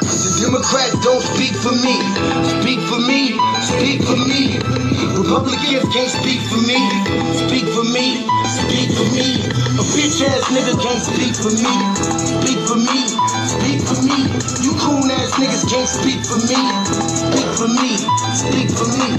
The Democrats don't speak for me. Speak for me, speak for me. Republicans can't speak for me. Speak for me, speak for me. A bitch ass nigga can't speak for me. Speak for me, speak for me. You coon ass niggas can't speak for me. Speak for me, speak for me.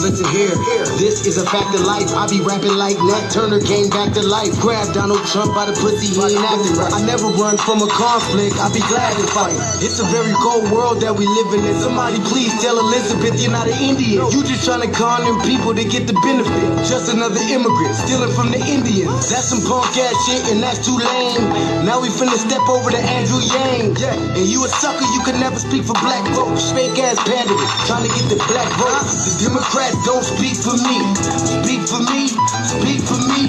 Listen here, this is a fact of life. I be rapping like Nat Turner came back to life. Grab Donald Trump by the pussy, he ain't acting right. I never run from a conflict, I be glad to fight. It's a very cold world that we living in. Somebody please tell Elizabeth you're not an Indian. You just trying to con them people to get the benefit. Just another immigrant, stealing from the Indians. That's some punk ass shit and that's too lame. Now we finna step over to Andrew Yang. And you a sucker, you can never speak for black folks. Fake ass pandemic, trying to get the black vote. The Democrats don't speak for me. Speak for me, speak for me.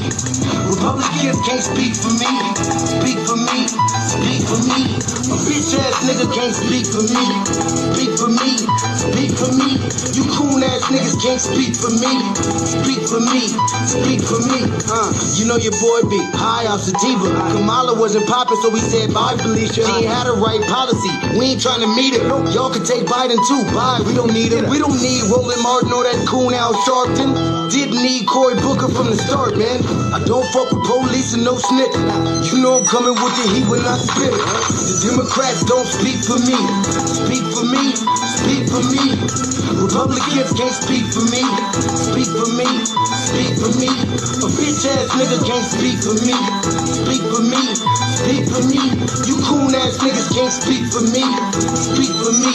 Republicans can't speak for me. Speak for me, speak for me. A bitch ass nigga can't speak for me. Speak for me, speak for me. You coon ass niggas can't speak for me. Speak for me, speak for me. You know your boy be high off sativa. Kamala wasn't popping, so we said bye Felicia. She ain't had a right policy. We ain't trying to meet her. Y'all can take Biden too. Bye, we don't need him. We don't need Roland Martin or that coon Al Sharpton. Didn't need Cory Booker from the start, man. I don't fuck with police and no snitch. You know I'm coming with the heat when I spit it. The Democrats don't speak for me. Speak for me, speak for me. Republicans can't speak for me. Speak for me, speak for me. A bitch ass nigga can't speak for me. Speak for me, speak for me. You coon ass niggas can't speak for me. Speak for me,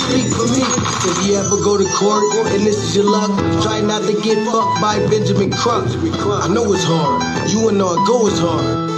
speak for me. If you ever go to court and this is your luck, try not to get fucked by Benjamin Crump. I know it's hard. You and all go is hard.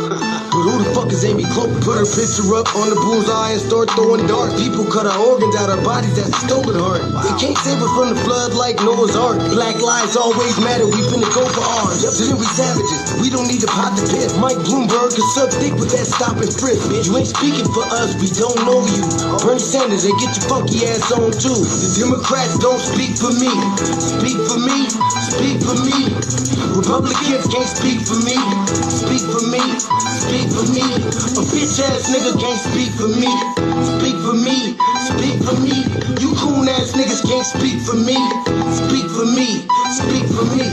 But who the fuck is Amy Cloak? Put her picture up on the bullseye and start throwing darts. People cut our organs out our bodies, that's a stolen heart. They can't save us from the flood like Noah's Ark. Black lives always matter, we finna go for ours. So then we savages, we don't need to pot the piss. Mike Bloomberg can suck dick with that stop and frisk, bitch. You ain't speaking for us, we don't know you. Bernie Sanders, they get your funky ass on too. The Democrats don't speak for me. Speak for me, speak for me. Republicans can't speak for me. Speak for me, speak for me. A bitch ass nigga can't speak for me. Speak for me, speak for me. You coon ass niggas can't speak for me. Speak for me, speak for me.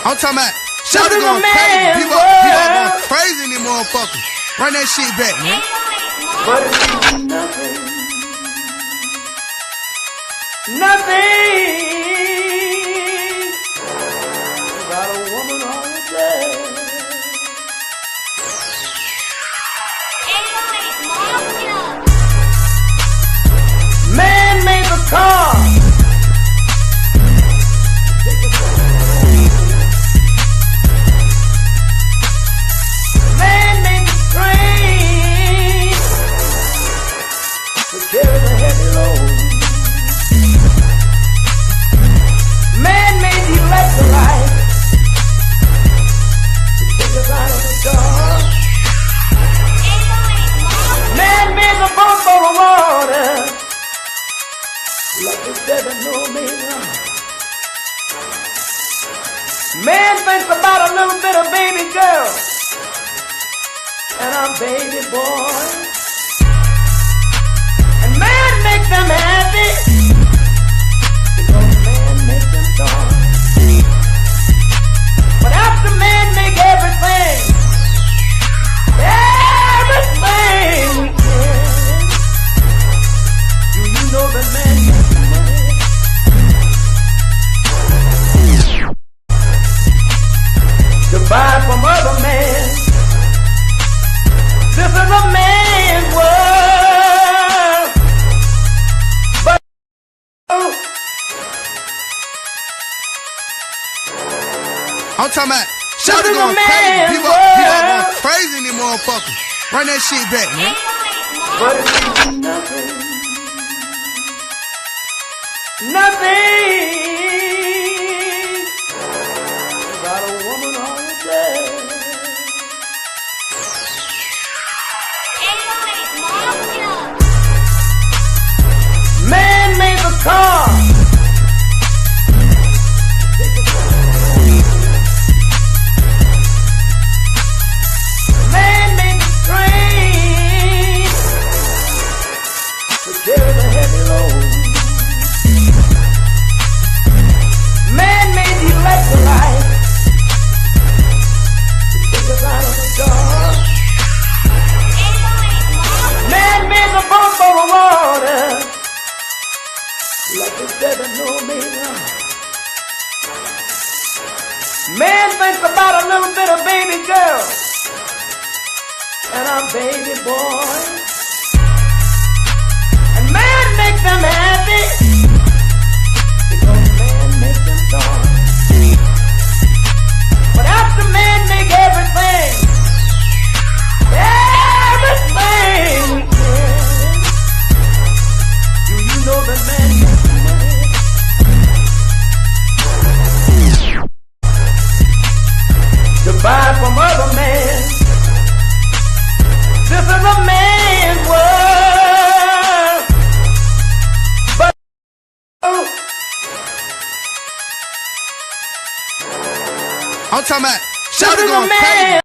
I'm talking about Shawty going crazy. People going crazy in these motherfuckers. Run that shit back, man. But it's nothing. Nothing. Got a woman on the bed. Man made the car. Carry the heavy load. Man made the electrolyte to take us out of the dark. Man made the boat for the water like the seven no man. Man thinks about a little bit of baby girl and a baby boy. Man make them happy because man make them dark. But after man make everything we can, do you know that man makes money? To buy from other men. This is a man's world. I'm talking about Shawty going crazy. People going crazy in these motherfuckers. Run that shit back, man. But it's nothing. Nothing. Got a woman on the bed. Man thinks about a little bit of baby girl and a baby boy. And man makes them happy because man makes them joy. But after man make everything we can, do you know that man makes money? To buy from other men. This is a man's world. But I'm talking about shout it going crazy.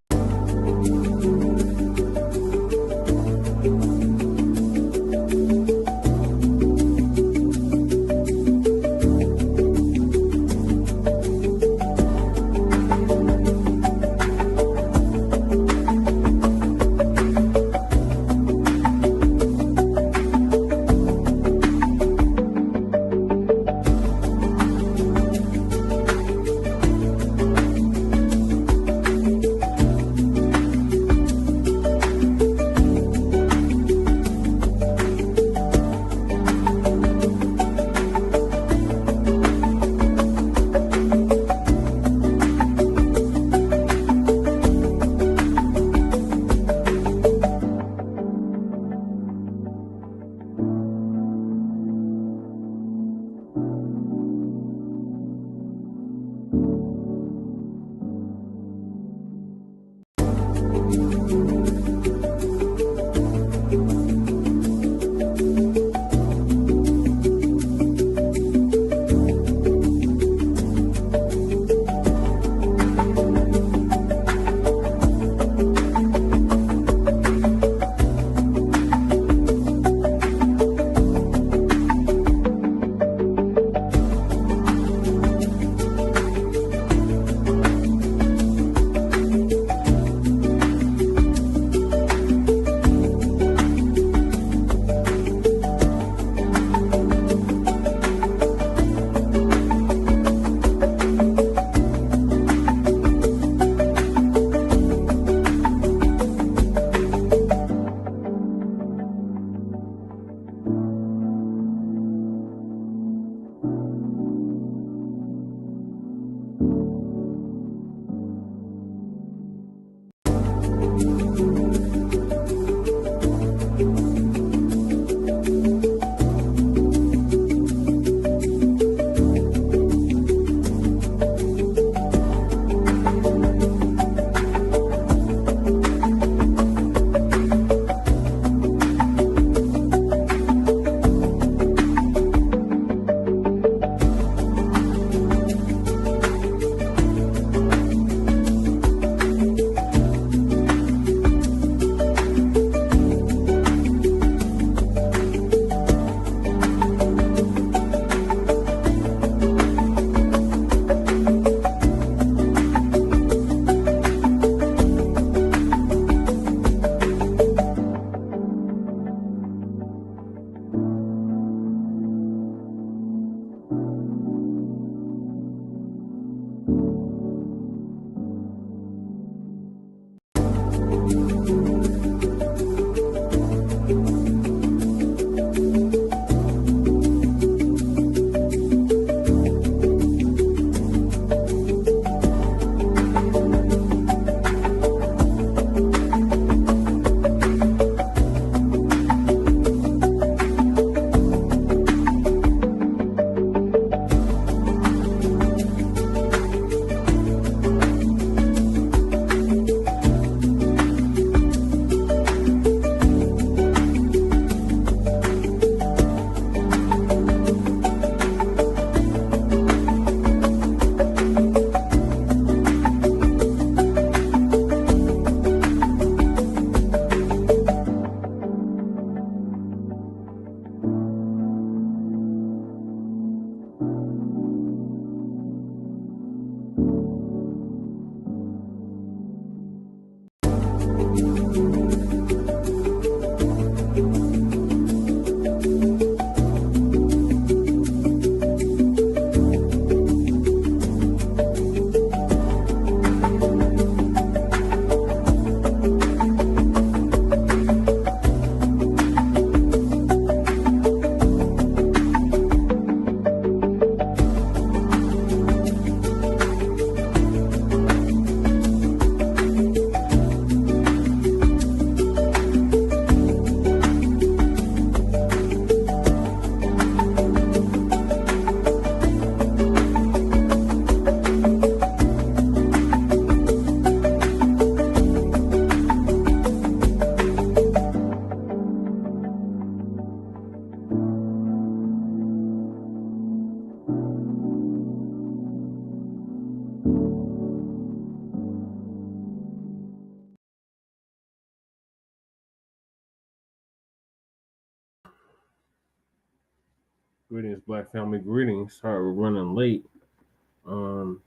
Greetings, Black family. Greetings. Sorry, we're running late.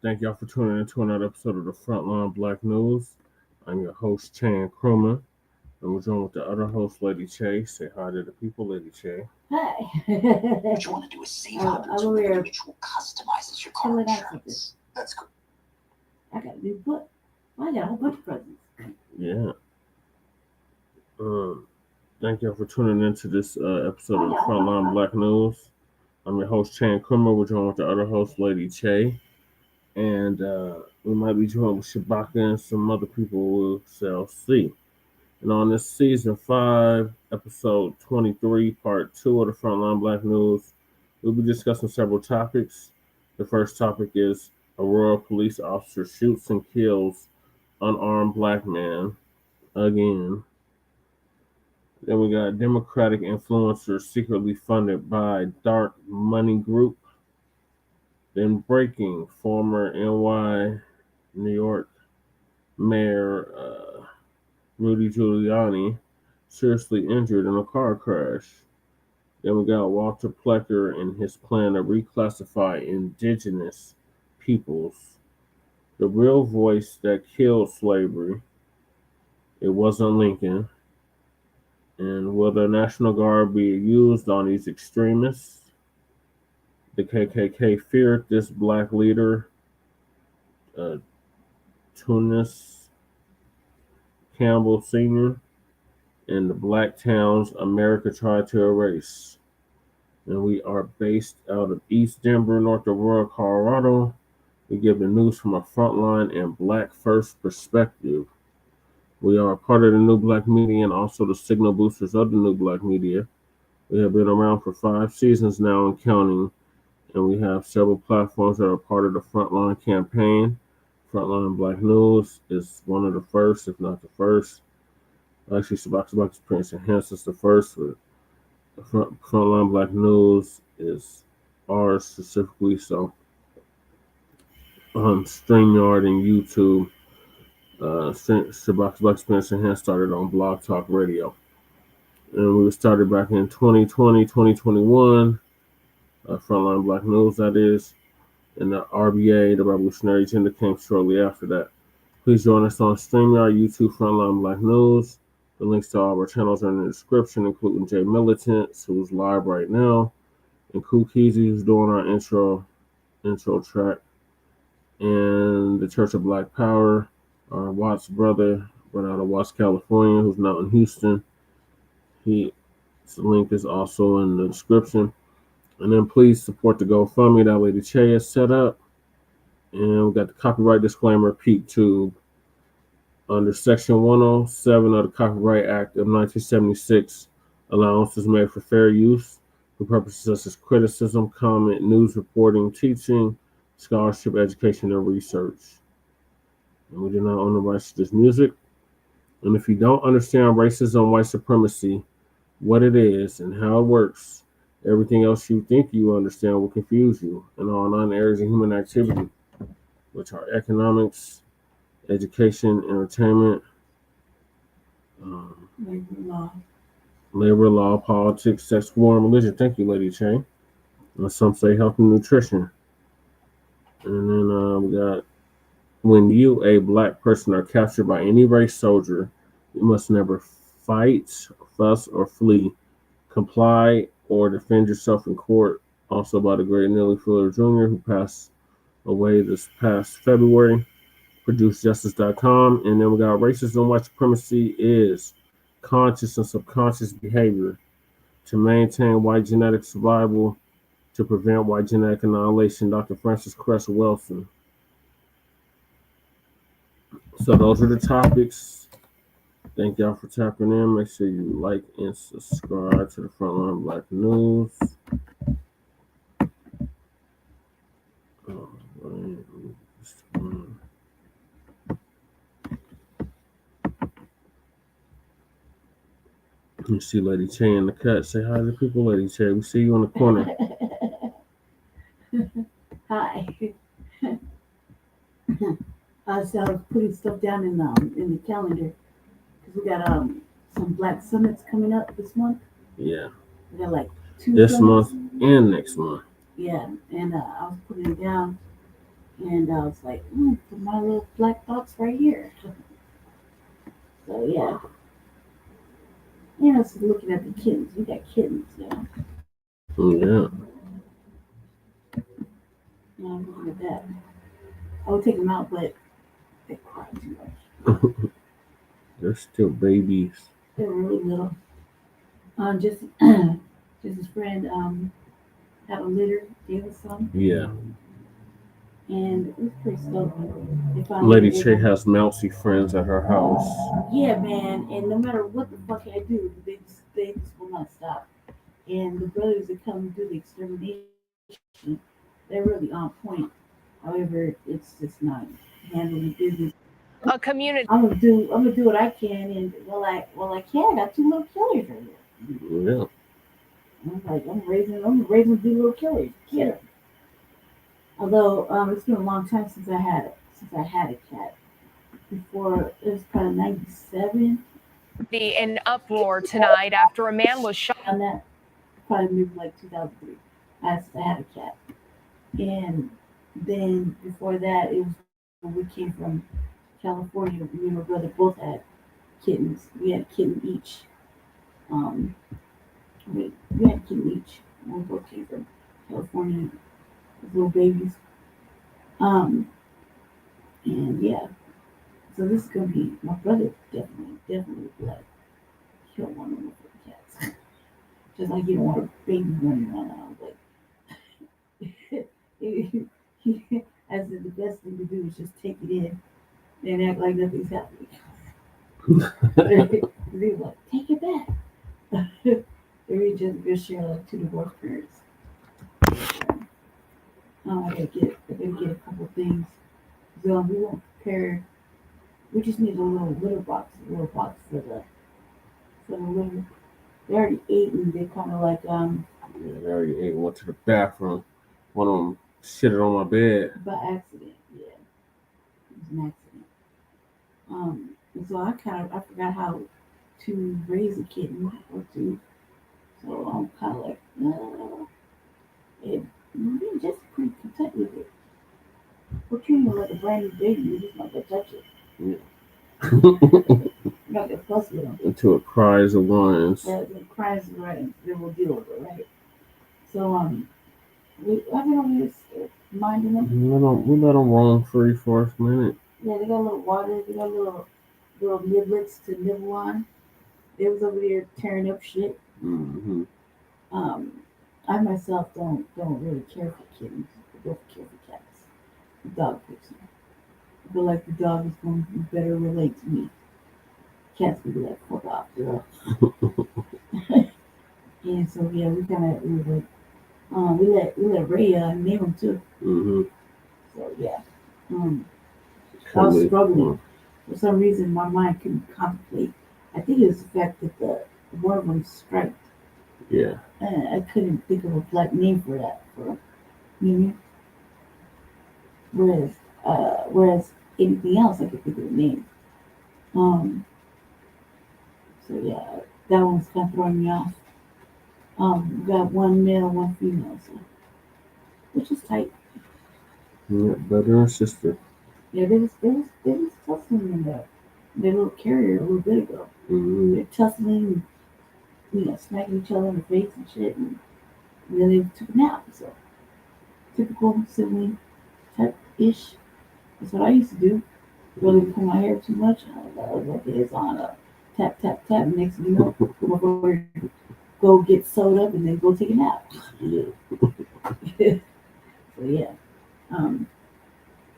Thank y'all for tuning in to another episode of the Front Line Blacc News. I'm your host, Chan Krummer, and we're joined with the other host, Lady Che. Say hi to the people, Lady Che. Hi. What you want to do is save hundreds with an individual customizes your car insurance. That's cool. I got a new book. I got a whole bunch of presents. Yeah. Thank y'all for tuning in to this episode of the Front Line Blacc News. I'm your host, Chan Krummer. We're joined with the other host, Lady Che. And we might be joined with Shabaka and some other people we shall see. And on this season 5, episode 23, part 2 of the Frontline Blacc News, we'll be discussing several topics. The first topic is Aurora police officer shoots and kills unarmed black man again. Then we got Democratic influencers secretly funded by dark money group. Then breaking, former New York Mayor Rudy Giuliani seriously injured in a car crash. Then we got Walter Pleccer and his plan to reclassify indigenous peoples. The real voice that killed slavery. It wasn't Lincoln. And will the National Guard be used on these extremists? The KKK feared this black leader, Tunis, Campbell Sr., and the black towns America tried to erase. And we are based out of East Denver, North Aurora, Colorado. We give the news from a frontline and Black First perspective. We are a part of the New Blacc Media and also the signal boosters of the New Blacc Media. We have been around for 5 seasons now and counting. And we have several platforms that are part of the Frontline campaign. Frontline Blacc News is one of the first, if not the first. Actually, Shabaka Experience Enhanced is the first. But the Frontline Blacc News is ours specifically. So, StreamYard and YouTube. Shabaka Experience Enhanced started on Blog Talk Radio. And we started back in 2020, 2021. Frontline Blacc News, that is, and the RBA, the Revolutionary Agenda, came shortly after that. Please join us on StreamYard, YouTube, Frontline Blacc News. The links to all of our channels are in the description, including Jay Militants, who's live right now, and Kukizi, who's doing our intro track, and the Church of Black Power, our Watts brother out of Watts, California, who's now in Houston. The link is also in the description. And then please support the GoFundMe that Lady Che has set up. And we got the copyright disclaimer, PeepTube. Under Section 107 of the Copyright Act of 1976, allowance is made for fair use for purposes such as criticism, comment, news reporting, teaching, scholarship, education, and research. And we do not own the rights to this music. And if you don't understand racism, white supremacy, what it is and how it works, everything else you think you understand will confuse you in all 9 areas of human activity, which are economics, education, entertainment, labor law, politics, sex, war, and religion. Thank you, Lady Che. And some say health and nutrition. And then we got, when you, a black person, are captured by any race soldier, you must never fight, fuss, or flee, comply, or defend yourself in court. Also by the great Nellie Fuller Jr., who passed away this past February. ProduceJustice.com. And then we got racism, white supremacy is conscious and subconscious behavior to maintain white genetic survival, to prevent white genetic annihilation. Dr. Francis Cress Wilson. So those are the topics. Thank y'all for tapping in. Make sure you like and subscribe to the Frontline Blacc News. You see Lady Che in the cut. Say hi to the people, Lady Che. We see you in the corner. Hi. I was putting stuff down in the calendar because we got some Black Summits coming up this month. Yeah. We got like 2 this summits. month. and next month. Yeah, and I was putting it down, and I was like, put my little black box right here. So yeah, so looking at the kittens, we got kittens, Yeah. I'm looking at that. I would take them out, but they cry too much. They're still babies. They were really little. Just his friend had a litter, gave us some, Yeah. and it was pretty stoked. Lady Che has mousy friends at her house. Yeah, man, and no matter what the fuck I do, they just will not stop. And the brothers that come do the extermination, they're really on point. However, it's just not handling business. A community. I'm gonna do what I can, and well I can. I got 2 little killers right here. Yeah. I'm raising 2 little killers. Get them. Although it's been a long time since I had a cat. Before it was probably 97. Be in uproar tonight after a man was shot. On that, probably maybe like 2003. I had a cat, and then before that, it was when we came from California. Me and my brother both had kittens. We had a kitten each. We had a kitten each. We both came from California as little babies. And yeah. So this is gonna be my brother definitely like he don't want no more cats. Just like you don't want a baby running around. Like I said the best thing to do is just take it in and act like nothing's happening. They were like, take it back. They just share like 2 divorced parents. I gotta get a couple things. So we won't prepare. We just need a little box for the litter. They already ate and they kind of like Yeah, they already ate. Went to the bathroom. One of them shitted on my bed. by accident. Yeah, it was an accident. And so I forgot how to raise a kitten or 2. So I'm kind of like, we're just pretty content with it. We're treating it like a brand new baby. You're just not gonna touch it. Yeah. You're not gonna fuss with them. Until it cries or whines. Yeah, the cries right, then we'll deal with it, right? So I've been over here minding them. We let them roam free for a minute. Yeah, they got a little water. They got little niblets to nibble on. They was over there tearing up shit. Mm-hmm. I myself don't really care for kittens. I don't care for cats. I'm a dog person. I feel like the dog is going to better relate to me. Cats would be like, fuck off, girl. And so yeah, we let Ray name him too. Mm-hmm. So yeah. I was struggling. For some reason, my mind couldn't contemplate. I think it was the fact that one of them striped. Yeah. I couldn't think of a black name for that. Whereas anything else, I could think of a name. So yeah, that one's kind of throwing me off. We got 1 male, 1 female, so which is tight. Yeah, brother and sister. Yeah, they was tussling in their little carrier a little bit ago. Mm-hmm. They're tussling, smacking each other in the face and shit, and then they took a nap. So typical sibling type ish. That's what I used to do. Really pull my hair too much. I was like, it's on tap tap tap. And next thing you know, go get sewed up and then go take a nap. Yeah. So yeah.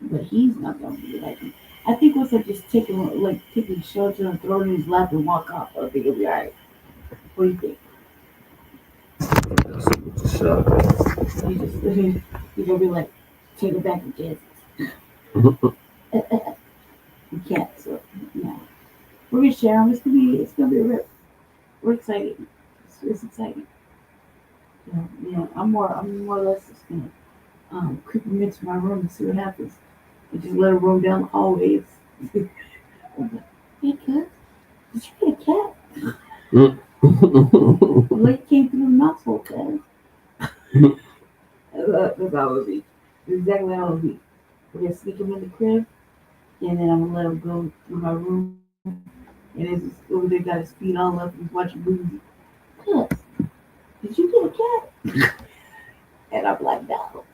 But he's not gonna be like me. I think once I just take his shelter and throw it in his lap and walk off, I think he'll be alright. What do you think? He's gonna be like, take it back to Kansas. You can't, so yeah. We're gonna share them. It's gonna be a rip. We're excited. It's exciting. Yeah, I'm more or less just gonna creep him into my room and see what happens. And just let him roam down the hallways. Hey, cuz, did you get a cat? The light came through the mouse hole, cuz. That's how it would be. Exactly how it would be. We're gonna sneak him in the crib, and then I'm gonna let him go to my room, and it's just over there got his feet all up and watching movies. Cuz, did you get a cat? And I'm like, no.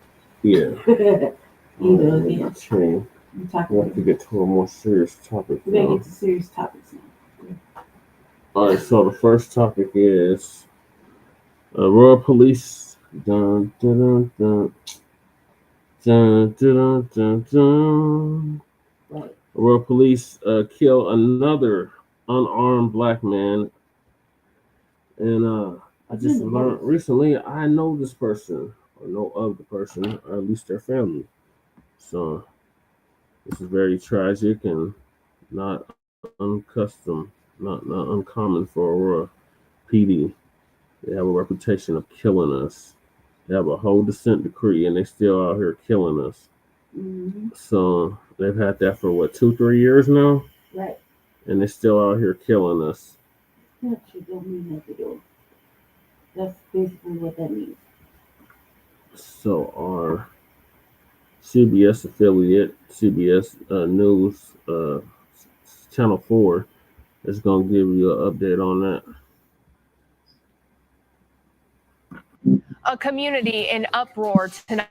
Yeah. He does, yeah. Okay. We have to get to a more serious topic. We're gonna get to serious topics now. All right, so the first topic is Aurora police. Dun, dun, dun, dun, dun, dun, dun. Right. Aurora police kill another unarmed black man, and I just learned recently. I know this person, or know of the person, or at least their family. So this is very tragic and not not uncommon for Aurora PD. They have a reputation of killing us. They have a whole consent decree, and they still out here killing us. Mm-hmm. So they've had that for what, 2-3 years now, Right. and they're still out here killing us. That shit don't mean nothing to us. That's basically what that means. So our CBS affiliate, CBS News, Channel 4, is going to give you an update on that. A community in uproar tonight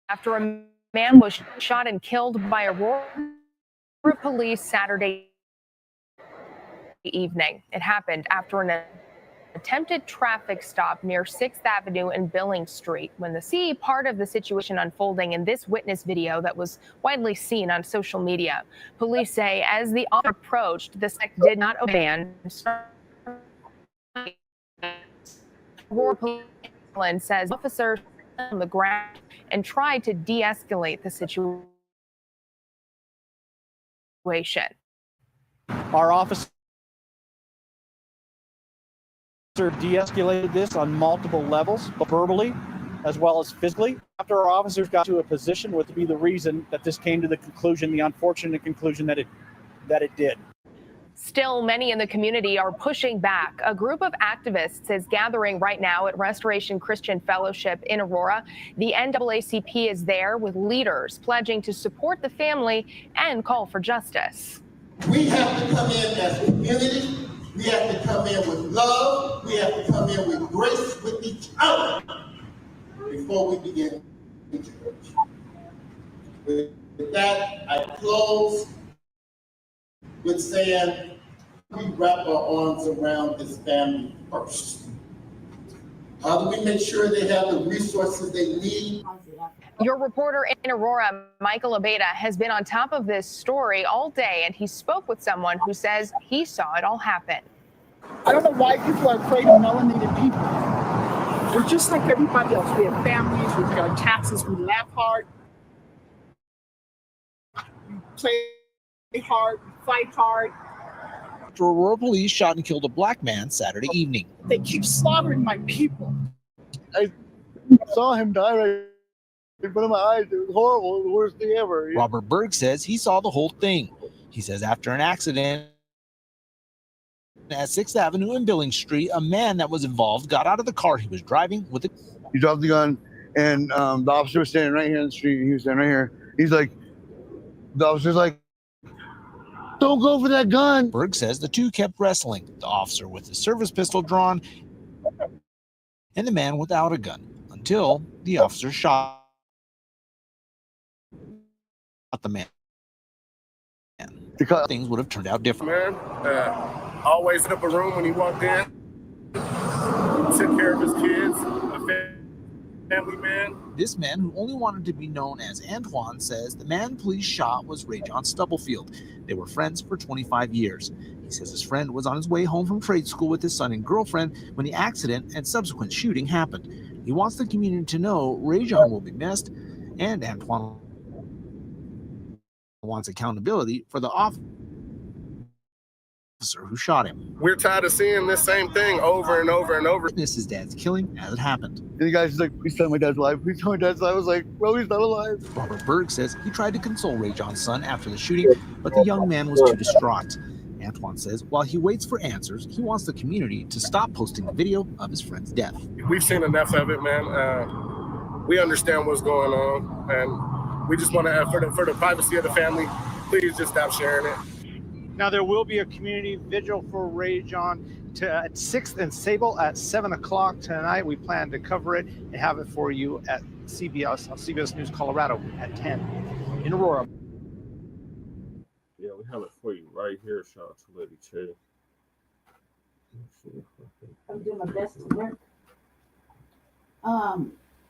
after a man was shot and killed by Aurora police Saturday evening. It happened after an attempted traffic stop near 6th Avenue and Billings Street. When the see part of the situation unfolding in this witness video that was widely seen on social media. Police say as the officer approached, the suspect did not obey and Aurora police says officers on the ground and tried to de-escalate the situation. Our officer de-escalated this on multiple levels, verbally as well as physically. After our officers got to a position would be the reason that this came to the conclusion, the unfortunate conclusion that it did. Still, many in the community are pushing back. A group of activists is gathering right now at Restoration Christian Fellowship in Aurora. The NAACP is there with leaders pledging to support the family and call for justice. We have to come in as a community. We have to come in with love. We have to come in with grace with each other before we begin the church. With that, I close with saying we wrap our arms around this family first. How do we make sure they have the resources they need? Your reporter in Aurora, Michael Abeda, has been on top of this story all day, and he spoke with someone who says he saw it all happen. I don't know why people are afraid of melanated people. We're just like everybody else. We have families, we pay our taxes, we laugh hard, we play hard, we fight hard. Aurora police shot and killed a black man Saturday evening. They keep slaughtering my people. I saw him die right in front of my eyes. It was horrible. It was the worst thing ever. Robert Berg says he saw the whole thing. He says after an accident at 6th Avenue and Billings Street, a man that was involved got out of the car he was driving with a... He dropped the gun, and the officer was standing right here in the street, and he was standing right here. He's like, the officer's like, don't go for that gun. Berg says the two kept wrestling, the officer with his service pistol drawn and the man without a gun, until the officer shot the man. Things would have turned out different. Man, always in up a room when he walked in, took care of his kids, a family man. This man, who only wanted to be known as Antoine, says the man police shot was Ray John Stubblefield. They were friends for 25 years. He says his friend was on his way home from trade school with his son and girlfriend when the accident and subsequent shooting happened. He wants the community to know Ray John will be missed, and Antoine wants accountability for the officer who shot him. We're tired of seeing this same thing over and over and over. This is dad's killing as it happened. And the guy's like, please tell my dad's alive. Please tell my dad's alive. I was like, bro, he's not alive. Robert Berg says he tried to console Ray John's son after the shooting, but the young man was too distraught. Antoine says while he waits for answers, he wants the community to stop posting the video of his friend's death. We've seen enough of it, man. We understand what's going on, and we just want to, for the privacy of the family, please just stop sharing it. Now, there will be a community vigil for Ray John at 6th and Sable at 7 o'clock tonight. We plan to cover it and have it for you at CBS, on CBS News Colorado at 10 in Aurora. Yeah, we have it for you right here. Shout out to Lady Che. I'm doing my best to work.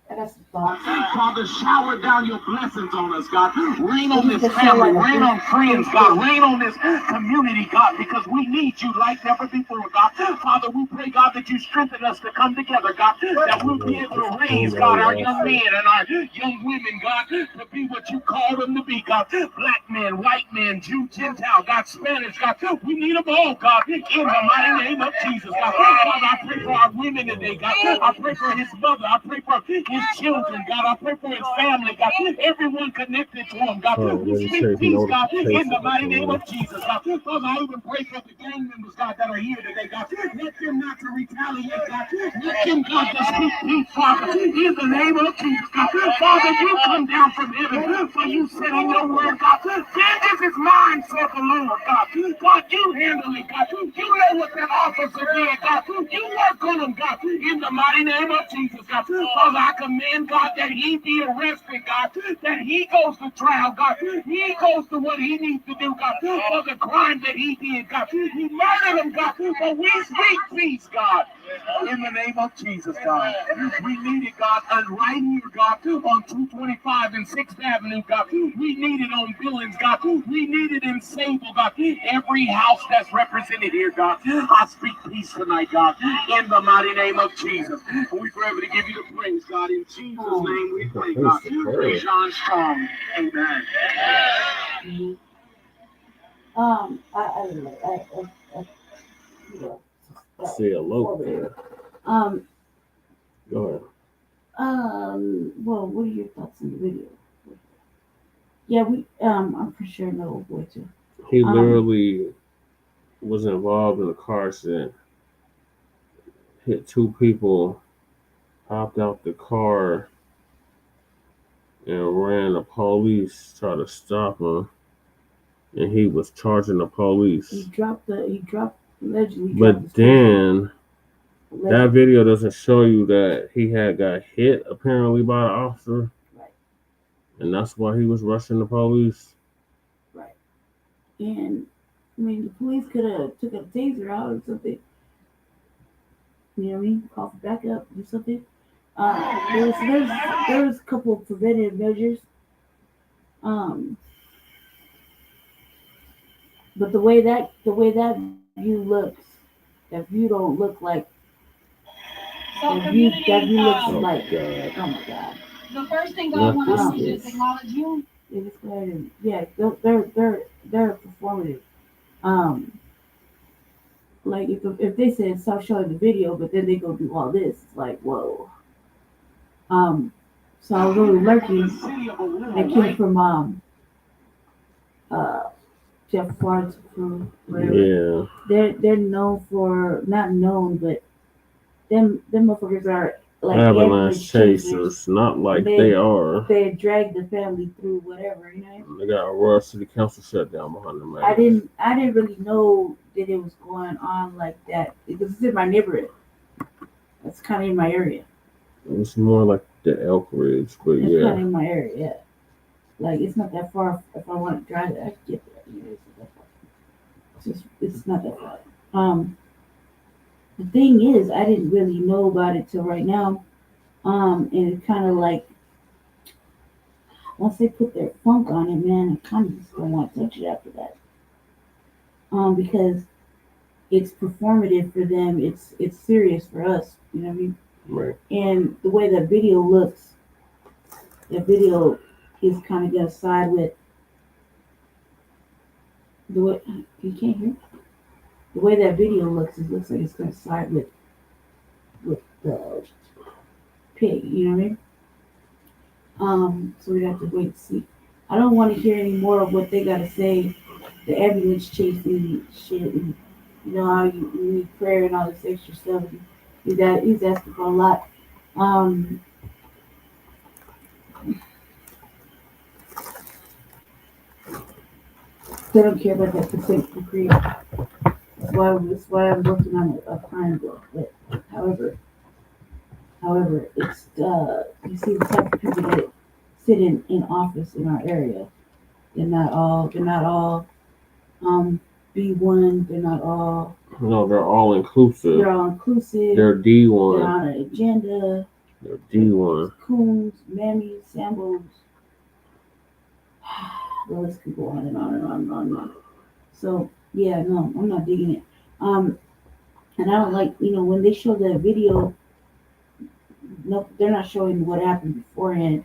I got some thoughts. Father, shower down your blessings on us, God. Rain on this family, rain on friends, God. Rain on this community, God, because we need you like never before, God. Father, we pray, God, that you strengthen us to come together, God, that we'll be able to raise, God, our young men and our young women, God, to be what you call them to be, God. Black men, white men, Jew, Gentile, God, Spanish, God. We need them all, God, in the mighty name of Jesus, God. Father, I pray for our women today, God. I pray for his mother. I pray for his children, God. I pray for his family, God. Everyone connected to him, God. We speak peace, God, in the mighty name of Jesus, God. Father, I even pray for the gang members, God, that are here today, God. Let them not to retaliate, God. Let them, God, to speak peace, Father, in the name of Jesus, God. Father, you come down from heaven, for you said in your word, God, vengeance is mine, said the Lord, God. God, you handle it, God. You know what that officer did, God. You work on them, God, in the mighty name of Jesus, God. Father, I command, God, that he be arrested, God, that he goes to trial, God, he goes to what he needs to do, God, for the crime that he did, God. He murdered him, God, but we speak peace, God, in the name of Jesus, God. We need it, God, right here, God, on 225 and 6th Avenue, God. We need it on Billings, God. We need it in Sable, God. Every house that's represented here, God. I speak peace tonight, God, in the mighty name of Jesus. And we forever to give you the praise, God. In Jesus' name we pray, God. Praise John Strong. Amen. Say hello there. Go ahead. Well, what are your thoughts on the video? Yeah, I'm for sure know what to. He literally was involved in a car accident, hit two people, hopped out the car, and ran the police, tried to stop him, and he was charging the police. He dropped allegedly. But then that video doesn't show you that he had got hit apparently by an officer. Right. And that's why he was rushing the police. Right. And I mean, the police could have took a taser out or something. You know what I mean? Call for backup, do something. There's a couple of preventative measures. But the way that view looks, that view don't look like. That view looks like. Oh my God. The first thing God wants us to do is acknowledge you. Yeah, they're performative. Like if they said stop showing the video, but then they go do all this, it's like whoa. So I was really lurking. That came from Jeff Ford's crew. Yeah. They're known for not known, but them motherfuckers are like avalanche chasers, not like they are. They drag the family through whatever, you know. They got Aurora City Council shut down behind them. I didn't really know that it was going on like that because it's in my neighborhood. It's kind of in my area. It's more like the Elk Ridge, but it's yeah. It's kind of in my area, yeah. Like it's not that far. If I want to drive it, I can get there. You know, it's not that far. It's not that far. The thing is, I didn't really know about it till right now. And it kind of like, once they put their funk on it, man, I kind of just don't want to touch it after that. Because it's performative for them. It's serious for us. You know what I mean? Right. And the way that video looks, that video is kind of gonna side with the way you can't hear. The way that video looks, it looks like it's gonna side with the pig. You know what I mean? So we have to wait and see. I don't want to hear any more of what they gotta say the ambulance chasing shit, and you know how you need prayer and all this extra stuff. He's asking for a lot. They don't care about that consent decree. That's why I'm working on a crime bill. But however, it's you see the type of people that sit in office in our area. They're not all B1. They're not all. No, they're all inclusive. They're all inclusive. They're D1. They're on an agenda. They're D1. Coons, mammies, sambos. The list can go on and on and on and on and on. So yeah, no, I'm not digging it. And I don't like, when they show the video. No, they're not showing what happened beforehand.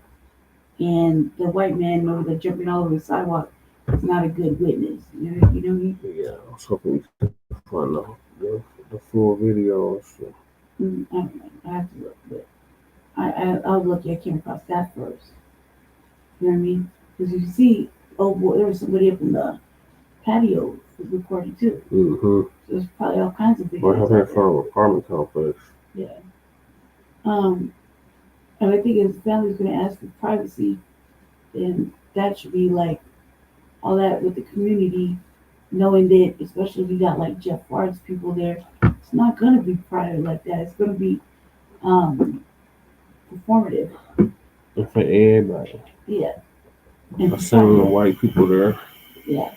And the white man over there jumping all over the sidewalk is not a good witness. You know what I mean? Yeah, I was hoping we could find the full video. So. I don't know. I have to look, but I was lucky I came across that first. You know what I mean? Because you see, oh boy, there was somebody up in the patio recording too. Mm-hmm. So there's probably all kinds of videos. Or having in front of an apartment complex. Yeah. And I think if the family's going to ask for privacy, then that should be like all that with the community, knowing that, especially if you got like Jeff Ward's people there, it's not going to be private like that. It's going to be performative. And for everybody. Yeah. And sending the white people there. Yeah.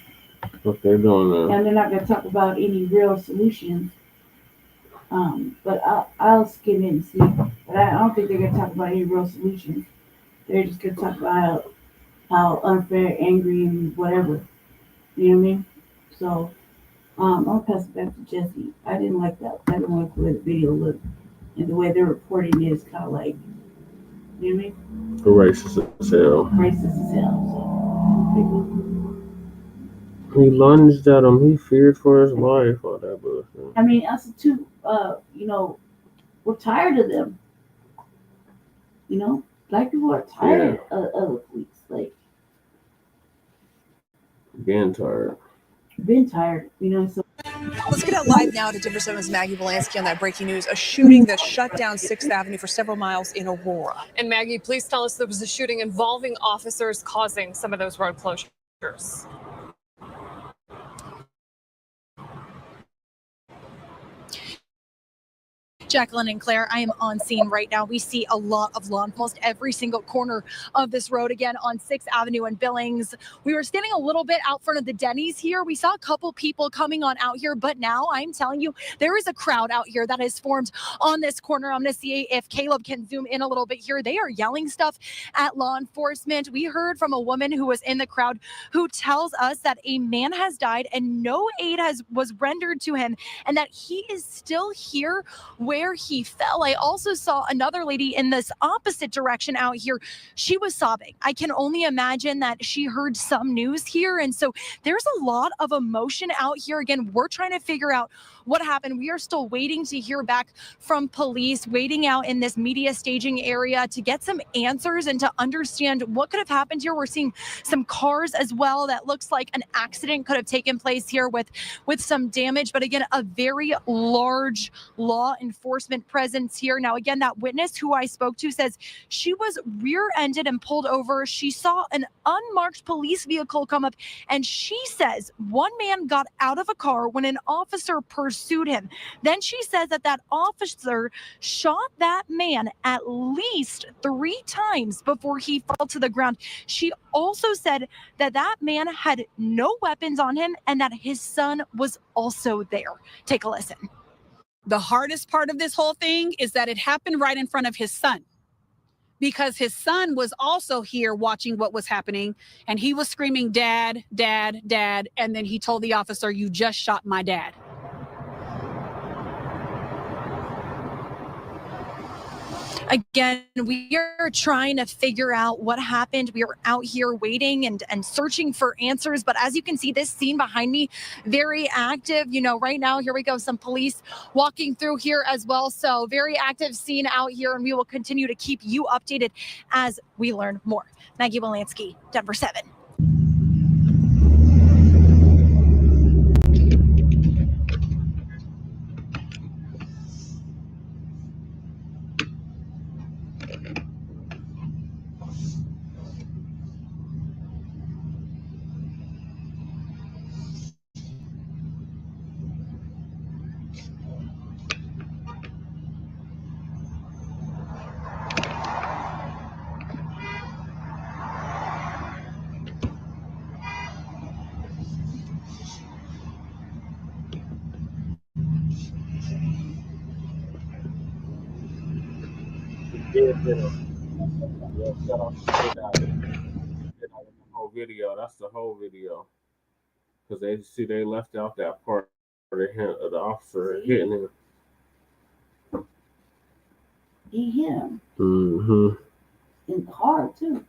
What they're doing there. And they're not going to talk about any real solutions. But I'll skim in and see. But I don't think they're going to talk about any real solutions. They're just going to talk about how unfair, angry, and whatever. You know what I mean? So I'll pass it back to Jesse. I didn't like that. I didn't like the way the video looked. And the way they're reporting it is kind of like, you know what I mean? Racist as hell. Racist as hell. He lunged at him. He feared for his life. All that bullshit. I mean, us too. We're tired of them. Black people are tired of the police. Like, Been tired. So. Let's get out live now to Denver 7's Maggie Belansky on that breaking news. A shooting that shut down 6th Avenue for several miles in Aurora. And Maggie, please tell us there was a shooting involving officers causing some of those road closures. Jacqueline and Claire, I am on scene right now. We see a lot of law, almost every single corner of this road, again on 6th Avenue and Billings. We were standing a little bit out front of the Denny's here. We saw a couple people coming on out here, but now I'm telling you, there is a crowd out here that has formed on this corner. I'm going to see if Caleb can zoom in a little bit here. They are yelling stuff at law enforcement. We heard from a woman who was in the crowd who tells us that a man has died and no aid was rendered to him, and that he is still here where he fell. I also saw another lady in this opposite direction out here. She was sobbing. I can only imagine that she heard some news here. And so there's a lot of emotion out here. Again, we're trying to figure out what happened. We are still waiting to hear back from police, waiting out in this media staging area to get some answers and to understand what could have happened here. We're seeing some cars as well. That looks like an accident could have taken place here with some damage. But again, a very large law enforcement presence here. Now, again, that witness who I spoke to says she was rear-ended and pulled over. She saw an unmarked police vehicle come up, and she says one man got out of a car when an officer pursued him. Then she says that officer shot that man at least 3 times before he fell to the ground. She also said that man had no weapons on him and that his son was also there. Take a listen. The hardest part of this whole thing is that it happened right in front of his son, because his son was also here watching what was happening, and he was screaming, "Dad, Dad, Dad." And then he told the officer, "You just shot my dad." Again, we are trying to figure out what happened. We are out here waiting and searching for answers. But as you can see, this scene behind me, very active. Right now, here we go. Some police walking through here as well. So very active scene out here. And we will continue to keep you updated as we learn more. Maggie Belansky, Denver 7. did hit him. Yeah, shut off the shit out of it. The whole video. That's the whole video. Because they left out that part of the officer hitting him. He hit him. Mm-hmm. And hard too.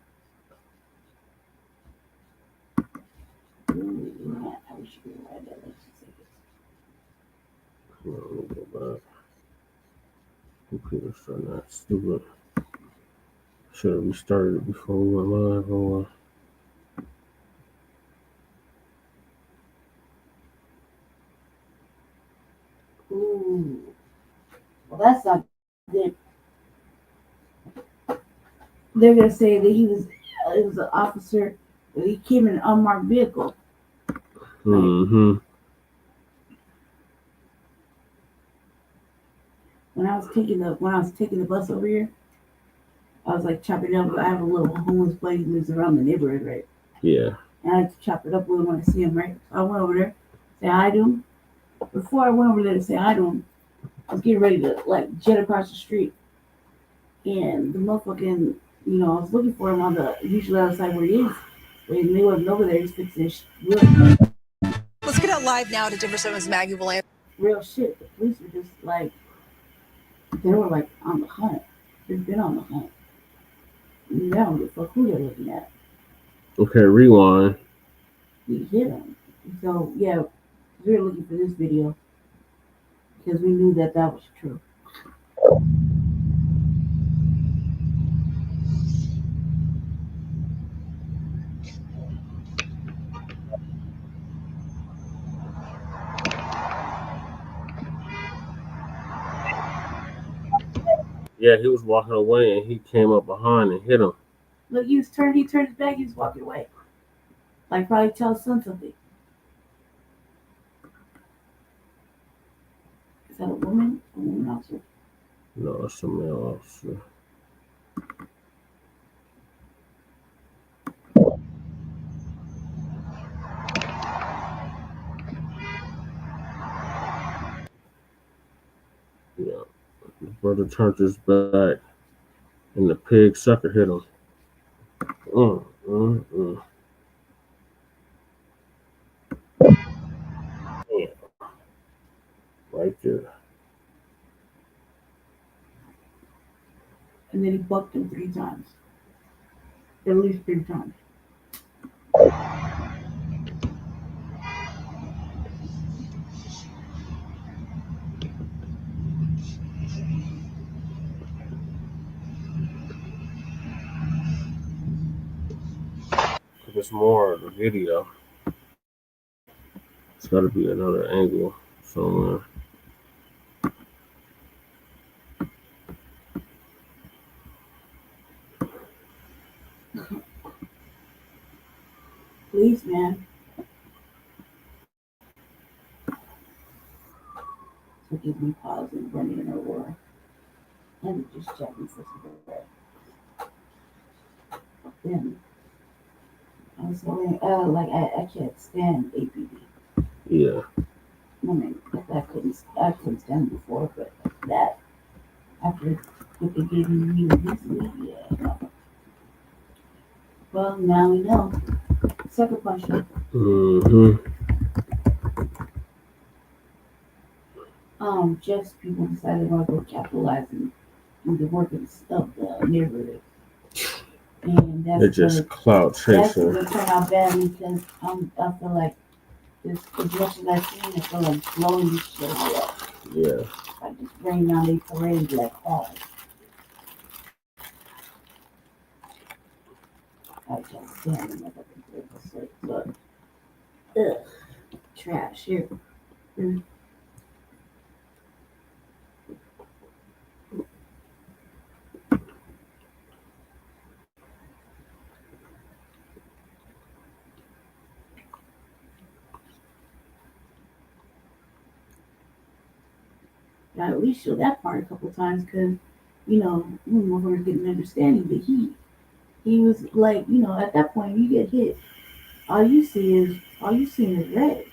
Ooh, man, I wish you could write that. Let's just say this. Let me go back. Computer's starting that stupid. Should have restarted it before we went live. Oh, Ooh. Well, that's not good. They're gonna say that it was an officer. He came in an unmarked vehicle. mm-hmm. When I was taking the bus over here, I was like chopping up. I have a little homeless buddy who lives around the neighborhood, right? Yeah. And I like to chop it up with him when I see him, right? So I went over there, say hi to him. Before I went over there to say hi to him, I was getting ready to like jet across the street, and the motherfucking, I was looking for him on the usually outside where he is. And they wasn't over there. He's fixing his Let's get out live now to Denver 7's Maggie will answer. Real shit. The police were just like, they were like on the hunt. They've been on the hunt. They don't give a fuck who they're looking at. Okay, rewind. We hit him. So yeah, we were looking for this video because we knew that was true. Yeah, he was walking away and he came up behind and hit him. Look, he turned his back, he was walking away. Like probably tell his son something. Is that a woman? A woman officer? No, it's a male officer. Yeah. His brother turned his back and the pig sucker hit him. Yeah. Right there. And then he bucked him 3 times. At least 3 times. There's more of the video. It's got to be another angle somewhere. Please, man. So give me pause and running in Aurora. And just checking for some bread. Then I was going, I can't stand APD. Yeah. I mean, I couldn't stand before, but that after what they gave me recently, yeah. No. Well, now we know. Sucker punch. Just people decided they want to go capitalize and do the work of the neighborhood. And that's They're just clout chasing. That's going to turn out badly because I feel like as much as I've seen, I feel like blowing this shit up. Yeah. Like just bringing down these parades like cars. I can't stand them like I can look. Ugh. Trash here. I at least show that part a couple times because, we're getting an understanding. But he was like, at that point you get hit, all you see is red.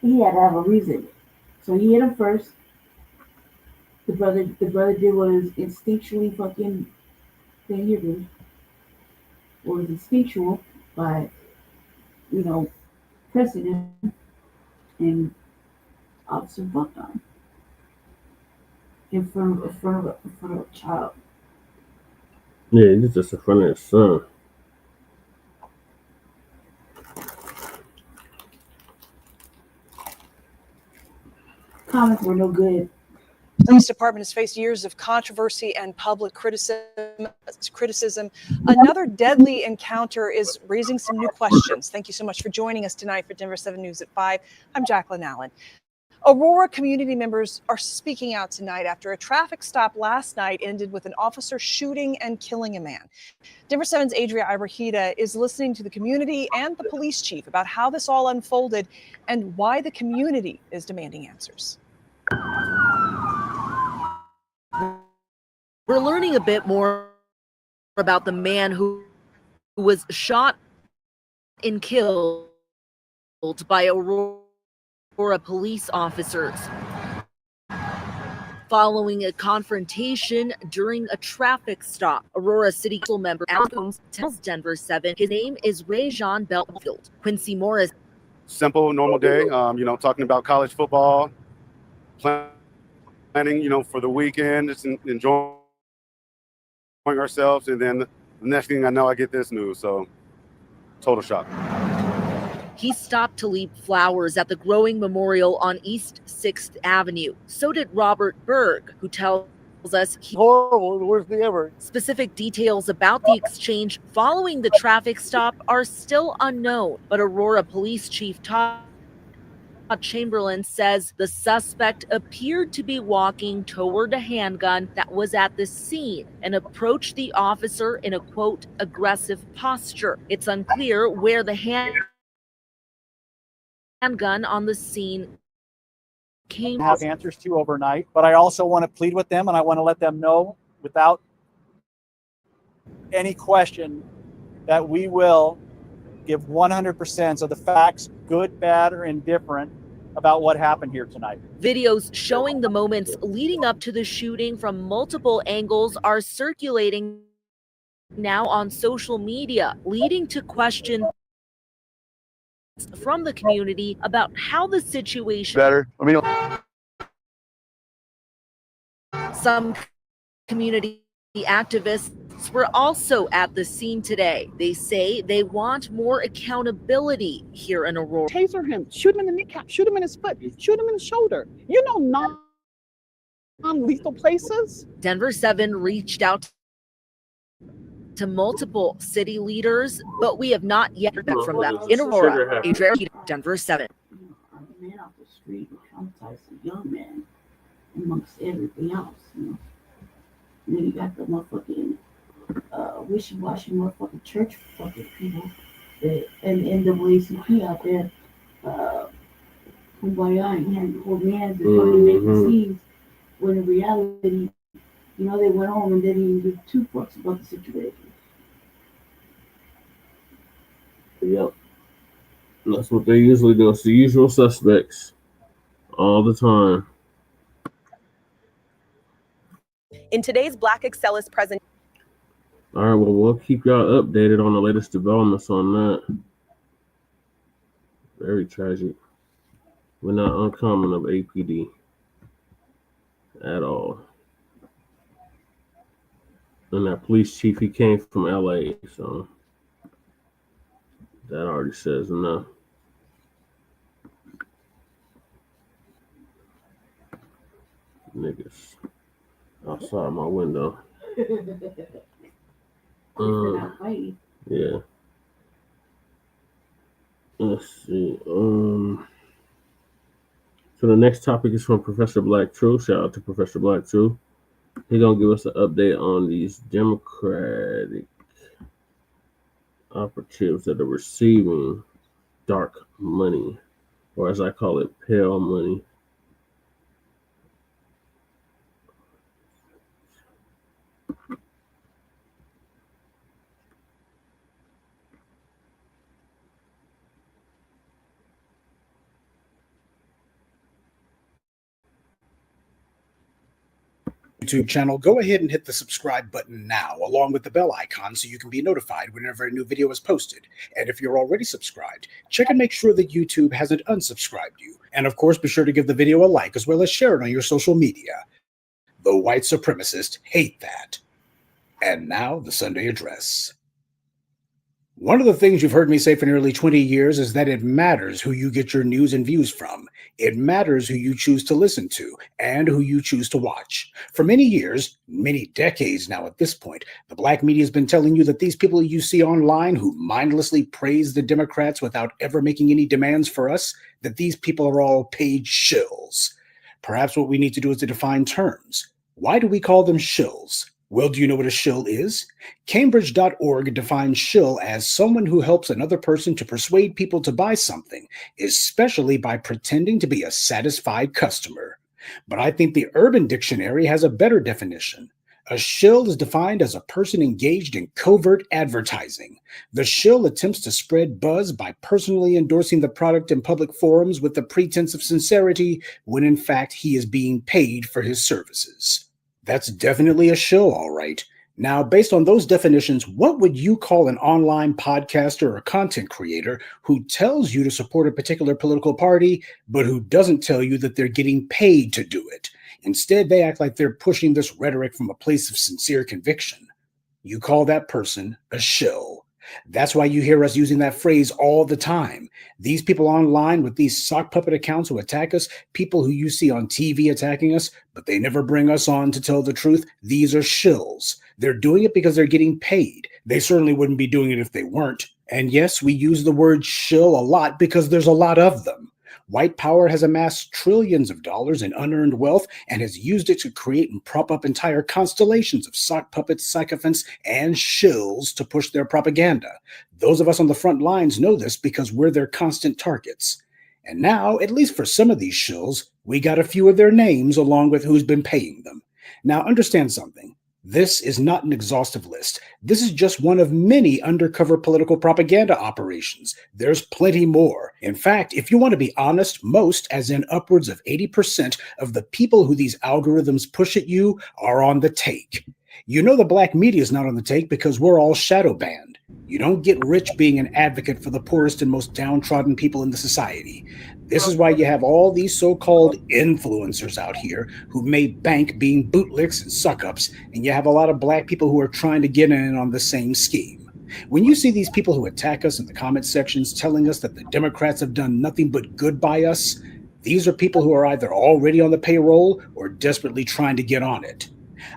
He had to have a reason. So he hit him first, The brother did what is instinctually fucking thing here, dude. What was instinctual by, pressing him and officer fucked on him in front of a child. Yeah, he's just in front of his son. Comments were no good. Police department has faced years of controversy and public criticism. Another deadly encounter is raising some new questions. Thank you so much for joining us tonight for Denver 7 News at 5. I'm Jacqueline Allen. Aurora community members are speaking out tonight after a traffic stop last night ended with an officer shooting and killing a man. Denver 7's Adria Ibrahita is listening to the community and the police chief about how this all unfolded and why the community is demanding answers. We're learning a bit more about the man who was shot and killed by Aurora police officers following a confrontation during a traffic stop. Aurora City Council member Alan Coombs tells Denver 7 his name is Rajon Belfield. Quincy Morris. Simple, normal day, talking about college football, planning, for the weekend, just enjoying ourselves, and then the next thing I know, I get this news, so total shock. He stopped to leave flowers at the Growing Memorial on East 6th Avenue. So did Robert Berg, who tells us horrible, the worst thing ever. Specific details about the exchange following the traffic stop are still unknown, but Aurora Police Chief Todd Chamberlain says the suspect appeared to be walking toward a handgun that was at the scene and approached the officer in a, quote, aggressive posture. It's unclear where the handgun on the scene came have answers to overnight, but I also want to plead with them, and I want to let them know without any question that we will give 100% of the facts, good, bad, or indifferent, about what happened here tonight. Videos showing the moments leading up to the shooting from multiple angles are circulating now on social media, leading to questions from the community about how the situation better. Some community activists were also at the scene today. They say they want more accountability here in Aurora. Taser him, shoot him in the kneecap, shoot him in his foot, shoot him in the shoulder. Non-lethal places. Denver 7 reached out to multiple city leaders, but we have not yet heard back from them. In Aurora, Denver 7. A man off the street traumatized a young man amongst everything else, And then you got the motherfucking wishy-washy motherfucking church fucking people and NAACP out there kumbaya and holding hands and fucking making scenes when in reality, they went home and didn't even give two fucks about the situation. Yep. That's what they usually do. It's the usual suspects all the time. In today's Blacc Excelis presentation. All right, well, we'll keep y'all updated on the latest developments on that. Very tragic. We're not uncommon of APD at all. And that police chief, he came from LA, so that already says enough. Niggas outside my window. Yeah. Let's see. So the next topic is from Professor Blacc True. Shout out to Professor Blacc True. He's gonna give us an update on these Democratic operatives that are receiving dark money, or as I call it, pale money. YouTube channel, go ahead and hit the subscribe button now, along with the bell icon, so you can be notified whenever a new video is posted. And if you're already subscribed, check and make sure that YouTube hasn't unsubscribed you. And of course, be sure to give the video a like, as well as share it on your social media. The white supremacists hate that. And now, the Sunday address. One of the things you've heard me say for nearly 20 years is that it matters who you get your news and views from. It matters who you choose to listen to and who you choose to watch. For many years, many decades now at this point, the Blacc media has been telling you that these people you see online who mindlessly praise the Democrats without ever making any demands for us, that these people are all paid shills. Perhaps what we need to do is to define terms. Why do we call them shills? Well, do you know what a shill is? Cambridge.org defines shill as someone who helps another person to persuade people to buy something, especially by pretending to be a satisfied customer. But I think the Urban Dictionary has a better definition. A shill is defined as a person engaged in covert advertising. The shill attempts to spread buzz by personally endorsing the product in public forums with the pretense of sincerity, when in fact he is being paid for his services. That's definitely a shill, all right. Now, based on those definitions, what would you call an online podcaster or content creator who tells you to support a particular political party, but who doesn't tell you that they're getting paid to do it? Instead, they act like they're pushing this rhetoric from a place of sincere conviction. You call that person a shill. That's why you hear us using that phrase all the time. These people online with these sock puppet accounts who attack us, people who you see on TV attacking us, but they never bring us on to tell the truth, these are shills. They're doing it because they're getting paid. They certainly wouldn't be doing it if they weren't. And yes, we use the word shill a lot because there's a lot of them. White power has amassed trillions of dollars in unearned wealth and has used it to create and prop up entire constellations of sock puppets, sycophants, and shills to push their propaganda. Those of us on the front lines know this because we're their constant targets. And now, at least for some of these shills, we got a few of their names along with who's been paying them. Now, understand something. This is not an exhaustive list. This is just one of many undercover political propaganda operations. There's plenty more. In fact, if you want to be honest, most, as in upwards of 80% of the people who these algorithms push at you are on the take. You know the Blacc media is not on the take because we're all shadow banned. You don't get rich being an advocate for the poorest and most downtrodden people in the society. This is why you have all these so-called influencers out here who made bank being bootlicks and suck-ups, and you have a lot of Black people who are trying to get in on the same scheme. When you see these people who attack us in the comment sections telling us that the Democrats have done nothing but good by us, these are people who are either already on the payroll or desperately trying to get on it.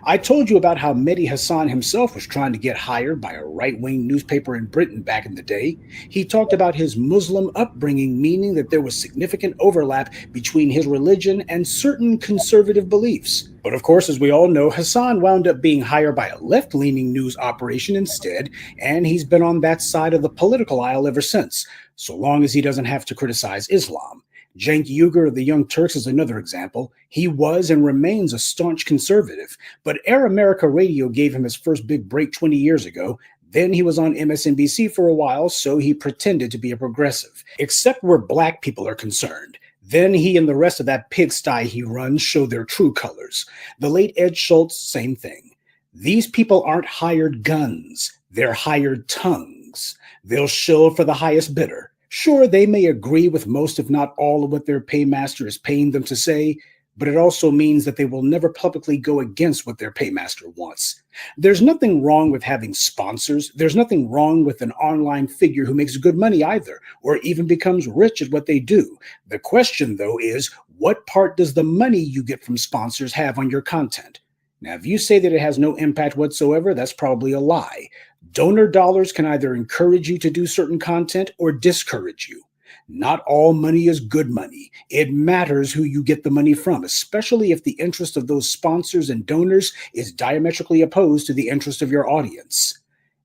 I told you about how Mehdi Hassan himself was trying to get hired by a right-wing newspaper in Britain back in the day. He talked about his Muslim upbringing, meaning that there was significant overlap between his religion and certain conservative beliefs. But of course, as we all know, Hassan wound up being hired by a left-leaning news operation instead, and he's been on that side of the political aisle ever since, so long as he doesn't have to criticize Islam. Cenk Uygur of the Young Turks is another example. He was and remains a staunch conservative, but Air America Radio gave him his first big break 20 years ago. Then he was on MSNBC for a while, so he pretended to be a progressive, except where Black people are concerned. Then he and the rest of that pigsty he runs show their true colors. The late Ed Schultz, same thing. These people aren't hired guns, they're hired tongues. They'll shill for the highest bidder. Sure, they may agree with most, if not all, of what their paymaster is paying them to say, but it also means that they will never publicly go against what their paymaster wants. There's nothing wrong with having sponsors. There's nothing wrong with an online figure who makes good money either, or even becomes rich at what they do. The question, though, is what part does the money you get from sponsors have on your content? Now, if you say that it has no impact whatsoever, that's probably a lie. Donor dollars can either encourage you to do certain content or discourage you. Not all money is good money. It matters who you get the money from, especially if the interest of those sponsors and donors is diametrically opposed to the interest of your audience.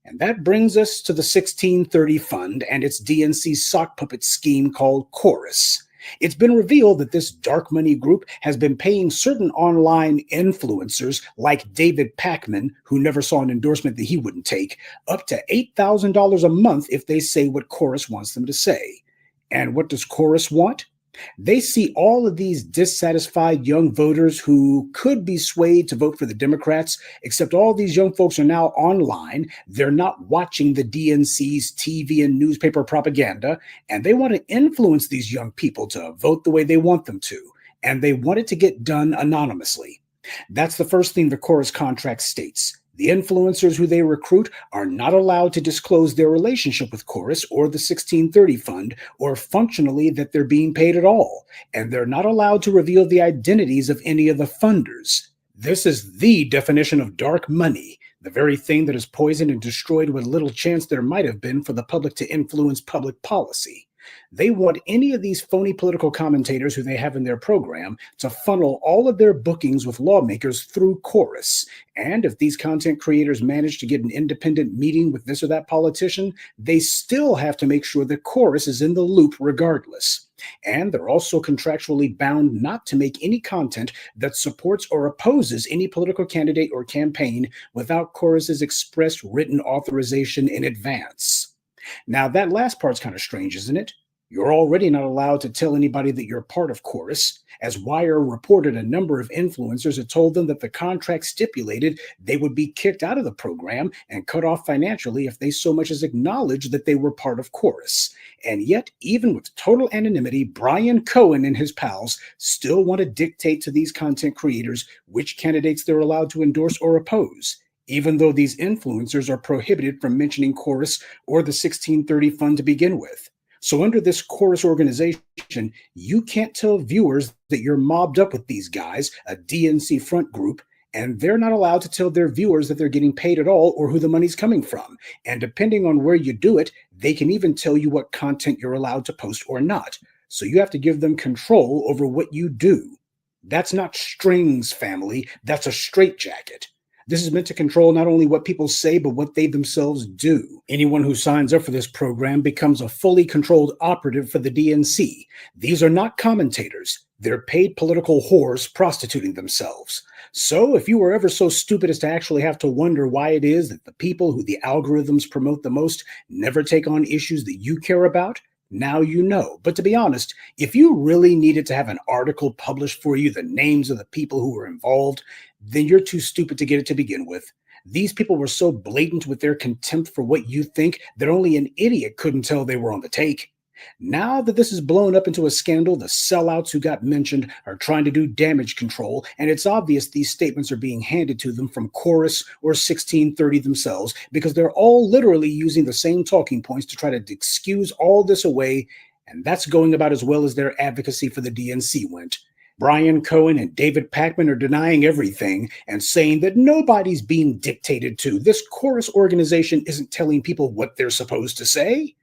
And that brings us to the 1630 Fund and its DNC sock puppet scheme called Chorus. It's been revealed that this dark money group has been paying certain online influencers like David Pakman, who never saw an endorsement that he wouldn't take, up to $8,000 a month if they say what Chorus wants them to say. And what does Chorus want? They see all of these dissatisfied young voters who could be swayed to vote for the Democrats, except all these young folks are now online. They're not watching the DNC's TV and newspaper propaganda, and they want to influence these young people to vote the way they want them to, and they want it to get done anonymously. That's the first thing the Chorus contract states. The influencers who they recruit are not allowed to disclose their relationship with Chorus or the 1630 Fund, or functionally that they're being paid at all, and they're not allowed to reveal the identities of any of the funders. This is the definition of dark money, the very thing that has poisoned and destroyed what little chance there might have been for the public to influence public policy. They want any of these phony political commentators who they have in their program to funnel all of their bookings with lawmakers through Chorus. And if these content creators manage to get an independent meeting with this or that politician, they still have to make sure that Chorus is in the loop regardless. And they're also contractually bound not to make any content that supports or opposes any political candidate or campaign without Chorus's express written authorization in advance. Now, that last part's kind of strange, isn't it? You're already not allowed to tell anybody that you're part of Chorus. As Wire reported, a number of influencers had told them that the contract stipulated they would be kicked out of the program and cut off financially if they so much as acknowledged that they were part of Chorus. And yet, even with total anonymity, Brian Cohen and his pals still want to dictate to these content creators which candidates they're allowed to endorse or oppose, even though these influencers are prohibited from mentioning Chorus or the 1630 Fund to begin with. So under this Chorus organization, you can't tell viewers that you're mobbed up with these guys, a DNC front group, and they're not allowed to tell their viewers that they're getting paid at all or who the money's coming from. And depending on where you do it, they can even tell you what content you're allowed to post or not. So you have to give them control over what you do. That's not strings, family. That's a straitjacket. This is meant to control not only what people say, but what they themselves do. Anyone who signs up for this program becomes a fully controlled operative for the DNC. These are not commentators. They're paid political whores prostituting themselves. So if you were ever so stupid as to actually have to wonder why it is that the people who the algorithms promote the most never take on issues that you care about, now you know. But to be honest, if you really needed to have an article published for you, the names of the people who were involved, then you're too stupid to get it to begin with. These people were so blatant with their contempt for what you think that only an idiot couldn't tell they were on the take. Now that this is blown up into a scandal, the sellouts who got mentioned are trying to do damage control, and it's obvious these statements are being handed to them from Chorus or 1630 themselves, because they're all literally using the same talking points to try to excuse all this away, and that's going about as well as their advocacy for the DNC went. Brian Cohen and David Pakman are denying everything and saying that nobody's being dictated to. This Chorus organization isn't telling people what they're supposed to say.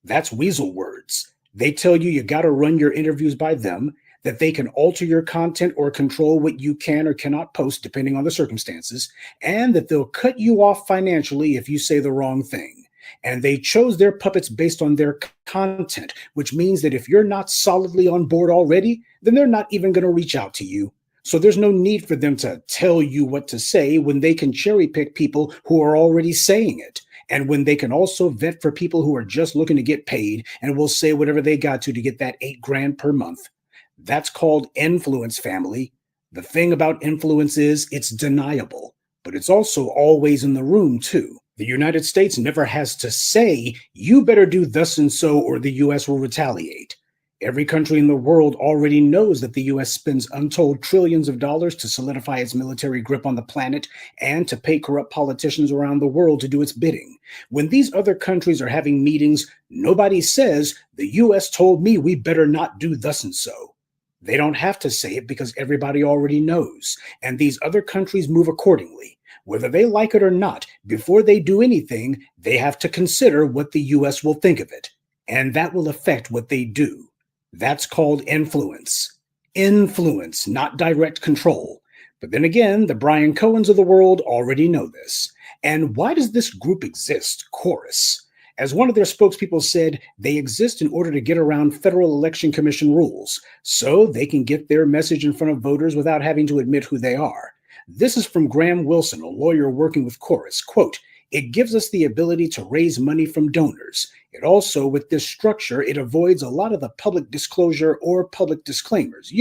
That's weasel words. They tell you got to run your interviews by them, that they can alter your content or control what you can or cannot post depending on the circumstances, and that they'll cut you off financially if you say the wrong thing. And they chose their puppets based on their content, which means that if you're not solidly on board already, then they're not even going to reach out to you. So there's no need for them to tell you what to say when they can cherry pick people who are already saying it. And when they can also vet for people who are just looking to get paid and will say whatever they got to get that $8,000 per month. That's called influence, family. The thing about influence is it's deniable, but it's also always in the room too. The United States never has to say, you better do thus and so or the US will retaliate. Every country in the world already knows that the US spends untold trillions of dollars to solidify its military grip on the planet and to pay corrupt politicians around the world to do its bidding. When these other countries are having meetings, nobody says, the US told me we better not do thus and so. They don't have to say it because everybody already knows, and these other countries move accordingly. Whether they like it or not, before they do anything, they have to consider what the US will think of it, and that will affect what they do. That's called influence. Influence, not direct control. But then again, the Brian Cohens of the world already know this. And why does this group exist, Chorus? As one of their spokespeople said, they exist in order to get around Federal Election Commission rules, so they can get their message in front of voters without having to admit who they are. This is from Graham Wilson, a lawyer working with Chorus. Quote, It gives us the ability to raise money from donors. It also, with this structure, it avoids a lot of the public disclosure or public disclaimers,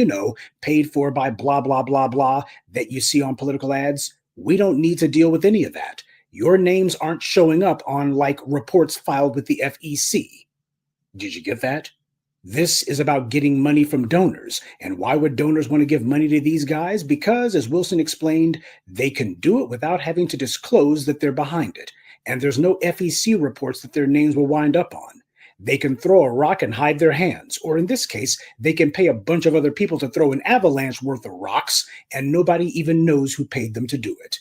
paid for by blah, blah, blah, blah, that you see on political ads. We don't need to deal with any of that. Your names aren't showing up on, like, reports filed with the FEC. Did you get that? This is about getting money from donors. And why would donors want to give money to these guys? Because, as Wilson explained, they can do it without having to disclose that they're behind it. And there's no FEC reports that their names will wind up on. They can throw a rock and hide their hands. Or in this case, they can pay a bunch of other people to throw an avalanche worth of rocks, and nobody even knows who paid them to do it.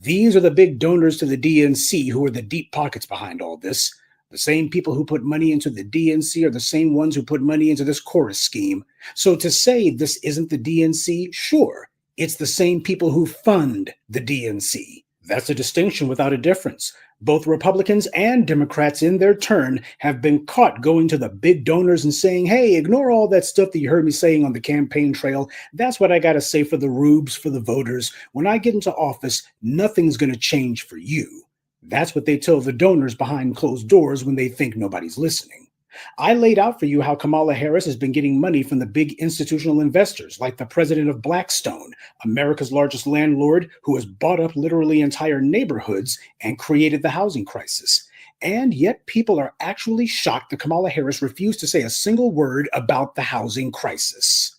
These are the big donors to the DNC who are the deep pockets behind all this. The same people who put money into the DNC are the same ones who put money into this chorus scheme. So to say this isn't the DNC, sure, it's the same people who fund the DNC. That's a distinction without a difference. Both Republicans and Democrats in their turn have been caught going to the big donors and saying, hey, ignore all that stuff that you heard me saying on the campaign trail. That's what I got to say for the rubes, for the voters. When I get into office, nothing's going to change for you. That's what they tell the donors behind closed doors when they think nobody's listening. I laid out for you how Kamala Harris has been getting money from the big institutional investors, like the president of Blackstone, America's largest landlord, who has bought up literally entire neighborhoods and created the housing crisis. And yet people are actually shocked that Kamala Harris refused to say a single word about the housing crisis.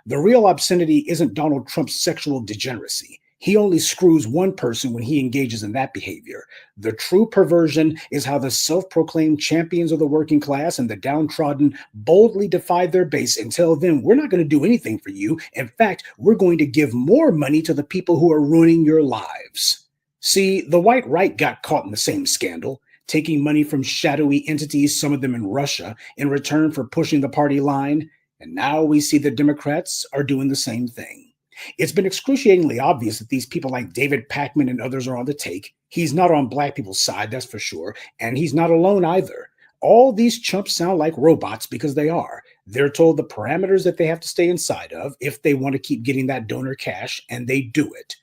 The real obscenity isn't Donald Trump's sexual degeneracy. He only screws one person when he engages in that behavior. The true perversion is how the self-proclaimed champions of the working class and the downtrodden boldly defy their base and tell them, we're not going to do anything for you. In fact, we're going to give more money to the people who are ruining your lives. See, the white right got caught in the same scandal, taking money from shadowy entities, some of them in Russia, in return for pushing the party line. And now we see the Democrats are doing the same thing. It's been excruciatingly obvious that these people like David Pakman and others are on the take. He's not on black people's side, that's for sure, and he's not alone either. All these chumps sound like robots because they are. They're told the parameters that they have to stay inside of if they want to keep getting that donor cash, and they do it.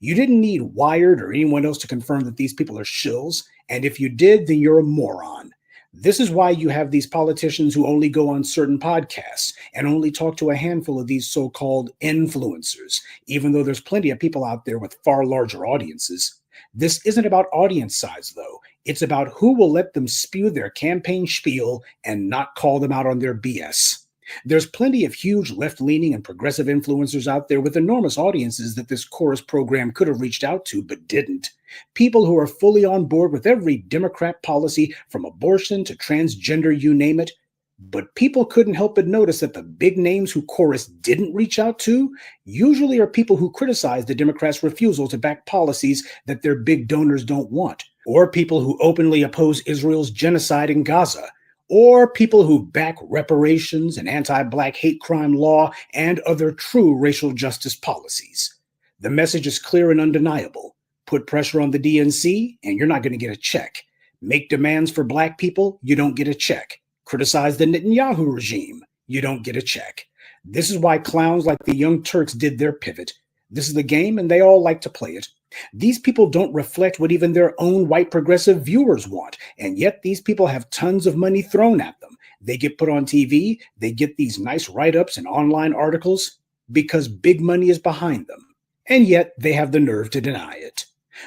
You didn't need Wired or anyone else to confirm that these people are shills, and if you did, then you're a moron. This is why you have these politicians who only go on certain podcasts and only talk to a handful of these so-called influencers, even though there's plenty of people out there with far larger audiences. This isn't about audience size, though. It's about who will let them spew their campaign spiel and not call them out on their BS. There's plenty of huge left-leaning and progressive influencers out there with enormous audiences that this chorus program could have reached out to, but didn't. People who are fully on board with every Democrat policy, from abortion to transgender, you name it. But people couldn't help but notice that the big names who chorus didn't reach out to usually are people who criticize the Democrats' refusal to back policies that their big donors don't want, or people who openly oppose Israel's genocide in Gaza, or people who back reparations and anti-black hate crime law and other true racial justice policies. The message is clear and undeniable. Put pressure on the DNC, and you're not going to get a check. Make demands for black people, you don't get a check. Criticize the Netanyahu regime, you don't get a check. This is why clowns like the Young Turks did their pivot. This is the game, and they all like to play it. These people don't reflect what even their own white progressive viewers want, and yet these people have tons of money thrown at them. They get put on TV, they get these nice write-ups and online articles because big money is behind them, and yet they have the nerve to deny it.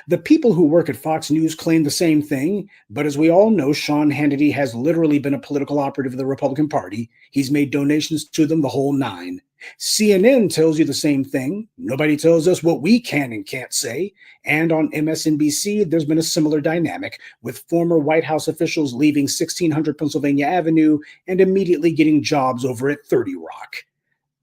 The people who work at Fox News claim the same thing, but as we all know, Sean Hannity has literally been a political operative of the Republican Party. He's made donations to them, the whole nine. CNN tells you the same thing. Nobody tells us what we can and can't say. And on MSNBC, there's been a similar dynamic, with former White House officials leaving 1600 Pennsylvania Avenue and immediately getting jobs over at 30 Rock.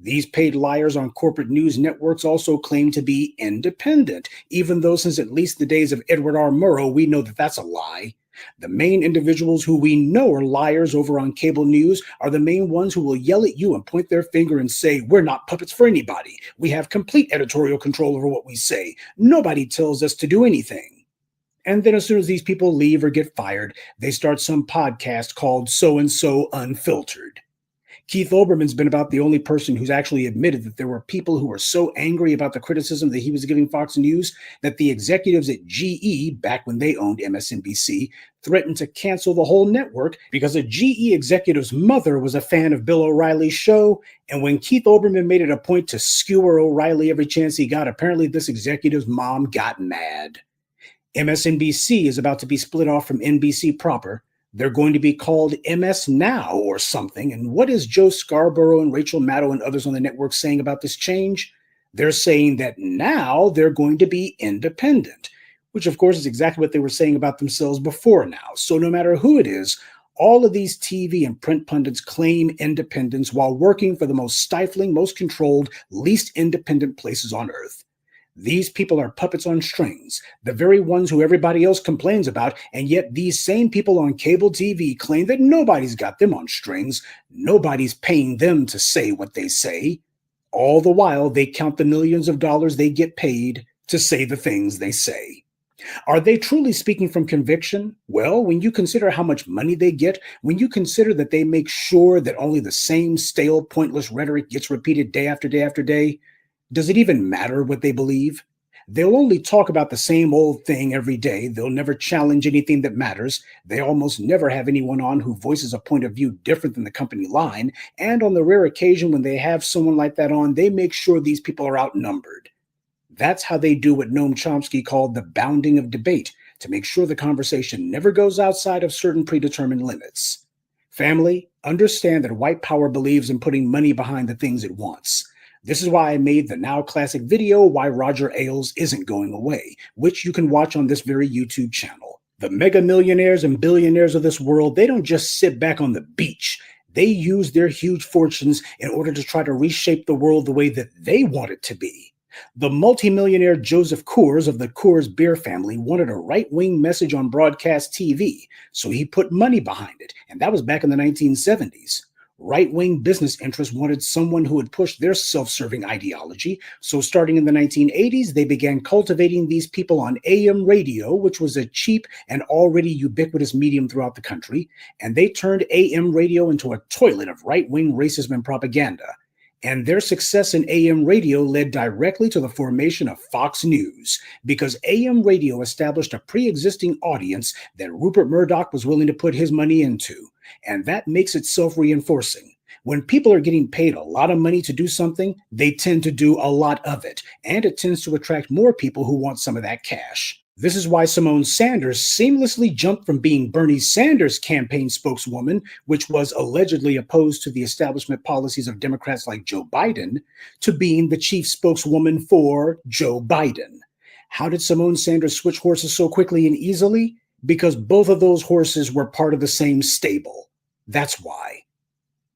These paid liars on corporate news networks also claim to be independent, even though since at least the days of Edward R. Murrow, we know that that's a lie. The main individuals who we know are liars over on cable news are the main ones who will yell at you and point their finger and say, we're not puppets for anybody. We have complete editorial control over what we say. Nobody tells us to do anything. And then as soon as these people leave or get fired, they start some podcast called So-and-So Unfiltered. Keith Olbermann's been about the only person who's actually admitted that there were people who were so angry about the criticism that he was giving Fox News that the executives at GE, back when they owned MSNBC, threatened to cancel the whole network because a GE executive's mother was a fan of Bill O'Reilly's show. And when Keith Olbermann made it a point to skewer O'Reilly every chance he got, apparently this executive's mom got mad. MSNBC is about to be split off from NBC proper. They're going to be called MS Now or something. And what is Joe Scarborough and Rachel Maddow and others on the network saying about this change? They're saying that now they're going to be independent, which of course is exactly what they were saying about themselves before now. So no matter who it is, all of these TV and print pundits claim independence while working for the most stifling, most controlled, least independent places on earth. These people are puppets on strings, the very ones who everybody else complains about, and yet these same people on cable TV claim that nobody's got them on strings, nobody's paying them to say what they say. All the while, they count the millions of dollars they get paid to say the things they say. Are they truly speaking from conviction? Well, when you consider how much money they get, when you consider that they make sure that only the same stale, pointless rhetoric gets repeated day after day after day, does it even matter what they believe? They'll only talk about the same old thing every day. They'll never challenge anything that matters. They almost never have anyone on who voices a point of view different than the company line. And on the rare occasion when they have someone like that on, they make sure these people are outnumbered. That's how they do what Noam Chomsky called the bounding of debate, to make sure the conversation never goes outside of certain predetermined limits. Family, understand that white power believes in putting money behind the things it wants. This is why I made the now classic video, Why Roger Ailes Isn't Going Away, which you can watch on this very YouTube channel. The mega millionaires and billionaires of this world, they don't just sit back on the beach. They use their huge fortunes in order to try to reshape the world the way that they want it to be. The multimillionaire Joseph Coors of the Coors beer family wanted a right-wing message on broadcast TV, so he put money behind it, and that was back in the 1970s. Right-wing business interests wanted someone who would push their self-serving ideology, so starting in the 1980s, they began cultivating these people on AM radio, which was a cheap and already ubiquitous medium throughout the country, and they turned AM radio into a toilet of right-wing racism and propaganda. And their success in AM radio led directly to the formation of Fox News, because AM radio established a pre-existing audience that Rupert Murdoch was willing to put his money into. And that makes it self-reinforcing. When people are getting paid a lot of money to do something, they tend to do a lot of it, and it tends to attract more people who want some of that cash. This is why Simone Sanders seamlessly jumped from being Bernie Sanders' campaign spokeswoman, which was allegedly opposed to the establishment policies of Democrats like Joe Biden, to being the chief spokeswoman for Joe Biden. How did Simone Sanders switch horses so quickly and easily? Because both of those horses were part of the same stable. That's why.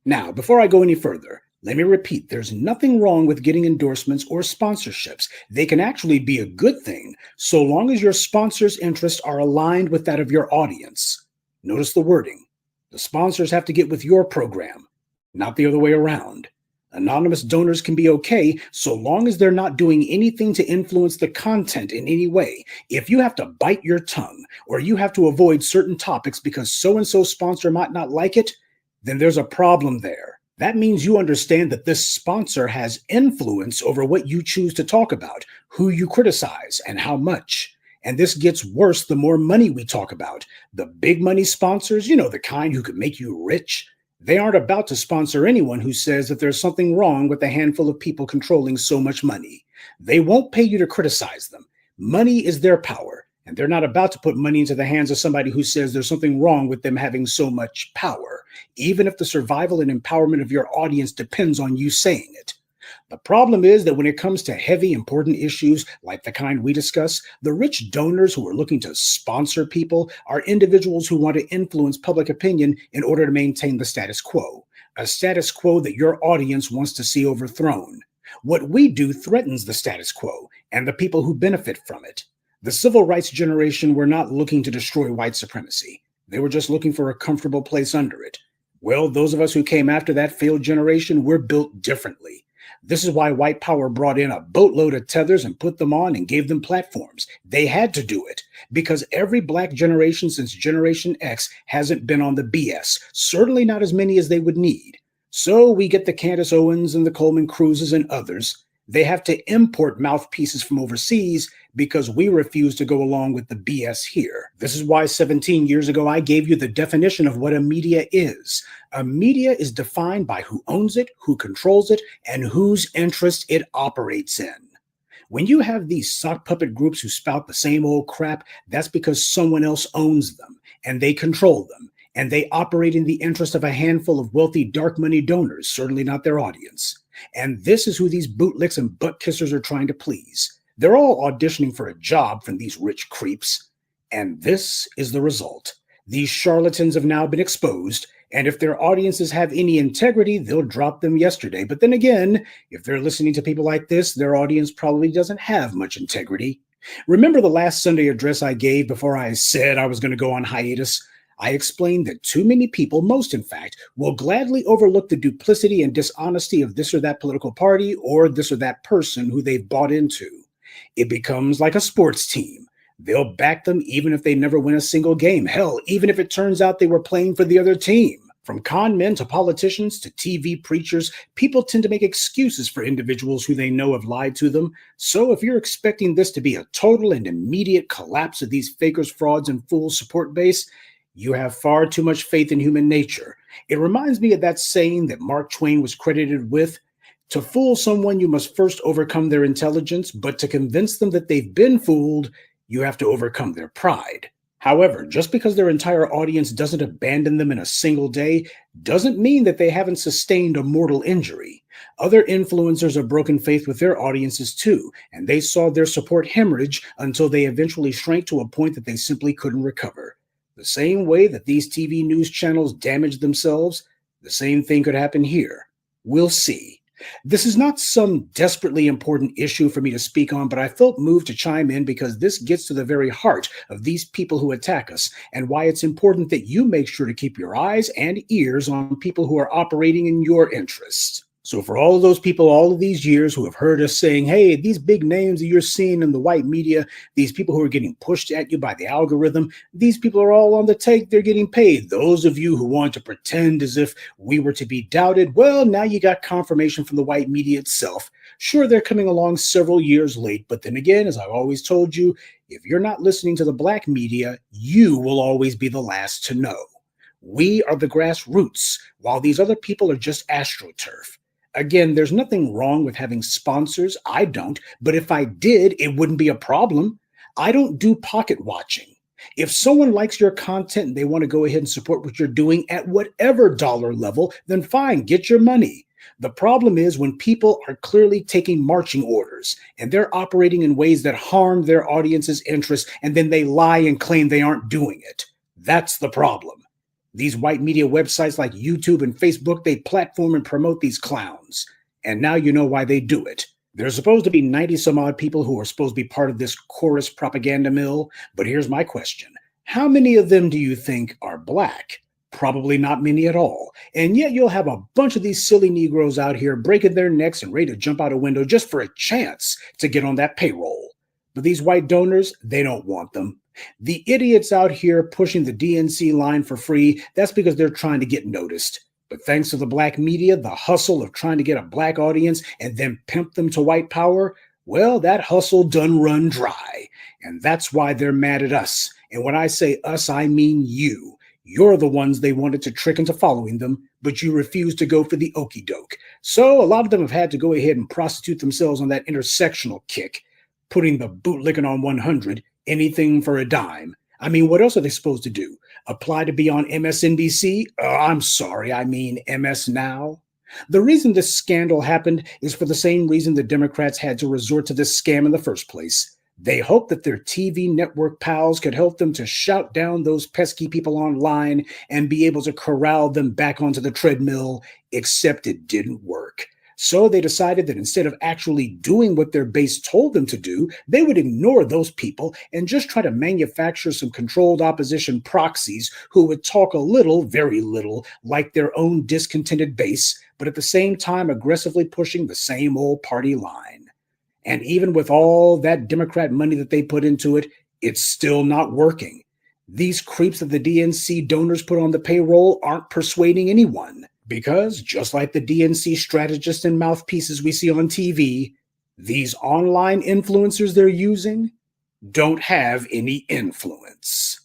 Now, before I go any further, let me repeat, there's nothing wrong with getting endorsements or sponsorships. They can actually be a good thing, so long as your sponsor's interests are aligned with that of your audience. Notice the wording. The sponsors have to get with your program, not the other way around. Anonymous donors can be okay, so long as they're not doing anything to influence the content in any way. If you have to bite your tongue, or you have to avoid certain topics because so-and-so sponsor might not like it, then there's a problem there. That means you understand that this sponsor has influence over what you choose to talk about, who you criticize, and how much. And this gets worse the more money we talk about. The big money sponsors, you know, the kind who could make you rich, they aren't about to sponsor anyone who says that there's something wrong with a handful of people controlling so much money. They won't pay you to criticize them. Money is their power, and they're not about to put money into the hands of somebody who says there's something wrong with them having so much power, even if the survival and empowerment of your audience depends on you saying it. The problem is that when it comes to heavy, important issues like the kind we discuss, the rich donors who are looking to sponsor people are individuals who want to influence public opinion in order to maintain the status quo, a status quo that your audience wants to see overthrown. What we do threatens the status quo and the people who benefit from it. The civil rights generation were not looking to destroy white supremacy. They were just looking for a comfortable place under it. Well, those of us who came after that failed generation were built differently. This is why white power brought in a boatload of tethers and put them on and gave them platforms. They had to do it because every black generation since Generation X hasn't been on the BS, certainly not as many as they would need. So we get the Candace Owens and the Coleman Cruzes and others. They have to import mouthpieces from overseas because we refuse to go along with the BS here. This is why 17 years ago I gave you the definition of what a media is. A media is defined by who owns it, who controls it, and whose interest it operates in. When you have these sock puppet groups who spout the same old crap, that's because someone else owns them, and they control them, and they operate in the interest of a handful of wealthy dark money donors, certainly not their audience. And this is who these bootlicks and butt kissers are trying to please. They're all auditioning for a job from these rich creeps. And this is the result. These charlatans have now been exposed, and if their audiences have any integrity, they'll drop them yesterday. But then again, if they're listening to people like this, their audience probably doesn't have much integrity. Remember the last Sunday address I gave before I said I was going to go on hiatus? I explained that too many people, most in fact, will gladly overlook the duplicity and dishonesty of this or that political party or this or that person who they've bought into. It becomes like a sports team. They'll back them even if they never win a single game. Hell, even if it turns out they were playing for the other team. From con men to politicians to TV preachers, people tend to make excuses for individuals who they know have lied to them. So if you're expecting this to be a total and immediate collapse of these fakers, frauds, and fools support base, you have far too much faith in human nature. It reminds me of that saying that Mark Twain was credited with: to fool someone, you must first overcome their intelligence, but to convince them that they've been fooled, you have to overcome their pride. However, just because their entire audience doesn't abandon them in a single day doesn't mean that they haven't sustained a mortal injury. Other influencers have broken faith with their audiences too, and they saw their support hemorrhage until they eventually shrank to a point that they simply couldn't recover. The same way that these TV news channels damaged themselves, the same thing could happen here. We'll see. This is not some desperately important issue for me to speak on, but I felt moved to chime in because this gets to the very heart of these people who attack us and why it's important that you make sure to keep your eyes and ears on people who are operating in your interests. So for all of those people all of these years who have heard us saying, hey, these big names that you're seeing in the white media, these people who are getting pushed at you by the algorithm, these people are all on the take, they're getting paid. Those of you who want to pretend as if we were to be doubted, well, now you got confirmation from the white media itself. Sure, they're coming along several years late, but then again, as I've always told you, if you're not listening to the Blacc media, you will always be the last to know. We are the grassroots, while these other people are just astroturf. Again, there's nothing wrong with having sponsors. I don't, but if I did, it wouldn't be a problem. I don't do pocket watching. If someone likes your content and they want to go ahead and support what you're doing at whatever dollar level, then fine, get your money. The problem is when people are clearly taking marching orders and they're operating in ways that harm their audience's interests, and then they lie and claim they aren't doing it. That's the problem. These white media websites like YouTube and Facebook, they platform and promote these clowns. And now you know why they do it. There's supposed to be 90 some odd people who are supposed to be part of this chorus propaganda mill. But here's my question. How many of them do you think are black? Probably not many at all. And yet you'll have a bunch of these silly Negroes out here breaking their necks and ready to jump out a window just for a chance to get on that payroll. But these white donors, they don't want them. The idiots out here pushing the DNC line for free, that's because they're trying to get noticed. But thanks to the Blacc media, the hustle of trying to get a black audience and then pimp them to white power, well, that hustle done run dry. And that's why they're mad at us. And when I say us, I mean you. You're the ones they wanted to trick into following them, but you refused to go for the okie doke. So a lot of them have had to go ahead and prostitute themselves on that intersectional kick, putting the bootlicking on 100, anything for a dime. I mean, what else are they supposed to do? Apply to be on MSNBC? I'm sorry, I mean MS Now. The reason this scandal happened is for the same reason the Democrats had to resort to this scam in the first place. They hoped that their TV network pals could help them to shout down those pesky people online and be able to corral them back onto the treadmill, except it didn't work. So they decided that instead of actually doing what their base told them to do, they would ignore those people and just try to manufacture some controlled opposition proxies who would talk a little, very little, like their own discontented base, but at the same time aggressively pushing the same old party line. And even with all that Democrat money that they put into it, it's still not working. These creeps that the DNC donors put on the payroll aren't persuading anyone, Because, just like the DNC strategists and mouthpieces we see on TV, these online influencers they're using don't have any influence.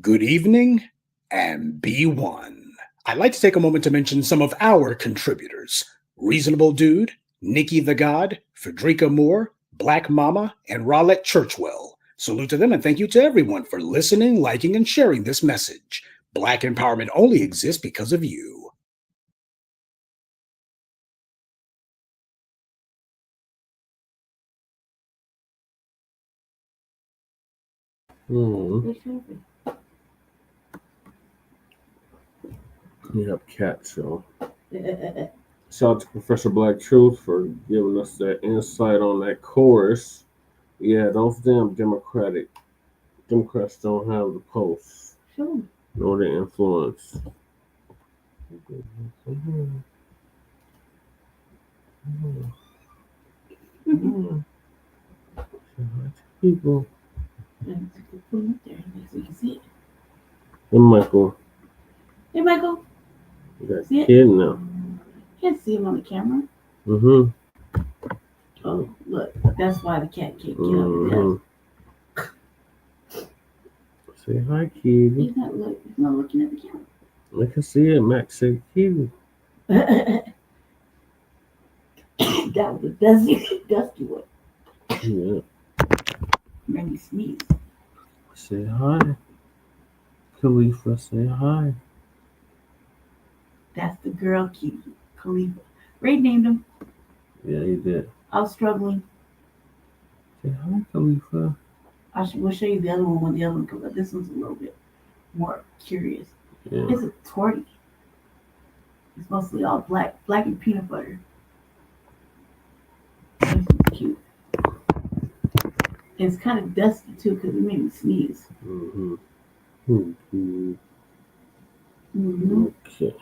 Good evening, and be one. I'd like to take a moment to mention some of our contributors: Reasonable Dude, Nikki the God, Frederica Moore, Black Mama, and Rowlett Churchwell. Salute to them, and thank you to everyone for listening, liking, and sharing this message. Black empowerment only exists because of you. Yep, cat show. Shout out to Professor Black Truth for giving us that insight on that chorus. Yeah, those damn Democrats don't have the pulse nor the influence. People. Hey, Michael. Hey, Michael. You got a kid now. Can't see him on the camera. Mm-hmm. Oh, look. That's why the cat can't get up. Say hi, kid. He's not looking at the camera. I can see it. Max said kid. That was a dusty one. Yeah. Made me sneeze. Say hi. Khalifa, say hi. That's the girl kitty, Khalifa. Ray named him. Yeah, he did. I was struggling. Say hi, Khalifa. We'll show you the other one when the other one comes up. This one's a little bit more curious. Yeah. It's a tortie. It's mostly all black and peanut butter. This one's cute. It's kind of dusty too because it made me sneeze. Mm-hmm. Okay.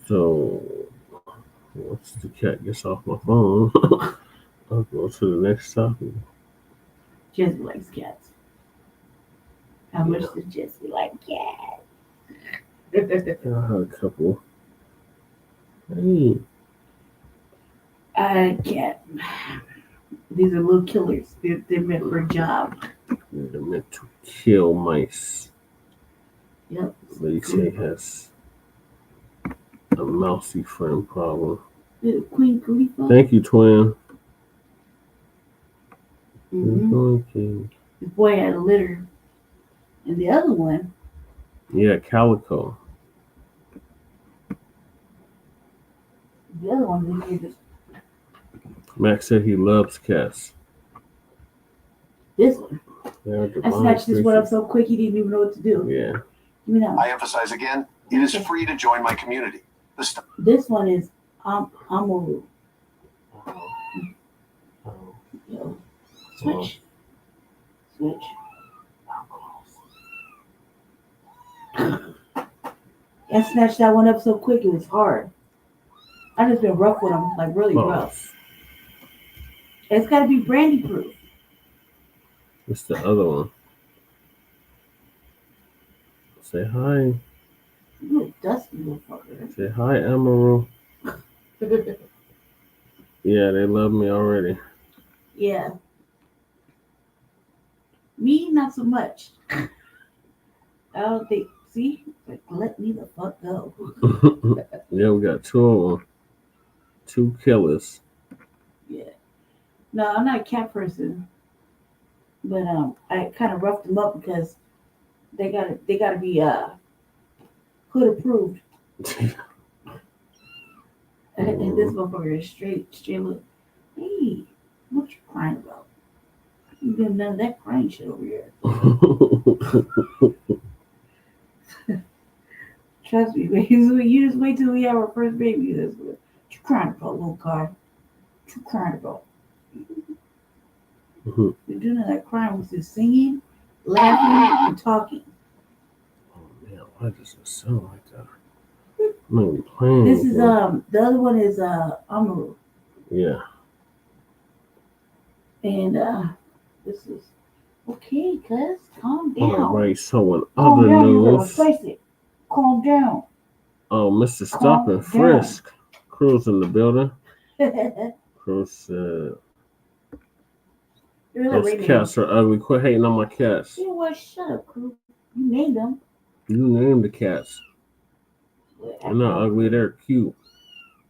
So, once the cat gets off my phone, I'll go to the next topic. Jesse likes cats. How much does Jesse like cats? I have a couple. Hey. Cat. These are little killers. They're meant for a job. They're meant to kill mice. Yep. They say has a mousy friend problem. Queen Khalifa. Thank you, twin. Mm-hmm. This boy had a litter. And the other one. Yeah, Calico. The other one, they just. Max said he loves cats. This one. I snatched this one up so quick he didn't even know what to do. Yeah. You know. I emphasize again, it is free to join my community. This one is Aurora. Switch. I snatched that one up so quick it was hard. I just been rough with them, like really rough. It's got to be brandy proof. What's the other one? Say hi. You a dusty motherfucker. Say hi, Emerald. Yeah, they love me already. Yeah. Me, not so much. I don't think. See? Like, let me the fuck go. Yeah, we got two of them. Two killers. Yeah. No, I'm not a cat person. But I kind of roughed them up because they gotta be hood approved. And this motherfucker is straight look. Hey, what you crying about? You doing none of that crying shit over here. Trust me, baby. You just wait till we have our first baby. That's what you crying about, little guy. What you crying about? You're doing that crying with just singing, laughing, and talking. Oh man, why does it sound like that? I'm not even playing. This is the other one is Aurora. Yeah. And this is okay, cuz calm down. All right, so in Calm other down, you little news, face it. Calm down. Oh, Mr. Stop and Frisk. Crew's in the building. Crew said, those cats are ugly. Quit hating on my cats. You know what? Shut up, Crew. You named them. You named the cats. They're not ugly. They're cute.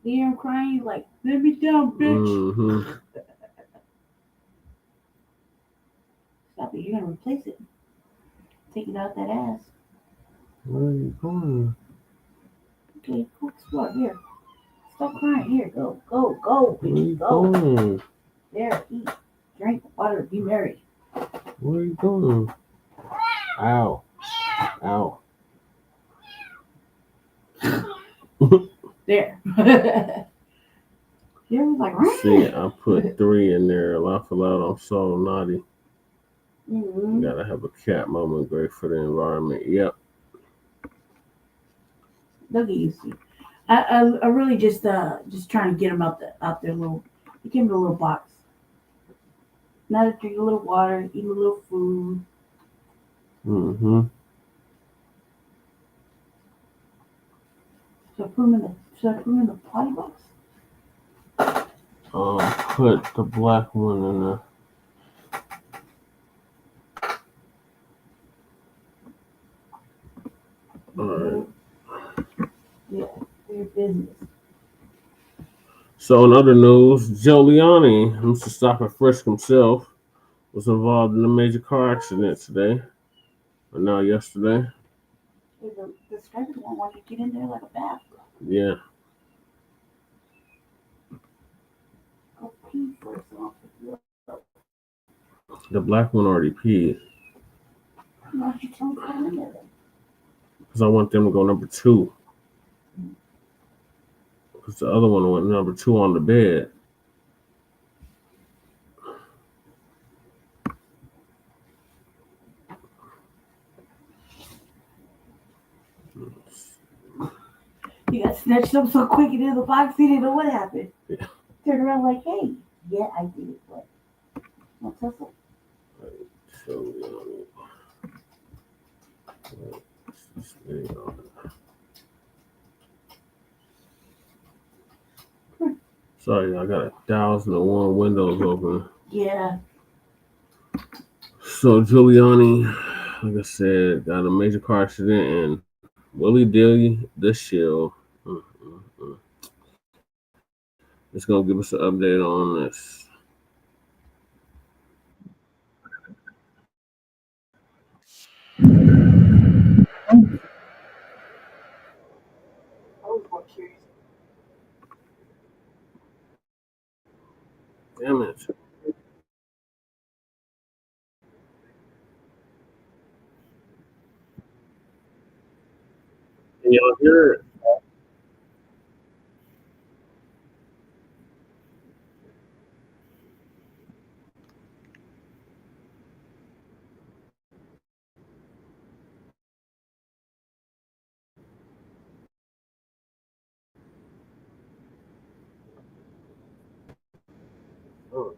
You hear him crying? He's like, let me down, bitch. Mm-hmm. Stop it. You're going to replace it. Take it out that ass. Where are you going? Okay, go explore. Here. Stop crying. Here, go. Go, go, Where are you bitch. Go. going? There, eat. Drink water. Be merry. Where are you going? Ow. Ow. There. You was like, see, I put 3 in there. Laugh aloud. I'm so naughty. Mm-hmm. Gotta have a cat moment. Great for the environment. Yep. They'll get used to it. I really just trying to get them out their little. They came in a little box. Now to drink a little water, eat a little food. Mm-hmm. Should I put them in the potty box? Put the black one in the. Alright. Yeah, your business. So in other news, Giuliani, Mr. Stop and Frisk himself, was involved in a major car accident today. Or now yesterday. The striker one wanted to get in there like a bat. Yeah. Go pee first off. The black one already peed. Why don't you tell him to come in there then? Because I want them to go number 2. Because the other one went number 2 on the bed. He got snatched up so quick into the box, he didn't know what happened. Yeah. Turned around like, hey, yeah, I did it, but no tussle. Sorry, I got 1,001 windows open. Yeah. So Giuliani, like I said, got a major car accident and Willie Dilly, the shield. It's gonna give us an update on this. Damn it. Can y'all hear it? Oh.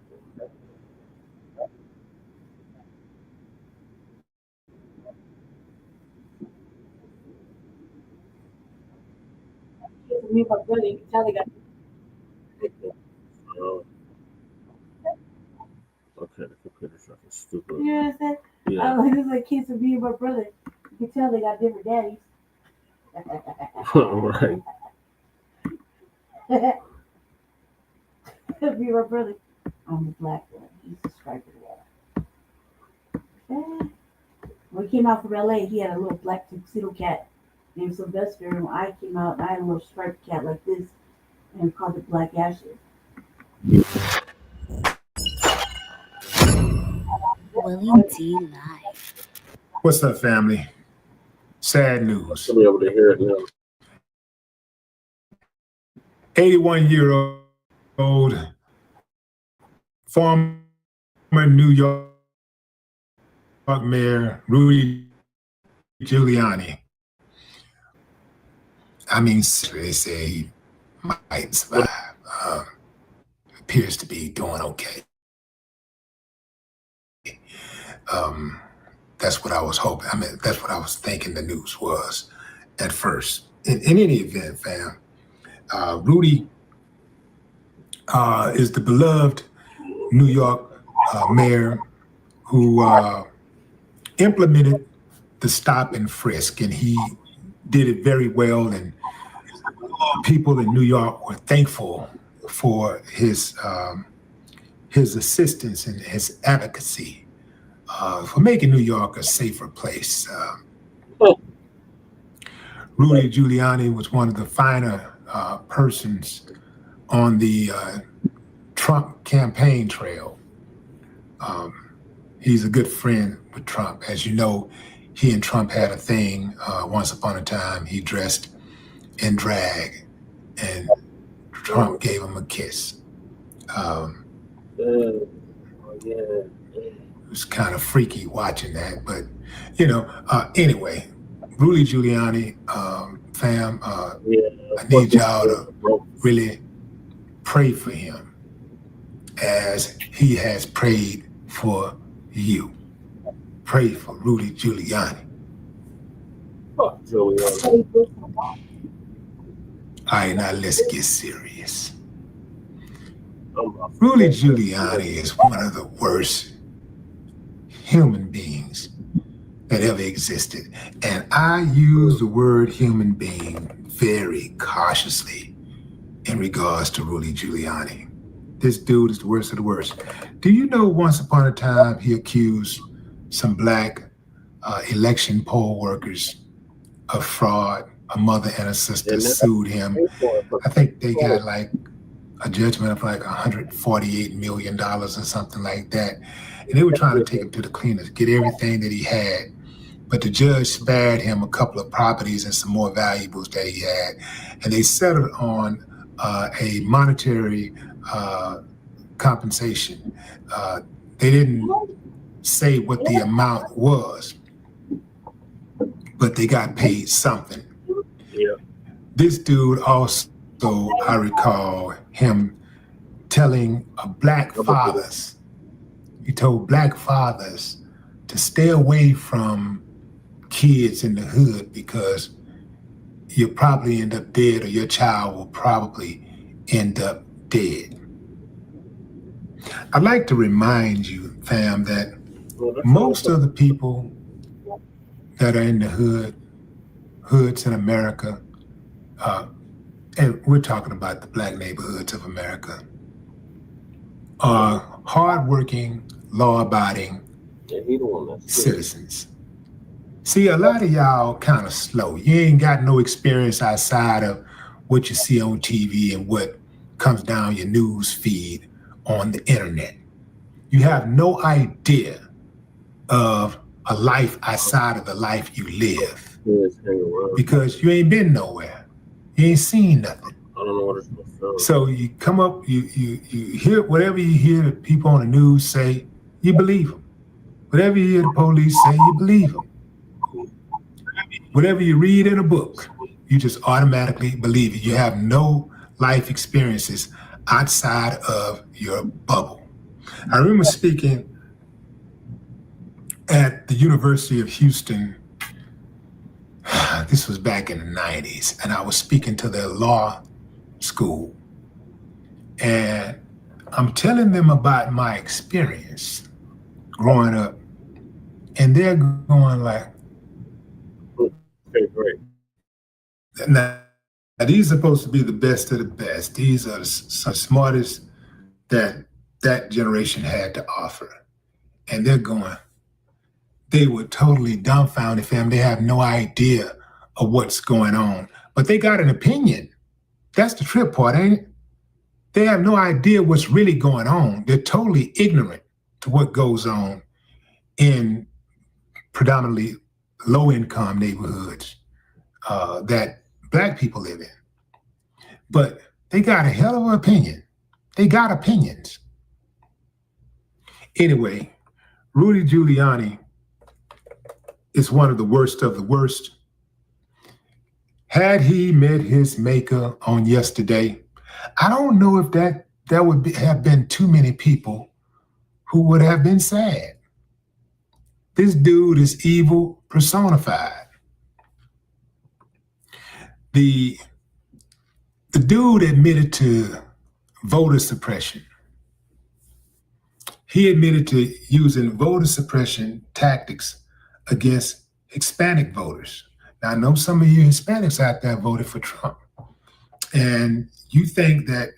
Me and my brother, you can tell they got. Oh. Okay, the computer's fucking stupid. You know what I'm saying? Yeah. I was like, this is like kids of me and my brother. You can tell they got different daddies. Right. Me and my brother. I'm the black one. He's the striped one. When he came out from LA, he had a little black tuxedo cat named Sylvester. And when I came out, I had a little striped cat like this, and we called it Black Ashes. William D. Live. What's up, family? Sad news. I'll be able to hear it now. 81-year-old former New York Mayor Rudy Giuliani. I mean, they say he might survive. Appears to be doing okay. That's what I was hoping. I mean, that's what I was thinking the news was at first. in any event, fam, Rudy is the beloved New York mayor who implemented the stop and frisk, and he did it very well, and people in New York were thankful for his assistance and his advocacy for making New York a safer place. Rudy Giuliani was one of the finer persons on the Trump campaign trail. He's a good friend with Trump. As you know, he and Trump had a thing once upon a time. He dressed in drag and Trump gave him a kiss. It was kind of freaky watching that, but anyway, Rudy Giuliani, fam, I need y'all to really pray for him as he has prayed for you. Pray for Rudy Giuliani. All right, now let's get serious. Rudy Giuliani is one of the worst human beings that ever existed. And I use the word human being very cautiously in regards to Rudy Giuliani. This dude is the worst of the worst. Do you know once upon a time he accused some black election poll workers of fraud? A mother and a sister sued him. I think they got like a judgment of like $148 million or something like that. And they were trying to take him to the cleaners, get everything that he had. But the judge spared him a couple of properties and some more valuables that he had. And they settled on a monetary compensation. They didn't say what the amount was, but they got paid something. Yeah. This dude also, I recall him telling black fathers, he told black fathers to stay away from kids in the hood because you'll probably end up dead or your child will probably end up dead. I'd like to remind you, fam, that most of the people that are in the hoods in America, and we're talking about the black neighborhoods of America, are hardworking, law-abiding citizens. See, a lot of y'all kind of slow. You ain't got no experience outside of what you see on TV and what comes down your news feed on the internet. You have no idea of a life outside of the life you live because you ain't been nowhere. You ain't seen nothing. I don't know what it's supposed to. So you come up, you hear whatever you hear the people on the news say, you believe them. Whatever you hear the police say, you believe them. Whatever you read in a book, you just automatically believe it. You have no life experiences outside of your bubble. I remember speaking at the University of Houston. This was back in the 90s, and I was speaking to their law school. And I'm telling them about my experience growing up, and they're going like, okay, great. Now, these are supposed to be the best of the best. These are the smartest that generation had to offer. And they're going, they were totally dumbfounded, fam. They have no idea of what's going on. But they got an opinion. That's the trip part, ain't it? They have no idea what's really going on. They're totally ignorant to what goes on in predominantly low-income neighborhoods that black people live in. But they got a hell of an opinion. They got opinions. Anyway, Rudy Giuliani is one of the worst of the worst. Had he met his maker on yesterday, I don't know if that would have been too many people who would have been sad. This dude is evil personified. The dude admitted to voter suppression. He admitted to using voter suppression tactics against Hispanic voters. Now, I know some of you Hispanics out there voted for Trump, and you think that,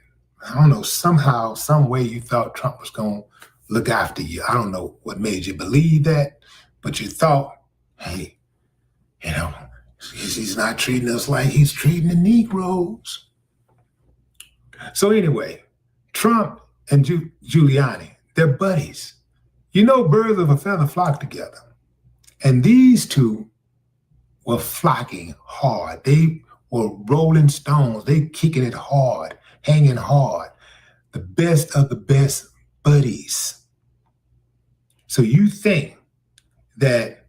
I don't know, somehow, some way you thought Trump was going to look after you. I don't know what made you believe that, but you thought, hey, you know, he's not treating us like he's treating the Negroes. So anyway, Trump and Giuliani, they're buddies. You know, birds of a feather flock together. And these two were flocking hard. They were rolling stones. They kicking it hard, hanging hard. The best of the best buddies. So you think that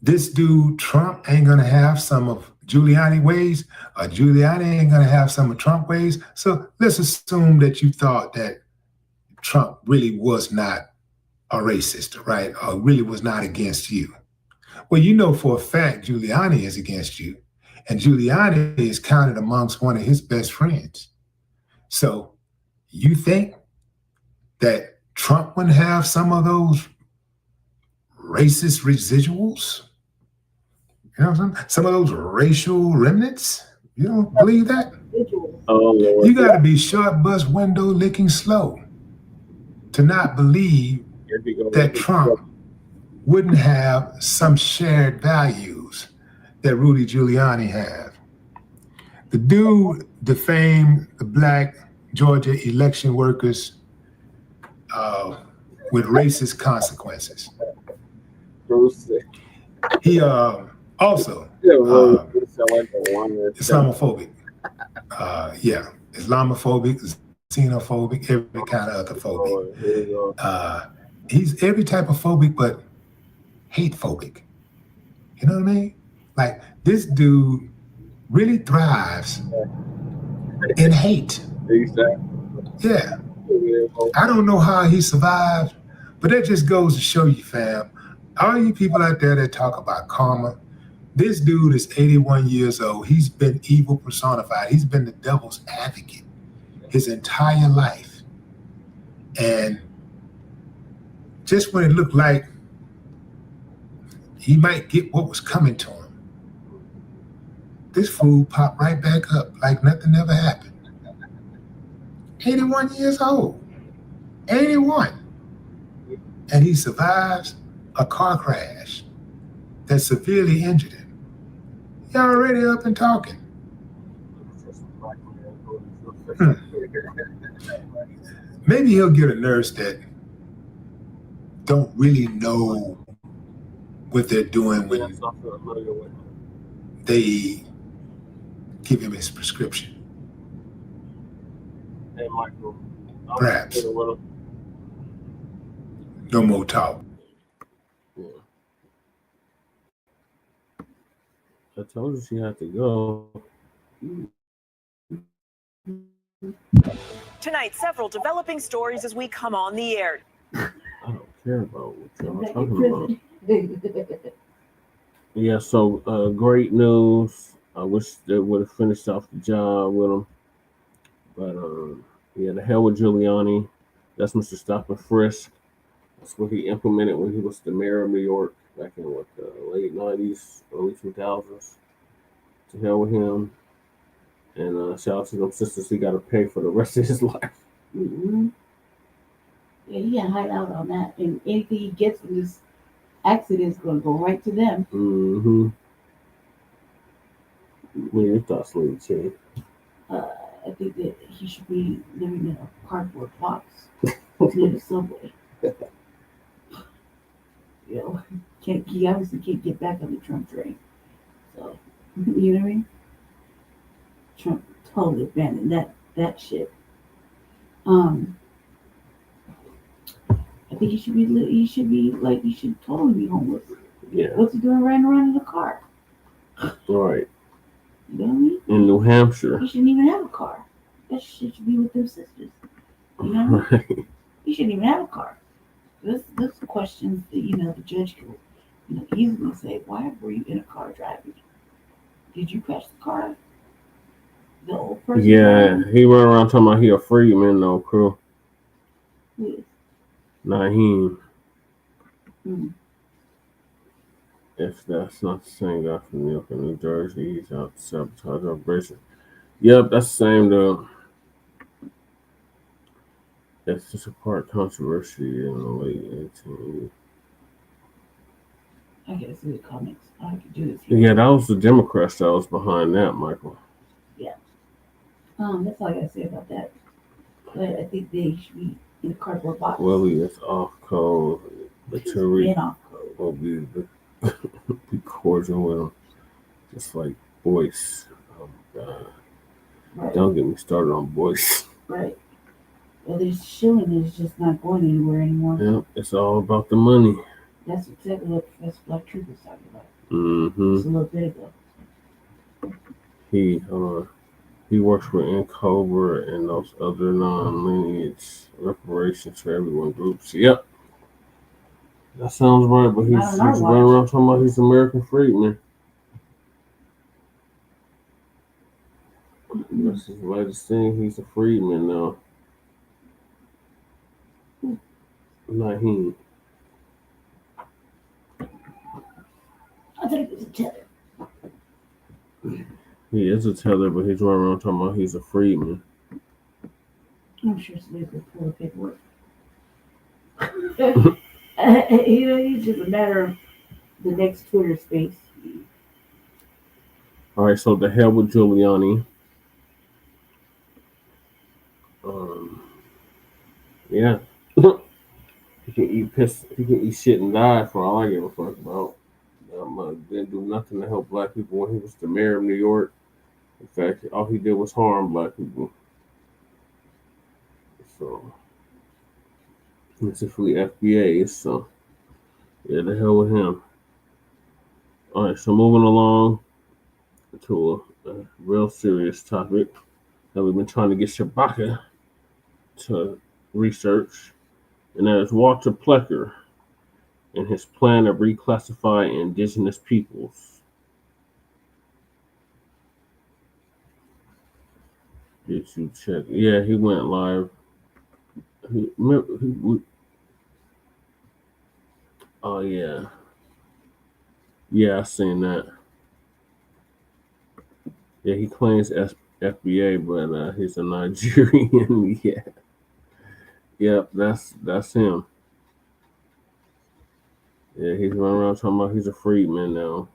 this dude Trump ain't gonna have some of Giuliani ways, or Giuliani ain't gonna have some of Trump ways? So let's assume that you thought that Trump really was not a racist, right? Or really was not against you. Well, you know for a fact Giuliani is against you, and Giuliani is counted amongst one of his best friends. So you think that Trump wouldn't have some of those racist residuals? You know what I'm saying? Some of those racial remnants? You don't believe that? Oh, Lord. You got to be short bus window licking slow to not believe that Trump wouldn't have some shared values that Rudy Giuliani have. The dude defamed the Black Georgia election workers with racist consequences. He also Islamophobic. Islamophobic, xenophobic, every kind of other phobic. He's every type of phobic, but hate phobic. You know what I mean? Like, this dude really thrives in hate. Yeah. I don't know how he survived, but that just goes to show you, fam, all you people out there that talk about karma, this dude is 81 years old. He's been evil personified. He's been the devil's advocate his entire life. And just when it looked like he might get what was coming to him, this fool popped right back up like nothing ever happened. 81 years old. 81. And he survives a car crash that severely injured him. He already up and talking. Maybe he'll get a nurse that don't really know what they're doing when they give him his prescription. Perhaps. No more talk. I told you she had to go. Tonight, several developing stories as we come on the air. I don't care about what y'all talking about. Yeah, so great news. I wish they would have finished off the job with him. But yeah, the hell with Giuliani. That's Mr. Stop and Frisk. That's what he implemented when he was the mayor of New York back in the late 90s, early 2000s. To hell with him. And shout out to them sisters he got to pay for the rest of his life. Mm-hmm. Yeah, he can't hide out on that. And anything he gets from this accident is going to go right to them. Mm-hmm. What are your thoughts, Lady Cherry? I think that he should be living in a cardboard box near the subway. You know, he obviously can't get back on the Trump train. So, you know what I mean? Trump totally abandoned that shit. I think he should totally be homeless. Yeah. What's he doing riding around in a car? Right. You know what I mean? In New Hampshire. He shouldn't even have a car. That shit should be with them sisters. You know what I mean? He shouldn't even have a car. This questions that, the judge can, easily say, why were you in a car driving? Did you catch the car? The old person? Yeah, he run around talking about he a freedman though, crew. Yes. Naheem. Mm. If that's not the same guy from New York and New Jersey, he's out to sabotage operation. Yep, that's the same though. That's just a part controversy in the late 1880s. I gotta see the comments. I could do this. Yeah, that was the Democrats that was behind that, Michael. Yeah. That's all I gotta say about that. But I think they should be in a cardboard box. Willie is off code. But Tariq off will be cordial with him. Just like Boyce. Oh my God. Right. Don't get me started on Boyce. Right. Well, this shooting is just not going anywhere anymore. Yep, it's all about the money. That's exactly what Professor Black Truth was talking about. Mm-hmm. Just a little bit ago. He works with Cobra and those other non-lineage reparations for everyone groups. Yep. That sounds right, but he's running around talking about he's American freedman. That's his latest thing. He's a freedman now. Not him. I think it was a tether. He is a tether, but he's running around talking about he's a freedman. I'm sure somebody's going to pull the paperwork. It's just a matter of the next Twitter space. All right, so the hell with Giuliani. Yeah. He can eat piss. He can eat shit and die for all I give a fuck about. Didn't do nothing to help black people when he was the mayor of New York. In fact, all he did was harm black people. So, specifically FBA. So, yeah, the hell with him. All right, so moving along to a real serious topic that we've been trying to get Shabaka to research, and that is Walter Pleccer and his plan to reclassify indigenous peoples. Did you check? Yeah, he went live. Oh, yeah. Yeah, I seen that. Yeah, he claims FBA, but he's a Nigerian. Yeah. Yep, that's him. Yeah, he's running around talking about he's a freedman now.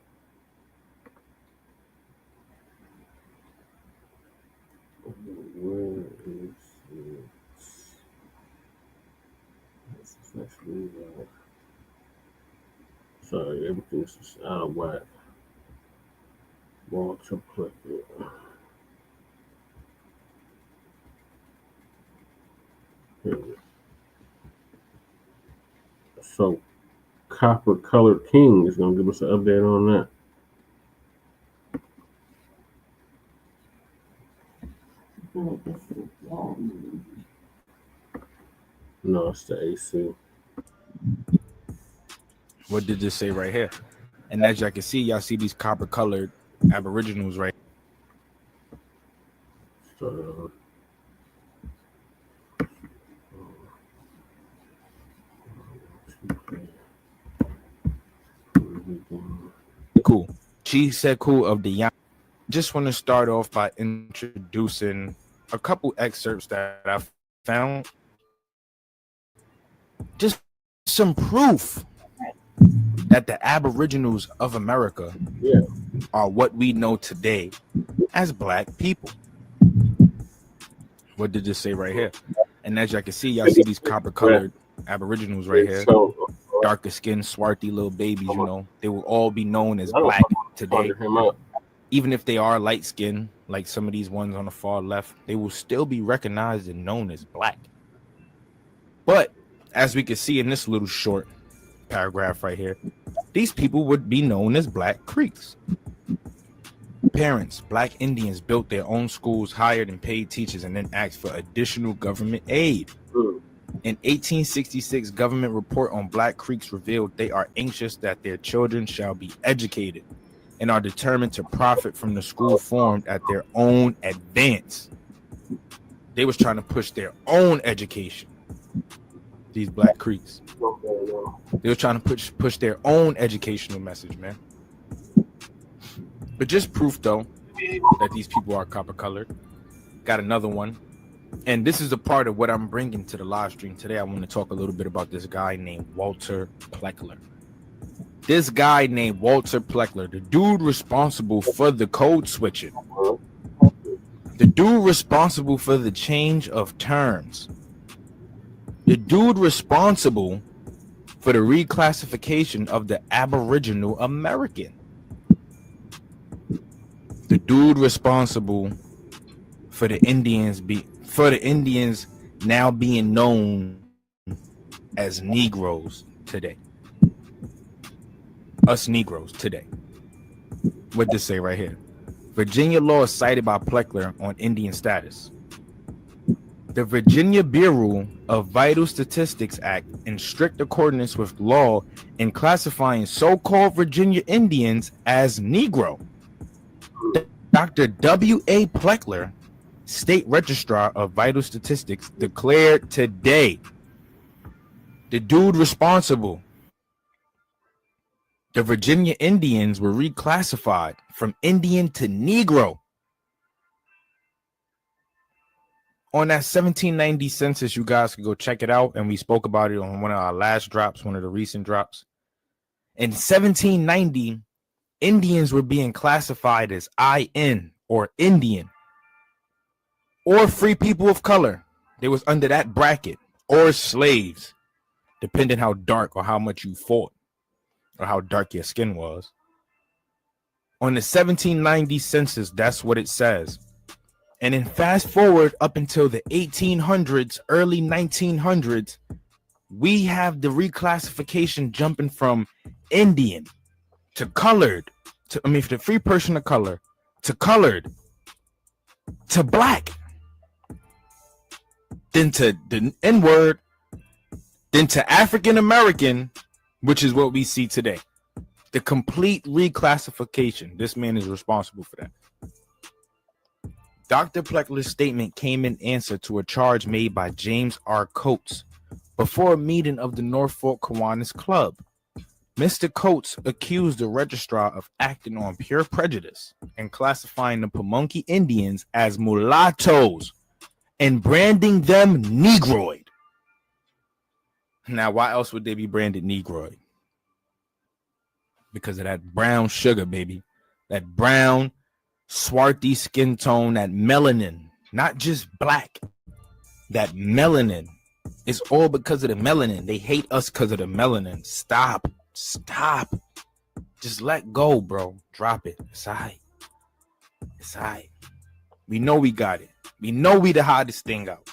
Where is it? This is actually sorry, everything's just out of whack. Walter Pleccer. So, Copper Colored King is going to give us an update on that. No, it's the AC. What did this say right here? And as y'all can see, y'all see these copper colored aboriginals right. Cool. She said cool of the young. Just want to start off by introducing a couple excerpts that I found. Just some proof that the aboriginals of America are what we know today as black people. What did this say right here? And as y'all can see, y'all see these copper colored aboriginals right here. Darker skinned, swarthy little babies, you know, they will all be known as black today. Even if they are light skinned, like some of these ones on the far left, they will still be recognized and known as black. But as we can see in this little short paragraph right here, these people would be known as Black Creeks. Parents, black Indians built their own schools, hired and paid teachers, and then asked for additional government aid. An 1866 government report on Black Creeks revealed they are anxious that their children shall be educated and are determined to profit from the school formed at their own advance. They was trying to push their own education. These Black Creeks. They were trying to push their own educational message, man. But just proof, though, that these people are copper colored. Got another one. And this is a part of what I'm bringing to the live stream today. I want to talk a little bit about this guy named Walter Pleccer. This guy named Walter Pleccer, the dude responsible for the code switching. The dude responsible for the change of terms. The dude responsible for the reclassification of the Aboriginal American. The dude responsible for the Indians now being known as Negroes today. Us Negroes today. What this say right here? Virginia law is cited by Pleccer on Indian status. The Virginia Bureau of Vital Statistics Act, in strict accordance with law in classifying so-called Virginia Indians as Negro. Dr. W.A. Pleccer, State Registrar of Vital Statistics, declared today the dude responsible. The Virginia Indians were reclassified from Indian to Negro. On that 1790 census, you guys can go check it out. And we spoke about it on one of our last drops, one of the recent drops. In 1790, Indians were being classified as IN or Indian or free people of color. They was under that bracket, or slaves, depending how dark or how much you fought or how dark your skin was. On the 1790 census, that's what it says. And then fast forward up until the 1800s, early 1900s, we have the reclassification jumping from Indian to colored, to free person of color, to colored, to black, then to the N-word, then to African American, which is what we see today. The complete reclassification. This man is responsible for that. Dr. Pleccer's statement came in answer to a charge made by James R. Coates before a meeting of the Norfolk Kiwanis Club. Mr. Coates accused the registrar of acting on pure prejudice and classifying the Pamunkey Indians as mulattoes and branding them Negroid. Now, why else would they be branded Negroid? Because of that brown sugar, baby. That brown, swarthy skin tone, that melanin, not just black. That melanin is all because of the melanin. They hate us because of the melanin. Stop. Just let go, bro. Drop it. It's all right. We know we got it. We know we the hottest thing out.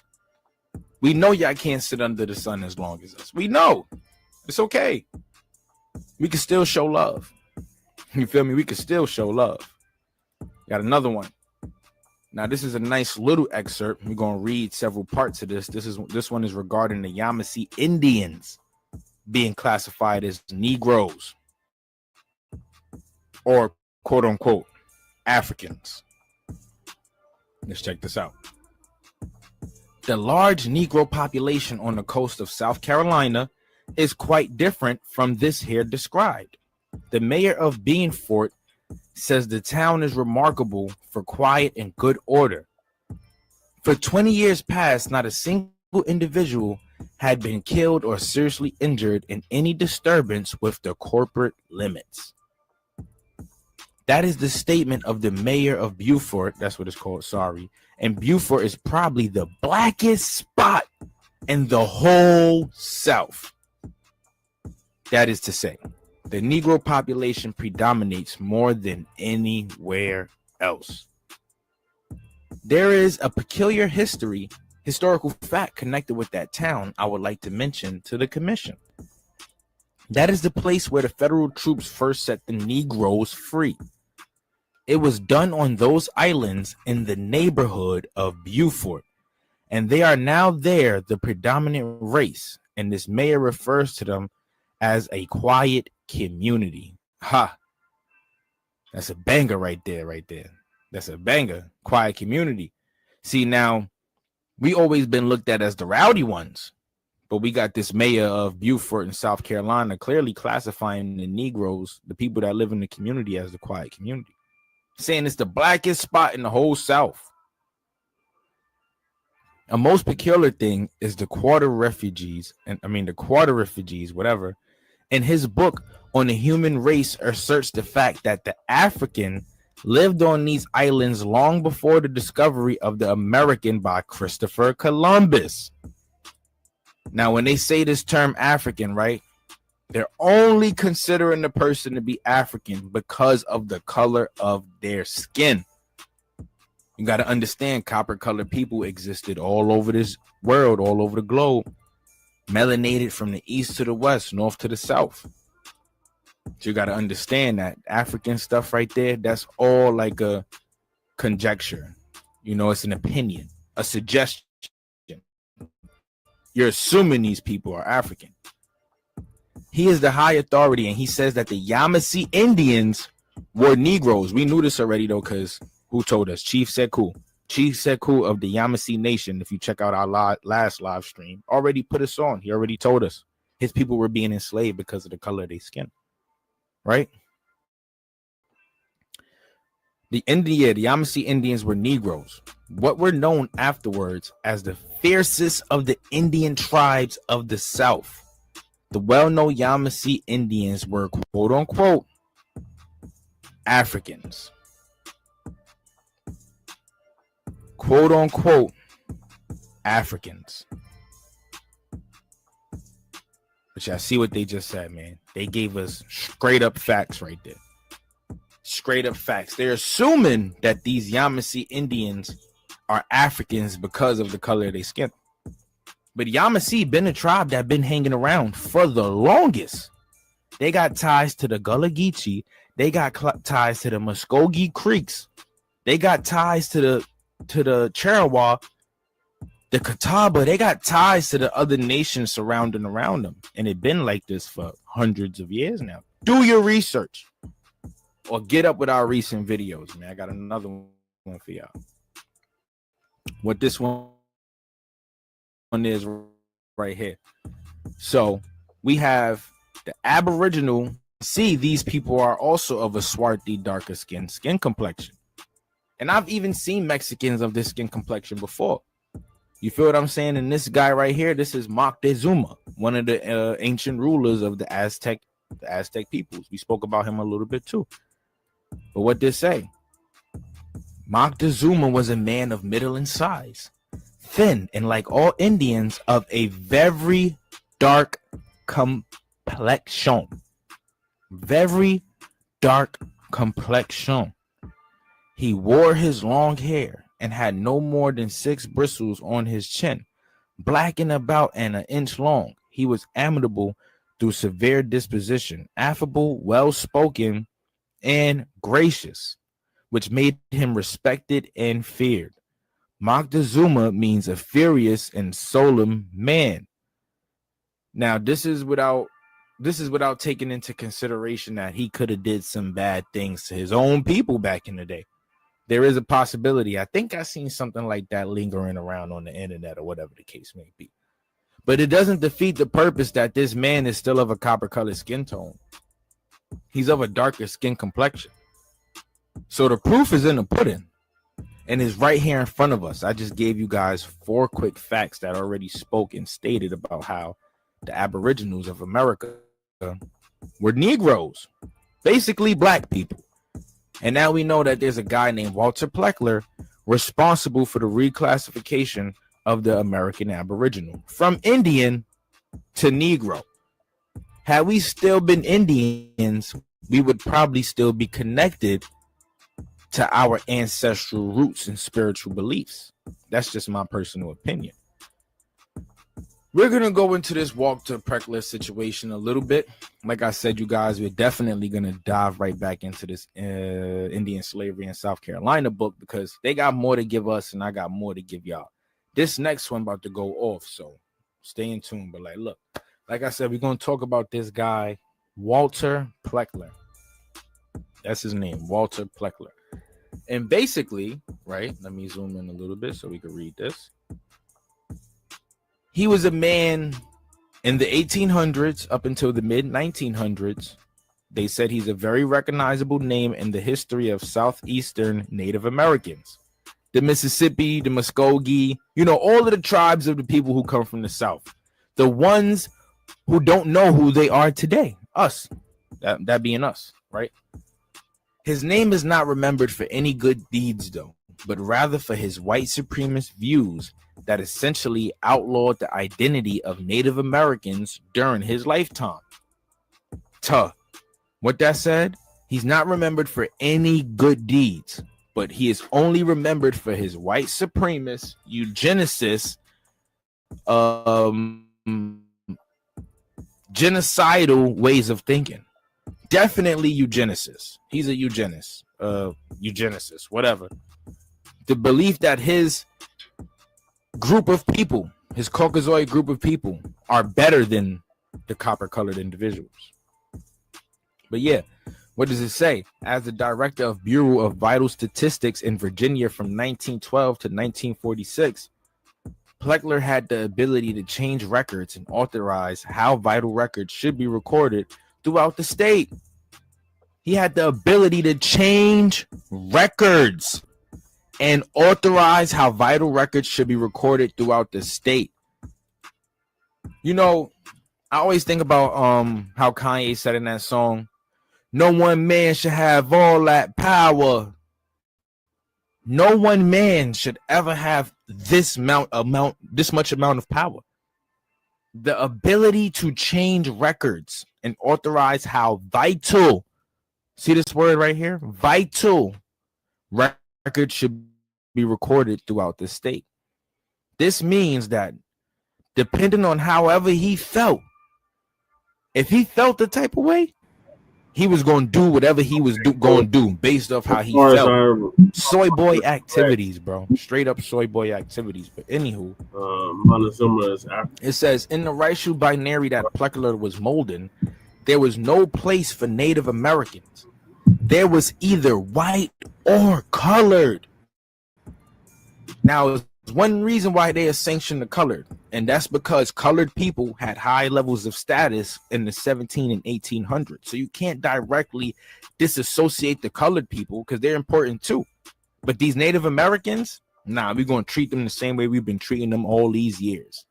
We know y'all can't sit under the sun as long as us. We know. It's okay. We can still show love. You feel me? We can still show love. Got another one. Now, this is a nice little excerpt. We're going to read several parts of this. This one is regarding the Yamasee Indians being classified as Negroes or quote unquote Africans. Let's check this out. The large Negro population on the coast of South Carolina is quite different from this here described. The mayor of Beanfort says the town is remarkable for quiet and good order. For 20 years past, not a single individual had been killed or seriously injured in any disturbance with the corporate limits. That is the statement of the mayor of Beaufort. That's what it's called, sorry. And Beaufort is probably the blackest spot in the whole South. That is to say, the Negro population predominates more than anywhere else. There is a peculiar historical fact connected with that town I would like to mention to the commission. That is the place where the federal troops first set the Negroes free. It was done on those islands in the neighborhood of Beaufort, and they are now there the predominant race, and this mayor refers to them as a quiet community. Ha! That's a banger right there, right there. That's a banger. Quiet community. See, now, we always been looked at as the rowdy ones, but we got this mayor of Beaufort in South Carolina clearly classifying the Negroes, the people that live in the community, as the quiet community, saying it's the blackest spot in the whole South. A most peculiar thing is the quarter refugees, whatever, in his book on the human race asserts the fact that the African lived on these islands long before the discovery of the American by Christopher Columbus. Now, when they say this term African, right, they're only considering the person to be African because of the color of their skin. You got to understand, copper-colored people existed all over this world, all over the globe, melanated from the east to the west, north to the south. So you got to understand that African stuff right there, that's all like a conjecture. You know, it's an opinion, a suggestion. You're assuming these people are African. He is the high authority, and he says that the Yamasee Indians were Negroes. We knew this already, though, because who told us? Chief Sekou. Chief Sekou of the Yamasee Nation, if you check out our last live stream, already put us on. He already told us his people were being enslaved because of the color of their skin. Right? The Yamasee Indians were Negroes. What were known afterwards as the fiercest of the Indian tribes of the South. The well-known Yamasee Indians were, quote-unquote, Africans. Quote-unquote, Africans. But y'all see what they just said, man. They gave us straight-up facts right there. Straight-up facts. They're assuming that these Yamasee Indians are Africans because of the color of their skin. But Yamasee been a tribe that been hanging around for the longest. They got ties to the Gullah Geechee. They got ties to the Muskogee Creeks. They got ties to the Cherawa, the Catawba. They got ties to the other nations surrounding around them. And it been like this for hundreds of years now. Do your research. Or get up with our recent videos, man. I got another one for y'all. What this one is right here. So we have the Aboriginal. See, these people are also of a swarthy, darker skin complexion. And I've even seen Mexicans of this skin complexion before. You feel what I'm saying? And this guy right here, this is Moctezuma, one of the ancient rulers of the Aztec peoples. We spoke about him a little bit too. But what they say? Moctezuma was a man of middle in size, thin, and like all Indians, of a very dark complexion. Very dark complexion. He wore his long hair and had no more than 6 bristles on his chin, black and about an inch long. He was amiable through severe disposition, affable, well-spoken, and gracious, which made him respected and feared. Moctezuma means a furious and solemn man. Now, this is without taking into consideration that he could have did some bad things to his own people back in the day. There is a possibility. I think I seen something like that lingering around on the internet or whatever the case may be. But it doesn't defeat the purpose that this man is still of a copper-colored skin tone. He's of a darker skin complexion. So the proof is in the pudding and is right here in front of us. I just gave you guys 4 quick facts that already spoke and stated about how the Aboriginals of America were Negroes, basically black people. And now we know that there's a guy named Walter Pleccer responsible for the reclassification of the American Aboriginal from Indian to Negro. Had we still been Indians, we would probably still be connected to our ancestral roots and spiritual beliefs. That's just my personal opinion. We're going to go into this Walter Pleccer situation a little bit. Like I said, you guys, we're definitely going to dive right back into this Indian slavery in South Carolina book because they got more to give us and I got more to give y'all. This next one about to go off, so stay in tune. But look, like I said, we're going to talk about this guy, Walter Pleccer. That's his name, Walter Pleccer. And basically, right, let me zoom in a little bit so we can read this. He was a man in the 1800s up until the mid 1900s. They said he's a very recognizable name in the history of southeastern Native Americans. The Mississippi, the Muskogee, you know, all of the tribes of the people who come from the South. The ones who don't know who they are today. Us. That being us, right? His name is not remembered for any good deeds, though, but rather for his white supremacist views that essentially outlawed the identity of Native Americans during his lifetime. What that said, he's not remembered for any good deeds, but he is only remembered for his white supremacist, eugenicist, genocidal ways of thinking. Definitely eugenicist. He's a eugenist, eugenicist, whatever. The belief that his group of people, his Caucasoid group of people, are better than the copper-colored individuals. But yeah, what does it say? As the director of Bureau of Vital Statistics in Virginia from 1912 to 1946, Pleccer had the ability to change records and authorize how vital records should be recorded throughout the state. He had the ability to change records and authorize how vital records should be recorded throughout the state. You know, I always think about how Kanye said in that song, no one man should have all that power. No one man should ever have this much amount of power. The ability to change records and authorize how vital, see this word right here, vital records should be recorded throughout the state. This means that depending on however he felt, if he felt the type of way, he was going to do whatever he was going to do based off how he felt. Soy boy activities, bro. Straight up soy boy activities. But anywho, it says in the racial binary that Pleccer was molding, there was no place for Native Americans. There was either white or colored. Now, one reason why they are sanctioned the colored, and that's because colored people had high levels of status in the 17 and 1800s. So you can't directly disassociate the colored people because they're important too. But these Native Americans, nah, we're going to treat them the same way we've been treating them all these years.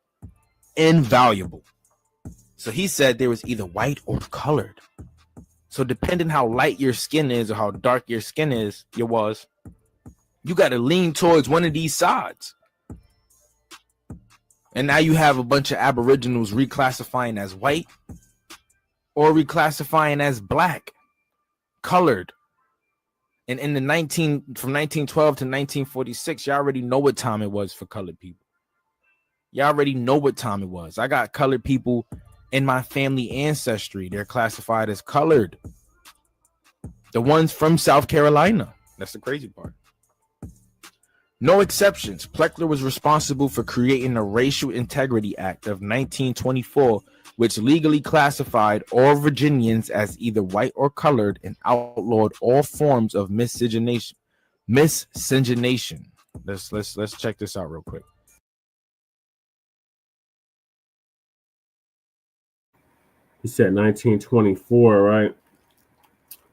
Invaluable. So he said there was either white or colored. So depending how light your skin is or how dark your skin is, you got to lean towards one of these sides. And now you have a bunch of Aboriginals reclassifying as white or reclassifying as black, colored. And in the from 1912 to 1946, you already know what time it was for colored people. You already know what time it was. I got colored people in my family ancestry. They're classified as colored. The ones from South Carolina. That's the crazy part. No exceptions. Pleccer was responsible for creating the Racial Integrity Act of 1924, which legally classified all Virginians as either white or colored and outlawed all forms of miscegenation. Let's check this out real quick. He said 1924, right?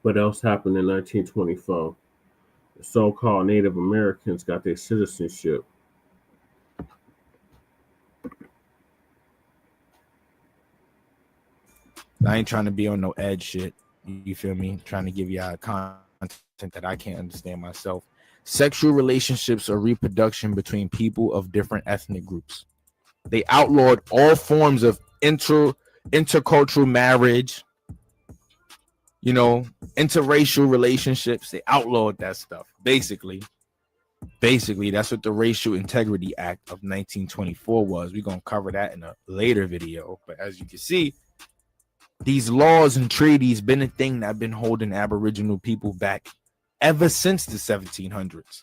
What else happened in 1924? The so-called Native Americans got their citizenship. I ain't trying to be on no edge shit. You feel me? Trying to give you content that I can't understand myself. Sexual relationships or reproduction between people of different ethnic groups. They outlawed all forms of intercultural marriage, interracial relationships. They outlawed that stuff. Basically, that's what the Racial Integrity Act of 1924 was. We're going to cover that in a later video. But as you can see, these laws and treaties been a thing that have been holding Aboriginal people back ever since the 1700s.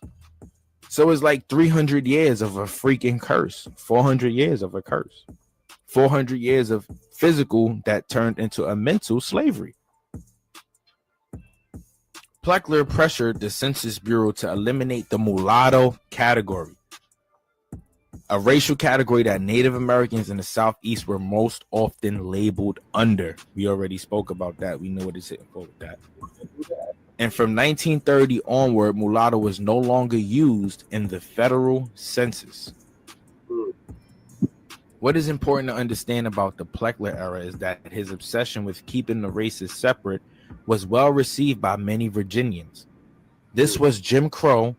So it's like 300 years of a freaking curse, 400 years of a curse, 400 years of physical that turned into a mental slavery. Pleccer pressured the Census Bureau to eliminate the mulatto category, a racial category that Native Americans in the Southeast were most often labeled under. We already spoke about that. We know what it's hitting for with that. And from 1930 onward, mulatto was no longer used in the federal census. What is important to understand about the Pleccer era is that his obsession with keeping the races separate was well received by many Virginians. This was Jim Crow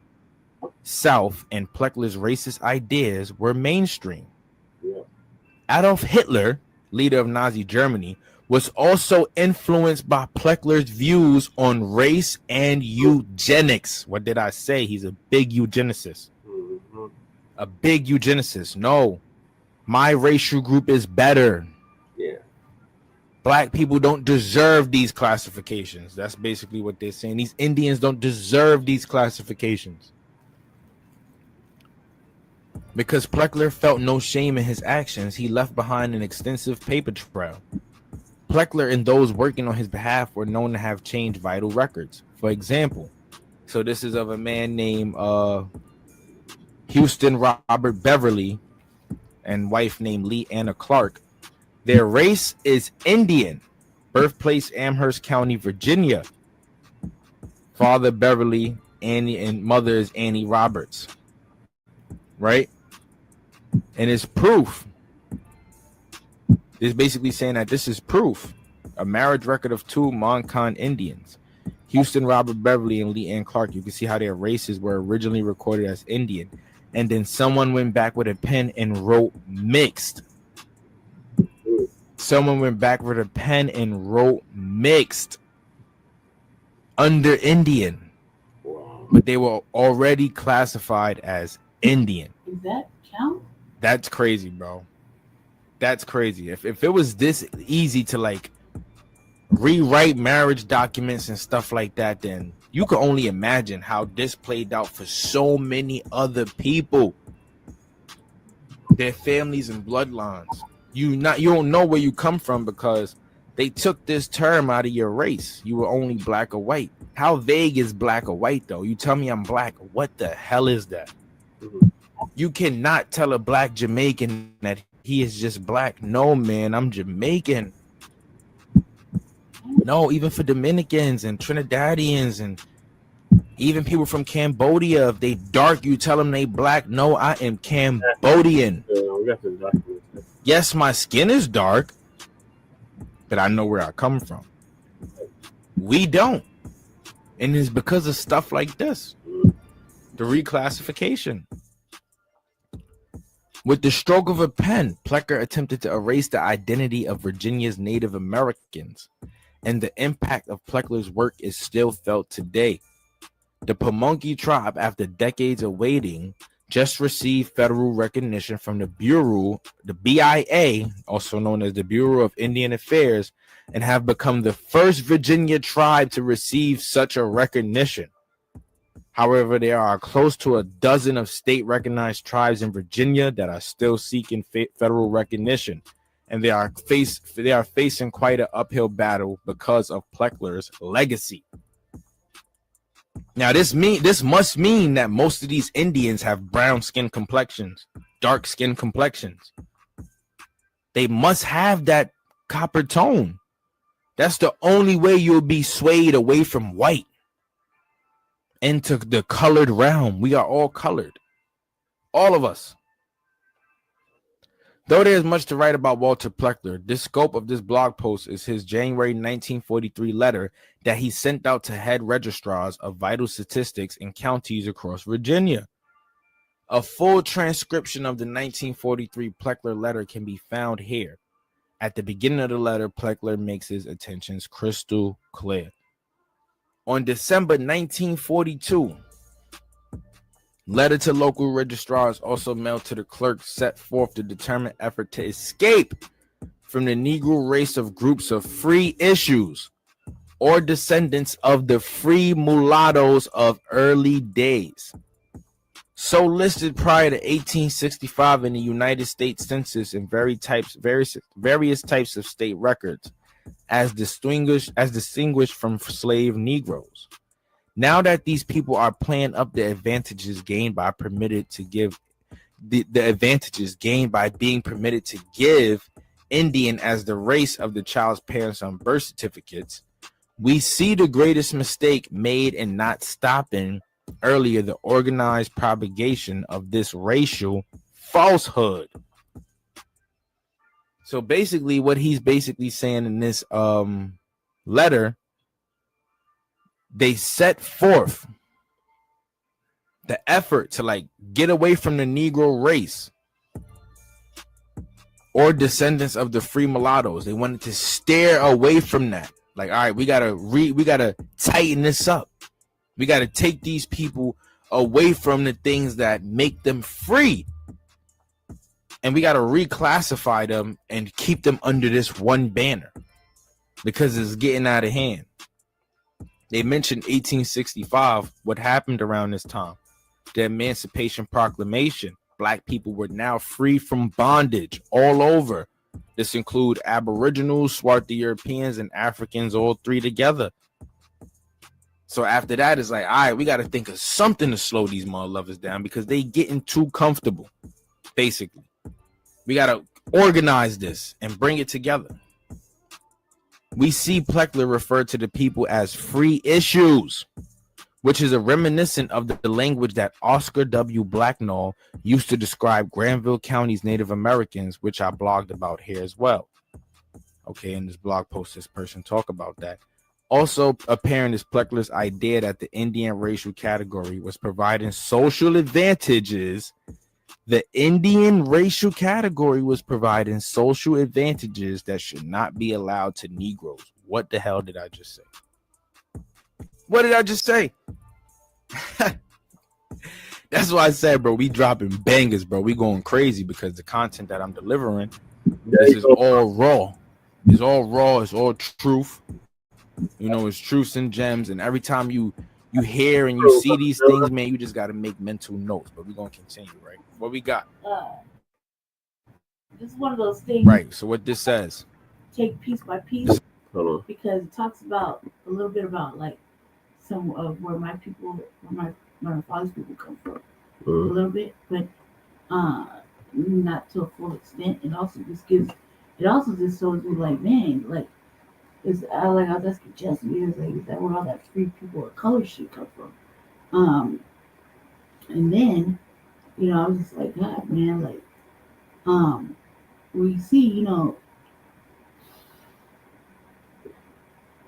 South, and Pleccer's racist ideas were mainstream. Adolf Hitler, leader of Nazi Germany, was also influenced by Pleccer's views on race and eugenics. What did I say? He's a big eugenicist. A big eugenicist. No, my racial group is better. Yeah. Black people don't deserve these classifications. That's basically what they're saying. These Indians don't deserve these classifications. Because Pleccer felt no shame in his actions, he left behind an extensive paper trail. Pleccer and those working on his behalf were known to have changed vital records. For example, so this is of a man named Houston Robert Beverly and wife named Lee Anna Clark. Their race is Indian. Birthplace Amherst County, Virginia. Father Beverly, Annie, and mother is Annie Roberts. Right? And it's proof. It's basically saying that this is proof. A marriage record of two Moncon Indians. Houston Robert Beverly and Lee Ann Clark. You can see how their races were originally recorded as Indian. And then someone went back with a pen and wrote mixed. Someone went back with a pen and wrote mixed under Indian. But they were already classified as Indian. Does that count? That's crazy, bro. That's crazy. If it was this easy to like rewrite marriage documents and stuff like that, then you can only imagine how this played out for so many other people. Their families and bloodlines. You don't know where you come from because they took this term out of your race. You were only black or white. How vague is black or white though? You tell me I'm black. What the hell is that? You cannot tell a black Jamaican that he is just black. No, man, I'm Jamaican. No, even for Dominicans and Trinidadians and even people from Cambodia, if they dark, you tell them they black. No, I am Cambodian. Yes, my skin is dark, but I know where I come from. We don't. And it's because of stuff like this. The reclassification. With the stroke of a pen, Pleccer attempted to erase the identity of Virginia's Native Americans, and the impact of Pleccer's work is still felt today. The Pamunkey tribe, after decades of waiting, just received federal recognition from the Bureau, the BIA, also known as the Bureau of Indian Affairs, and have become the first Virginia tribe to receive such a recognition. However, there are close to a dozen of state-recognized tribes in Virginia that are still seeking federal recognition, and they are facing quite an uphill battle because of Pleccer's legacy. Now, this must mean that most of these Indians have brown skin complexions, dark skin complexions. They must have that copper tone. That's the only way you'll be swayed away from white into the colored realm. We are all colored. All of us. Though there's much to write about Walter Pleccer, the scope of this blog post is his January 1943 letter that he sent out to head registrars of vital statistics in counties across Virginia. A full transcription of the 1943 Pleccer letter can be found here. At the beginning of the letter, Pleccer makes his intentions crystal clear. On December 1942, letter to local registrars also mailed to the clerk set forth the determined effort to escape from the Negro race of groups of free issues or descendants of the free mulattoes of early days. So listed prior to 1865 in the United States Census and various types of state records as distinguished from slave Negroes. Now that these people are playing up the advantages gained by permitted to give the advantages gained by being permitted to give Indian as the race of the child's parents on birth certificates, we see the greatest mistake made in not stopping earlier the organized propagation of this racial falsehood. So basically what he's basically saying in this letter, they set forth the effort to like get away from the Negro race or descendants of the free mulattoes. They wanted to steer away from that. Like, all right, we gotta tighten this up. We gotta take these people away from the things that make them free. And we gotta reclassify them and keep them under this one banner because it's getting out of hand. They mentioned 1865, what happened around this time. The Emancipation Proclamation. Black people were now free from bondage all over. This include Aboriginals, Swarthy Europeans, and Africans, all three together. So after that, it's like, all right, we got to think of something to slow these mother lovers down because they getting too comfortable, basically. We got to organize this and bring it together. We see Pleccer refer to the people as free issues, which is a reminiscent of the language that Oscar W. Blacknall used to describe Granville County's Native Americans, which I blogged about here as well. Okay, in this blog post, this person talk about that. Also apparent is Pleccer's idea that the Indian racial category was providing social advantages. The Indian racial category was providing social advantages that should not be allowed to Negroes. What the hell did I just say? What did I just say? That's why I said, bro, we dropping bangers, bro. We going crazy because the content that I'm delivering, this is all raw. It's all raw. It's all truth. You know, it's truths and gems. And every time you hear and you see these things, man, you just got to make mental notes. But we're going to continue, right? What we got? This is one of those things. Right. So what this says. Take piece by piece because it talks about a little bit about like some of where my people, where my father's people come from, a little bit, but not to a full extent. It also just shows me like, man, like I was asking Jesse, is that where all that free people of color shit come from? And then, you know, I was just like, God, man, like, we see, you know,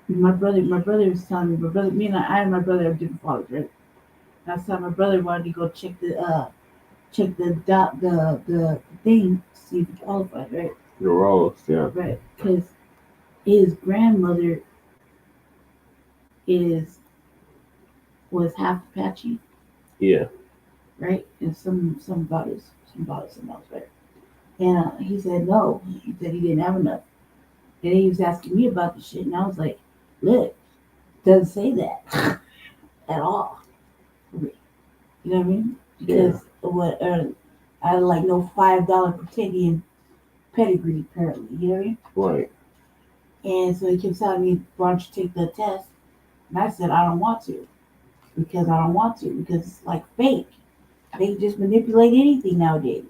my brother was telling me, me and I and my brother have different fathers, right? Last time my brother wanted to go check the thing to see if he qualified, right? The rolls, yeah. Right, because his grandmother was half Apache. Yeah. Right, and some about something else, right? And he said no. He said he didn't have enough. And he was asking me about the shit, and I was like, look, doesn't say that at all. You know what I mean? Because what I had like no $5 Protegian pedigree apparently. You know what I mean? Right. And so he kept telling me, why don't you take the test? And I said, I don't want to. Because it's like fake. They just manipulate anything nowadays.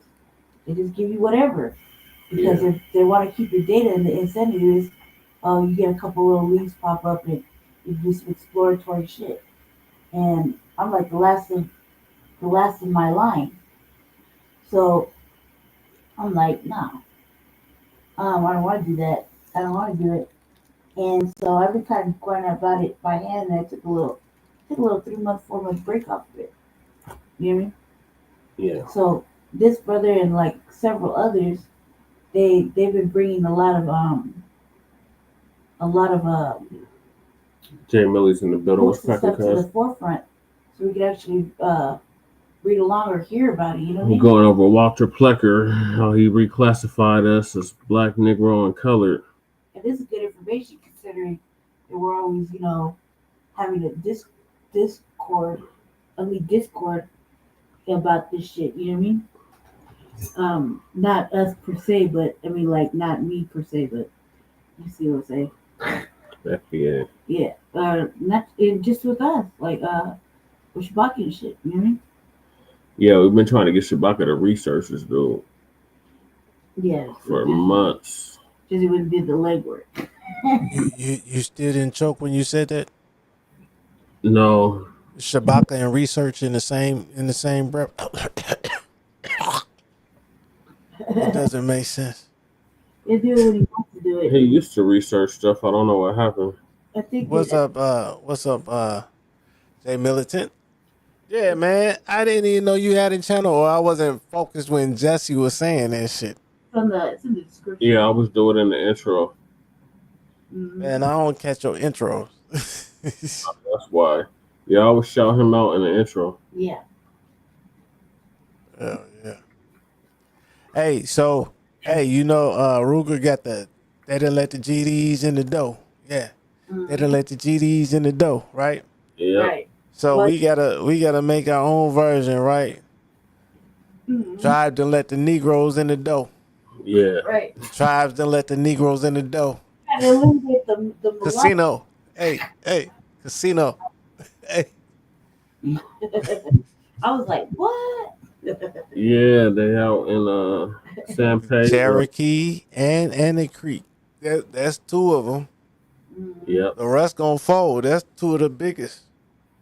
They just give you whatever. Because if they want to keep your data, and the incentive is, you get a couple little links pop up and you do some exploratory shit. And I'm like the last of my line. So I'm like, nah. I don't want to do that. I don't want to do it. And so I've been kind of going about it by hand, and I took a little 3-month, 4-month break off of it. You know what I mean? Yeah. So this brother and like several others, they've been bringing a lot of Jay Millie's in the building. books and stuff to the forefront, so we could actually read along or hear about it. You know what I We're mean? going over Walter Pleccer, how he reclassified us as Black, Negro, and colored. And this is good information considering that we're always, you know, having a discord about this shit. You know what I mean? Not us per se, but I mean, like, not me per se, but you see what I'm saying? FBA. Yeah, not just with us, like with Shabaki and shit. You know what I mean? Yeah, we've been trying to get Shabaka to research this dude. Yeah, for months. Just he wouldn't did the legwork. You still didn't choke when you said that? No. Shabaka and research in the same breath. It doesn't make sense. He do what he wants to do it. He used to research stuff. I don't know what happened. I think. What's up, Jay Militant? Yeah, man. I didn't even know you had a channel, or I wasn't focused when Jesse was saying that shit. It's in the description. Yeah, I was doing it in the intro. Man, I don't catch your intros. That's why. Yeah, I always shout him out in the intro. Yeah. Oh, yeah. Hey, so, you know, Ruger got they didn't let the GDs in the dough. Yeah. They didn't let the GDs in the dough, right? Yeah. Right. So we gotta make our own version, right? Tribe to let the Negroes in the dough. Yeah. Right. Tribes to let the Negroes in the dough. And eliminate the Casino. Hey, casino. Hey. I was like, what? Yeah, they out in San Pedro. Cherokee and the Creek. That's two of them. Yep. The rest gonna fold. That's two of the biggest.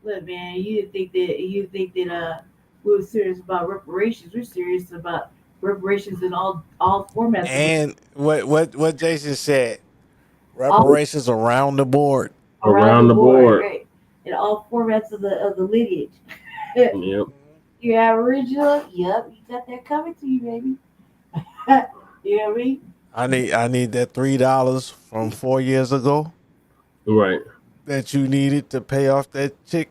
Look, man, you think that we were serious about reparations. We're serious about reparations in all formats. And what Jason said, reparations around the board. Around the board. Right? In all formats of the lineage. Yep. You're Aboriginal. Yep, you got that coming to you, baby. You know what I mean? I need that $3 from 4 years ago. Right. That you needed to pay off that chick.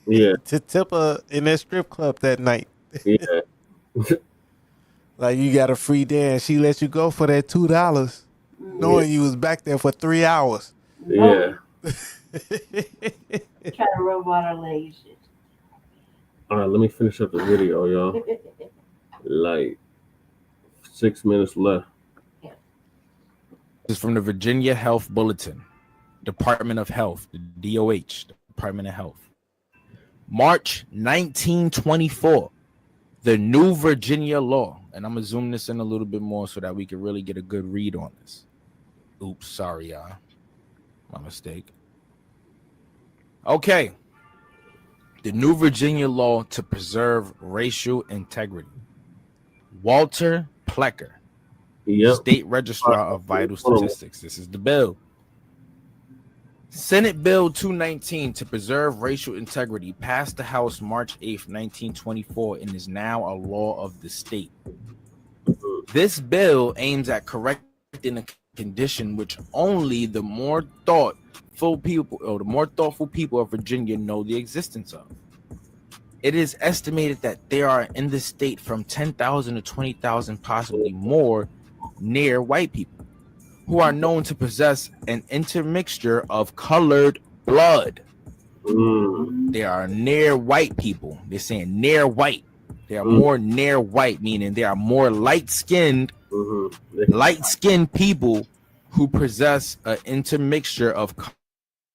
Yeah. To tip her in that strip club that night. Yeah. Like you got a free dance. She let you go for that $2, knowing you was back there for 3 hours. Yeah. Trying to rub on our leg and shit. All right, let me finish up the video, y'all. Like 6 minutes left. This is from the Virginia Health Bulletin, Department of Health, the DOH, Department of Health. March 1924, the new Virginia law. And I'm going to zoom this in a little bit more so that we can really get a good read on this. Oops, sorry, y'all. My mistake. Okay. The new Virginia law to preserve racial integrity. Walter Pleccer, State Registrar of Vital Statistics. This is the bill. Senate Bill 219 to preserve racial integrity passed the House March 8th, 1924, and is now a law of the state. This bill aims at correcting a condition which only the more thoughtful people of Virginia know the existence of. It is estimated that there are in the state from 10,000 to 20,000, possibly more, near white people who are known to possess an intermixture of colored blood. They are near white people. They're saying near white. They are more near white, meaning they are more light-skinned people who possess an intermixture of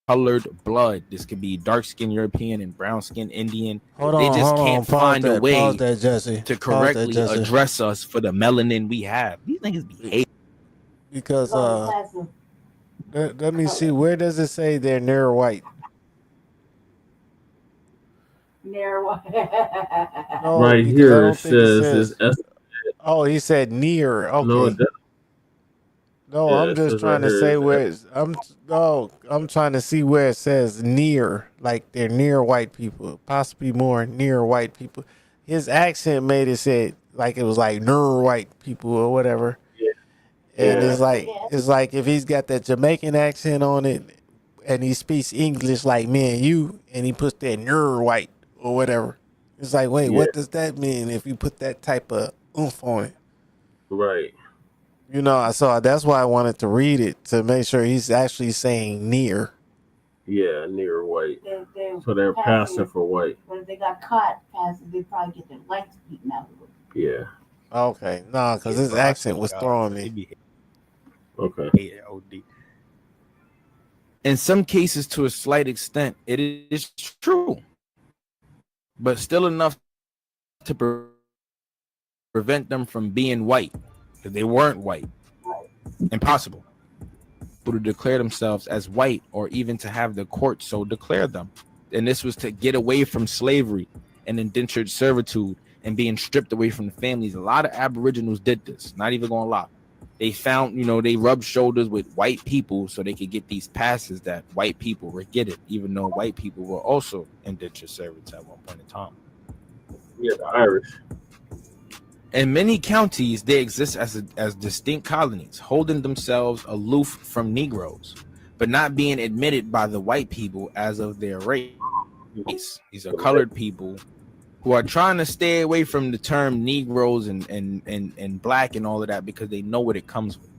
colored blood. This could be dark-skinned European and brown-skinned Indian. They just can't find a way to correctly address us for the melanin we have. These niggas behave. Because let me see, where does it say they're near white? Near white. No, right because here it says oh, he said near. Okay. No, it doesn't. No, Yeah, I'm just trying to say where it's, I'm trying to see where it says near, like they're near white people, possibly more near white people. His accent made it say like it was like near white people or whatever. Yeah. And it's like if he's got that Jamaican accent on it and he speaks English like me and you, and he puts that near white or whatever. It's like, wait, what does that mean if you put that type of oomph on it? Right. You know, so that's why I wanted to read it to make sure he's actually saying near. Yeah, near white. So they're passing for white. But if they got caught passing, they probably get their lights beaten out of them. Yeah. Okay. No, because his accent was throwing me. Okay. Yeah, OD. In some cases, to a slight extent, it is true, but still enough to prevent them from being white, because they weren't white. Impossible to declare themselves as white, or even to have the court so declare them. And this was to get away from slavery and indentured servitude and being stripped away from the families. A lot of Aboriginals did this, not even gonna lie. They found, they rubbed shoulders with white people so they could get these passes that white people were getting, even though white people were also indentured servants at one point in time. Yeah, the Irish. In many counties, they exist as distinct colonies, holding themselves aloof from Negroes, but not being admitted by the white people as of their race. These are colored people who are trying to stay away from the term Negroes and black and all of that, because they know what it comes with.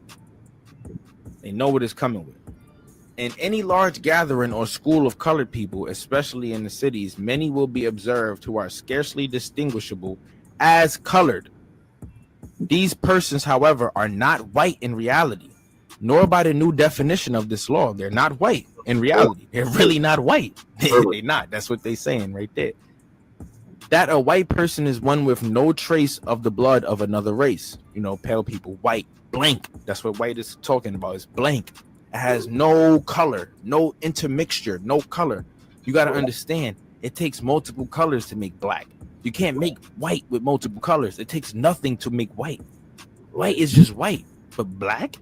They know what it's coming with. In any large gathering or school of colored people, especially in the cities, many will be observed who are scarcely distinguishable as colored. These persons, however, are not white in reality, nor by the new definition of this law. They're not white in reality. They're really not white. They're not. That's what they're saying right there. That a white person is one with no trace of the blood of another race. Pale people, white, blank. That's what white is talking about. It's blank. It has no color, no intermixture, no color. You got to understand, it takes multiple colors to make black. You can't make white with multiple colors. It takes nothing to make white. White is just white, but black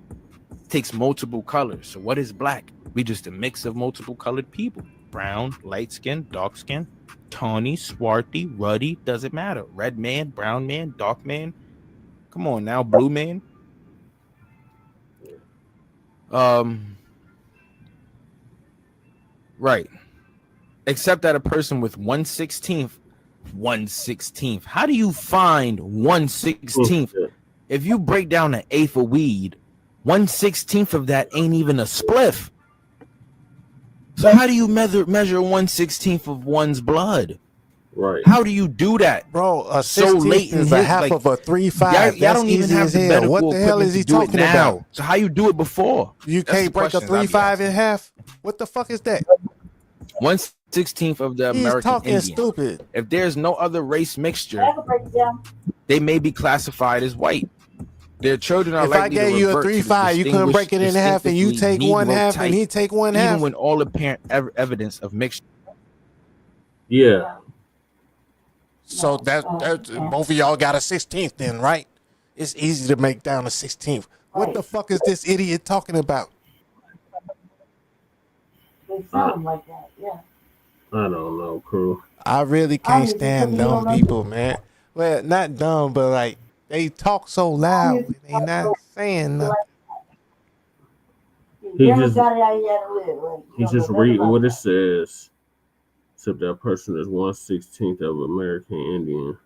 takes multiple colors. So what is black? We just a mix of multiple colored people. Brown, light skin, dark skin, tawny, swarthy, ruddy, doesn't matter. Red man, brown man, dark man. Come on now, blue man. Right. Except that a person with 1/16th. How do you find 1/16th? If you break down an eighth of weed, 1/16th of that ain't even a spliff. So how do you measure 1/16th of one's blood? Right. How do you do that, bro? A so late in is a half of a 3/5. Y'all don't even have the medical what the hell is he talking about? So how you do it before? You can't break a 3/5 in half. What the fuck is that? 1/16th of the He's American talking Indian. stupid. If there's no other race mixture, they may be classified as white. Their children are If I likely to gave you a revert to the 3/5, you couldn't break it in half, and you take one Negro half, and he type, take one half. even when all apparent evidence of mixture. Yeah. So that both of y'all got a 16th then, right? It's easy to make down a 16th. What the fuck is this idiot talking about? They sound like that, yeah. I don't know, crew. I really can't stand dumb people, man. Well, not dumb, but like they talk so loud, they not saying nothing. He's just reading what it says. Except that person is 1/16th of American Indian.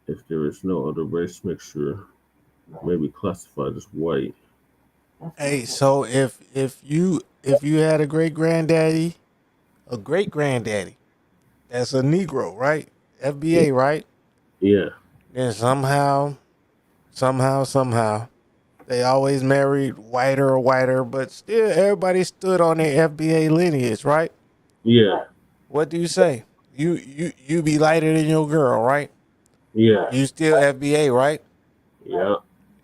If there is no other race mixture, may be classified as white. Hey, so if you had a great granddaddy that's a Negro, right? FBA, right? Yeah. Then somehow, they always married whiter, but still everybody stood on their FBA lineage, right? Yeah. What do you say? You be lighter than your girl, right? Yeah. You still FBA, right? Yeah.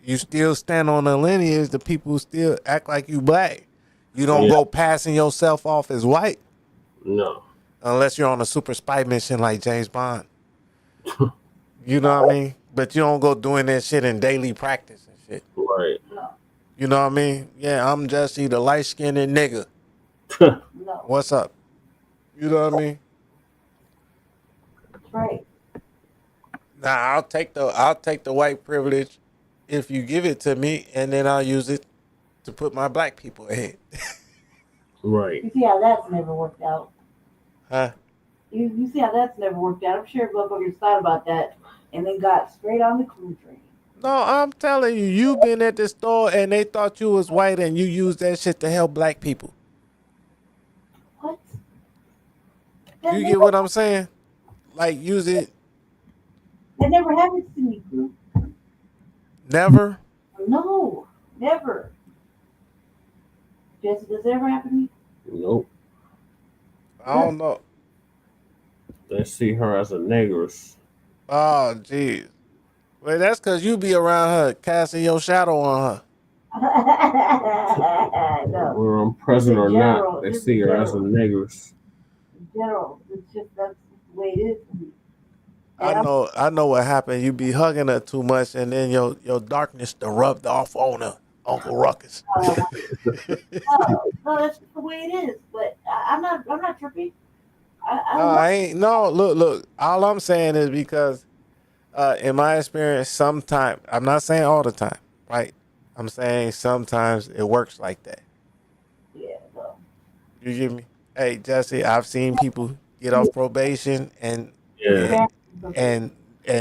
You still stand on the lineage. The people still act like you black. You don't go passing yourself off as white. No. Unless you're on a super spy mission like James Bond. You know what I mean? But you don't go doing that shit in daily practice and shit. Right. You know what I mean? Yeah, I'm Jesse, the light-skinned nigga. What's up? You know what I mean? That's right. Nah, I'll take the white privilege if you give it to me, and then I'll use it to put my black people ahead. Right. You see how that's never worked out. Huh? You see how that's never worked out. I'm sure motherfuckers thought about that and then got straight on the crew train. No, I'm telling you, you been at the store and they thought you was white and you used that shit to help black people. What? You get what I'm saying? Like, use it. That never happens to me, crew. Never? No, never. Jesse, does that ever happen to me? Nope. I don't know. They see her as a negress. Oh, jeez. Well, that's because you be around her, casting your shadow on her. No. Whether I'm present or general, not, they just see in her as a general. negress. In general, it's just that's the way it is for me. I know what happened. You be hugging her too much, and then your darkness to rubbed off on her, Uncle Ruckus. No, that's just the way it is. But I'm not tripping. No, I ain't. No, look. All I'm saying is because, in my experience, sometimes I'm not saying all the time, right? I'm saying sometimes it works like that. Yeah. No. You get me? Hey, Jesse, I've seen people get off probation and Yeah. and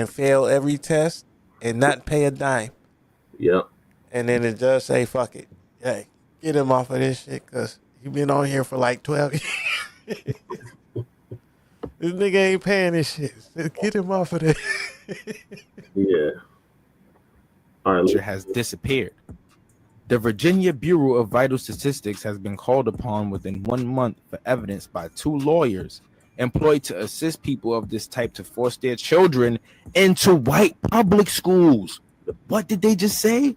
fail every test and not pay a dime. Yep. And then the judge say, "Fuck it, hey, get him off of this shit because he been on here for like 12 years." This nigga ain't paying this shit. Get him off of this. Yeah. All right. Has disappeared. The Virginia Bureau of Vital Statistics has been called upon within 1 month for evidence by 2 lawyers employed to assist people of this type to force their children into white public schools. What did they just say?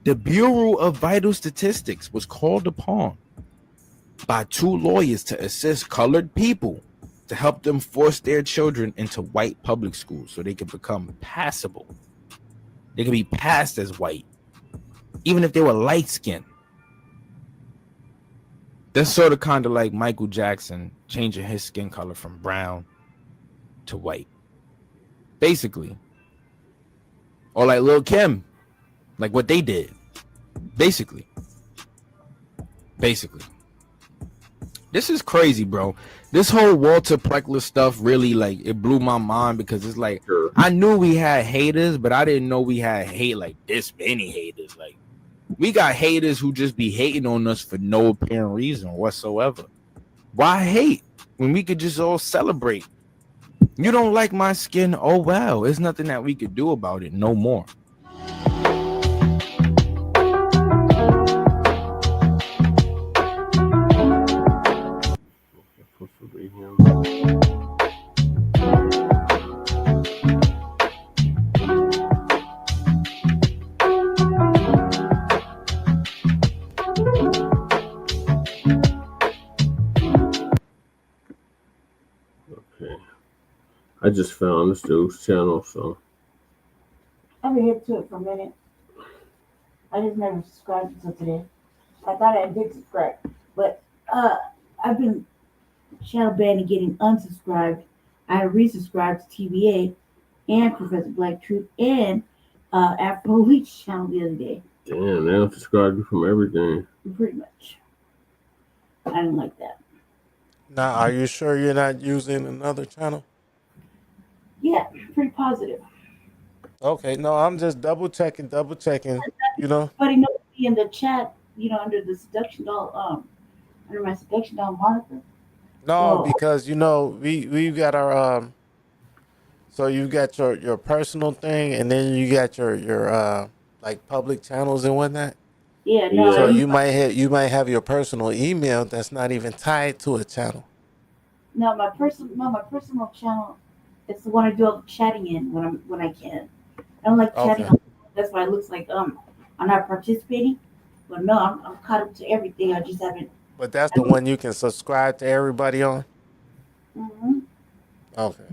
The Bureau of Vital Statistics was called upon by 2 lawyers to assist colored people to help them force their children into white public schools so they can become passable. They can be passed as white, even if they were light skinned. That's sort of kind of like Michael Jackson changing his skin color from brown to white, basically. Or like Lil' Kim, like what they did, basically. This is crazy, bro. This whole Walter Pleccer stuff really, like, it blew my mind because it's like, I knew we had haters, but I didn't know we had hate like this many haters. Like, we got haters who just be hating on us for no apparent reason whatsoever. Why hate when we could just all celebrate? You don't like my skin? Oh, well, there's nothing that we could do about it no more. I just found this dude's channel, so I've been hip to it for a minute. I just never subscribed until today. I thought I did subscribe, but I've been shadow banned and getting unsubscribed. I resubscribed to TVA and Professor Black Truth and Afro Leach channel the other day. damn, they don't subscribe you from everything. Pretty much. I didn't like that. Now, are you sure you're not using another channel? Yeah, pretty positive. Okay, no, I'm just double checking, you know. But he knows me in the chat, under the seduction doll, under my seduction doll moniker. No, because you know we got our so you got your personal thing, and then you got your like public channels and whatnot. Yeah, no. So you might have your personal email that's not even tied to a channel. No, my personal channel is the one I do all the chatting in when I can. I don't like chatting. Okay. That's why it looks like I'm not participating. But no, I'm caught up to everything. I just haven't. But that's the one you can subscribe to everybody on. Mm-hmm. Okay.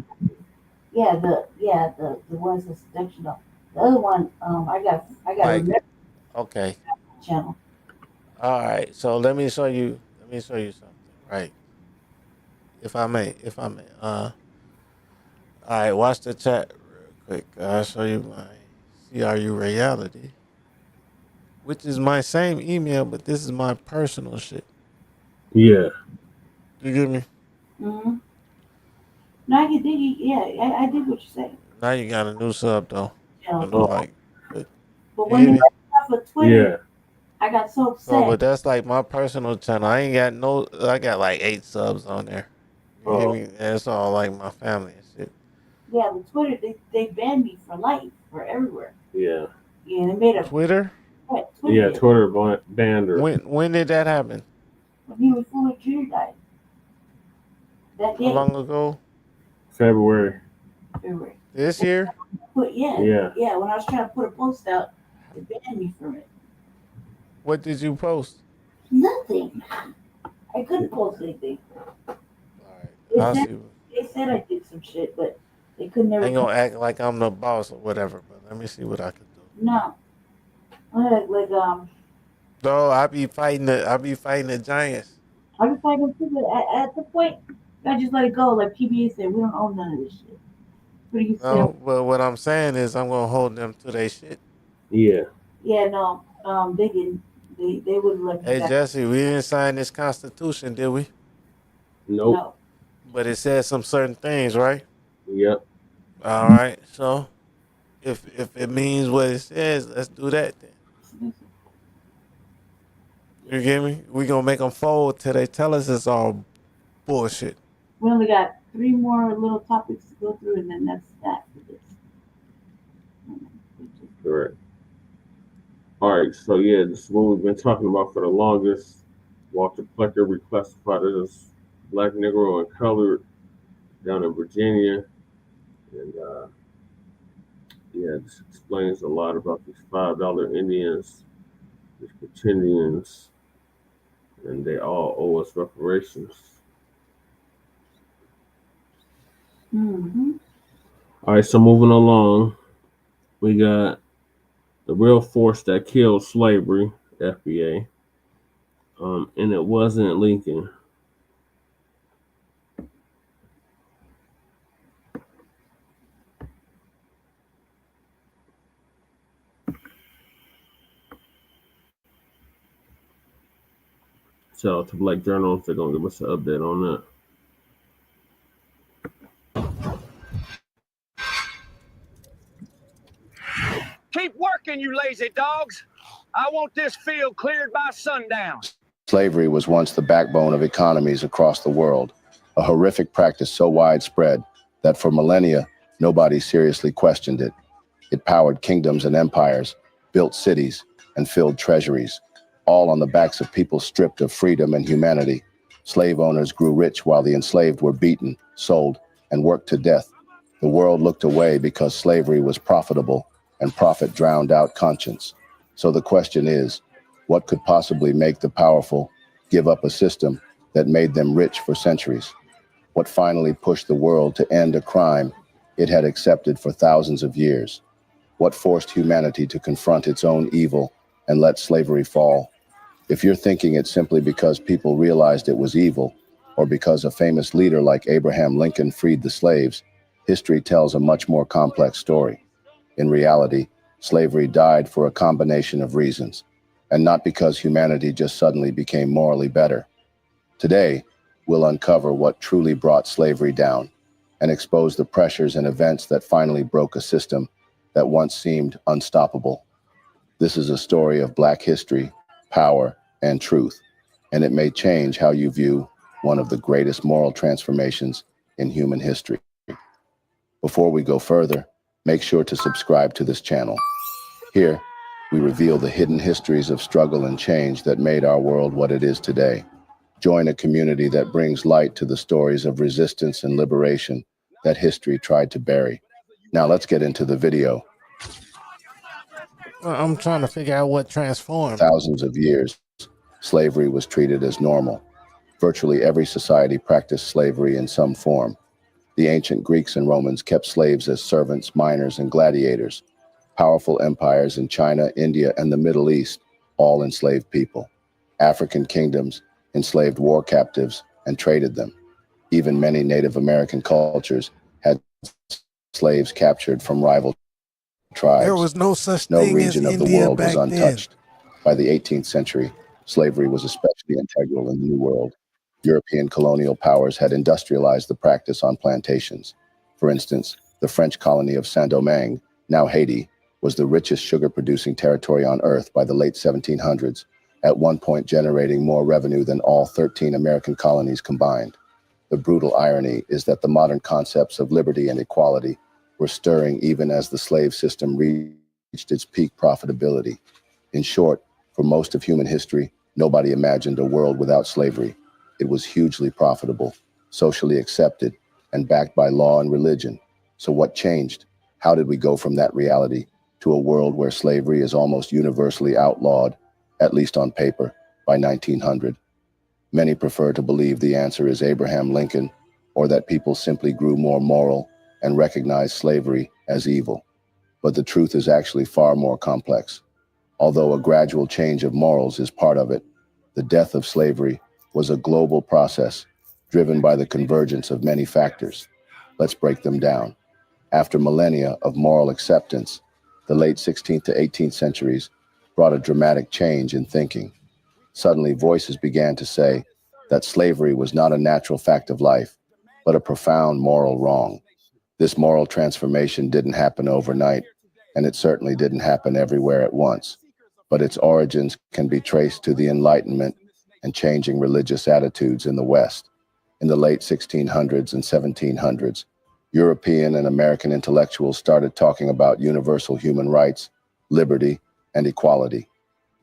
Yeah, the one's the seduction doll. The other one, I got Like, okay. channel. All right. So let me show you something, right? If I may. All right, watch the chat real quick. I'll show you my CRU reality, which is my same email, but this is my personal shit. Yeah. You get me? Mm-hmm. No, I can dig it. Yeah, I did what you said. Now you got a new sub though. Yeah. I know, like, But when you got for Twitter, yeah. I got so upset. So, but that's like my personal channel. I got like 8 subs on there. You get me? And it's all like my family and shit. Yeah, the Twitter, they banned me for life, for everywhere. Yeah. Yeah, they made a Twitter? Right, Yeah, Twitter banned her. When did that happen? when he was fully Judah that day. How long ago? February. February. This year? Yeah. When I was trying to put a post out, they banned me from it. What did you post? Nothing. I couldn't post anything. I'll see. They said I did some shit, but they could never. I ain't gonna act like I'm the boss or whatever, but let me see what I can do. No. No, I be fighting the Giants. I be fighting too, but at the point, I just let it go. Like PBA said, we don't own none of this shit. Pretty No, but what I'm saying is I'm gonna hold them to their shit. Yeah. Yeah, no. They didn't. They wouldn't let me. Hey back. Jesse, we didn't sign this Constitution, did we? Nope. No. But it says some certain things, right? Yep. All right. So if it means what it says, let's do that then. You get me? We gonna make them fold till they tell us it's all bullshit. We only got 3 more little topics to go through, and then that's that for this. Correct. All right, so yeah, this is what we've been talking about for the longest. Walter Pleccer reclassified as Black, Negro, and Colored down in Virginia. And yeah, this explains a lot about these $5 Indians, these Pretendians, and they all owe us reparations. Mm-hmm. All right, so moving along, we got the real force that killed slavery, FBA, and it wasn't Lincoln. So to Black Journals, they're gonna give us an update on that. Keep working, you lazy dogs. I want this field cleared by sundown. Slavery was once the backbone of economies across the world, a horrific practice so widespread that for millennia, nobody seriously questioned it. It powered kingdoms and empires, built cities, and filled treasuries, all on the backs of people stripped of freedom and humanity. Slave owners grew rich while the enslaved were beaten, sold, and worked to death. The world looked away because slavery was profitable, and profit drowned out conscience. So the question is, what could possibly make the powerful give up a system that made them rich for centuries? What finally pushed the world to end a crime it had accepted for thousands of years? What forced humanity to confront its own evil and let slavery fall? If you're thinking it's simply because people realized it was evil, or because a famous leader like Abraham Lincoln freed the slaves, history tells a much more complex story. In reality, slavery died for a combination of reasons, and not because humanity just suddenly became morally better. Today, we'll uncover what truly brought slavery down and expose the pressures and events that finally broke a system that once seemed unstoppable. This is a story of Black history, power, and truth, and it may change how you view one of the greatest moral transformations in human history. Before we go further, make sure to subscribe to this channel. Here, we reveal the hidden histories of struggle and change that made our world what it is today. Join a community that brings light to the stories of resistance and liberation that history tried to bury. Now let's get into the video. Well, I'm trying to figure out what transformed. Thousands of years, slavery was treated as normal. Virtually every society practiced slavery in some form. The ancient Greeks and Romans kept slaves as servants, miners, and gladiators. Powerful empires in China, India, and the Middle East all enslaved people. African kingdoms enslaved war captives and traded them. Even many Native American cultures had slaves captured from rival tribes. There was no such No thing as region of the India world was back then. untouched. By the 18th century, slavery was especially integral in the New World. European colonial powers had industrialized the practice on plantations. For instance, the French colony of Saint-Domingue, now Haiti, was the richest sugar-producing territory on Earth by the late 1700s, at one point generating more revenue than all 13 American colonies combined. The brutal irony is that the modern concepts of liberty and equality were stirring even as the slave system reached its peak profitability. In short, for most of human history, nobody imagined a world without slavery. It was hugely profitable, socially accepted, and backed by law and religion. So what changed? How did we go from that reality to a world where slavery is almost universally outlawed, at least on paper, by 1900? Many prefer to believe the answer is Abraham Lincoln, or that people simply grew more moral and recognized slavery as evil. But the truth is actually far more complex. Although a gradual change of morals is part of it, the death of slavery was a global process driven by the convergence of many factors. Let's break them down. After millennia of moral acceptance, the late 16th to 18th centuries brought a dramatic change in thinking. Suddenly, voices began to say that slavery was not a natural fact of life, but a profound moral wrong. This moral transformation didn't happen overnight, and it certainly didn't happen everywhere at once. But its origins can be traced to the Enlightenment and changing religious attitudes in the West. In the late 1600s and 1700s, European and American intellectuals started talking about universal human rights, liberty, and equality.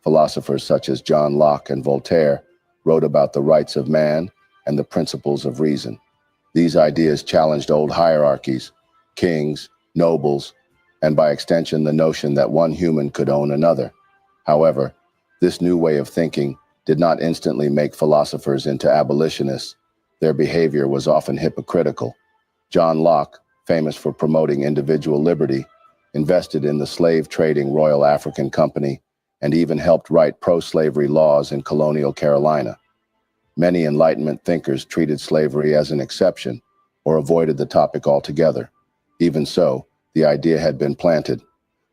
Philosophers such as John Locke and Voltaire wrote about the rights of man and the principles of reason. These ideas challenged old hierarchies, kings, nobles, and by extension the notion that one human could own another. However, this new way of thinking did not instantly make philosophers into abolitionists. Their behavior was often hypocritical. John Locke, famous for promoting individual liberty, invested in the slave-trading Royal African Company and even helped write pro-slavery laws in colonial Carolina. Many Enlightenment thinkers treated slavery as an exception or avoided the topic altogether. Even so, the idea had been planted.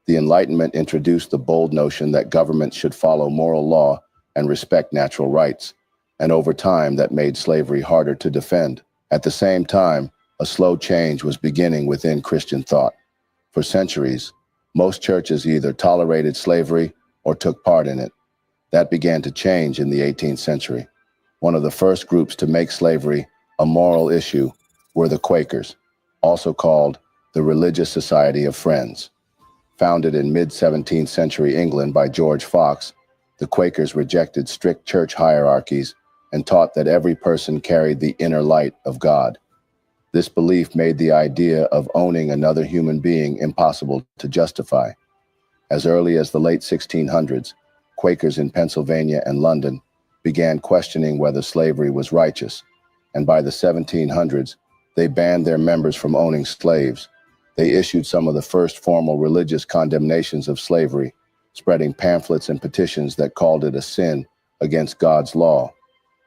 The Enlightenment introduced the bold notion that governments should follow moral law and respect natural rights, and over time that made slavery harder to defend. At the same time, a slow change was beginning within Christian thought. For centuries, most churches either tolerated slavery or took part in it. That began to change in the 18th century. One of the first groups to make slavery a moral issue were the Quakers, also called the Religious Society of Friends. Founded in mid-17th century England by George Fox, the Quakers rejected strict church hierarchies and taught that every person carried the inner light of God. This belief made the idea of owning another human being impossible to justify. As early as the late 1600s, Quakers in Pennsylvania and London began questioning whether slavery was righteous, and by the 1700s, they banned their members from owning slaves. They issued some of the first formal religious condemnations of slavery, spreading pamphlets and petitions that called it a sin against God's law.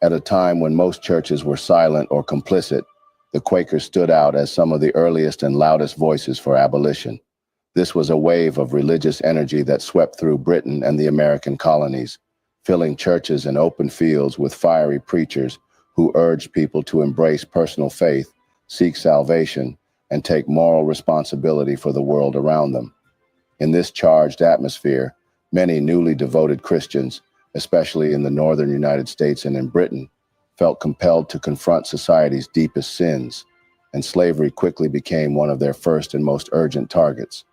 At a time when most churches were silent or complicit, the Quakers stood out as some of the earliest and loudest voices for abolition. This was a wave of religious energy that swept through Britain and the American colonies, filling churches and open fields with fiery preachers who urged people to embrace personal faith, seek salvation, and take moral responsibility for the world around them. In this charged atmosphere, many newly devoted Christians, especially in the northern United States and in Britain, felt compelled to confront society's deepest sins, and slavery quickly became one of their first and most urgent targets.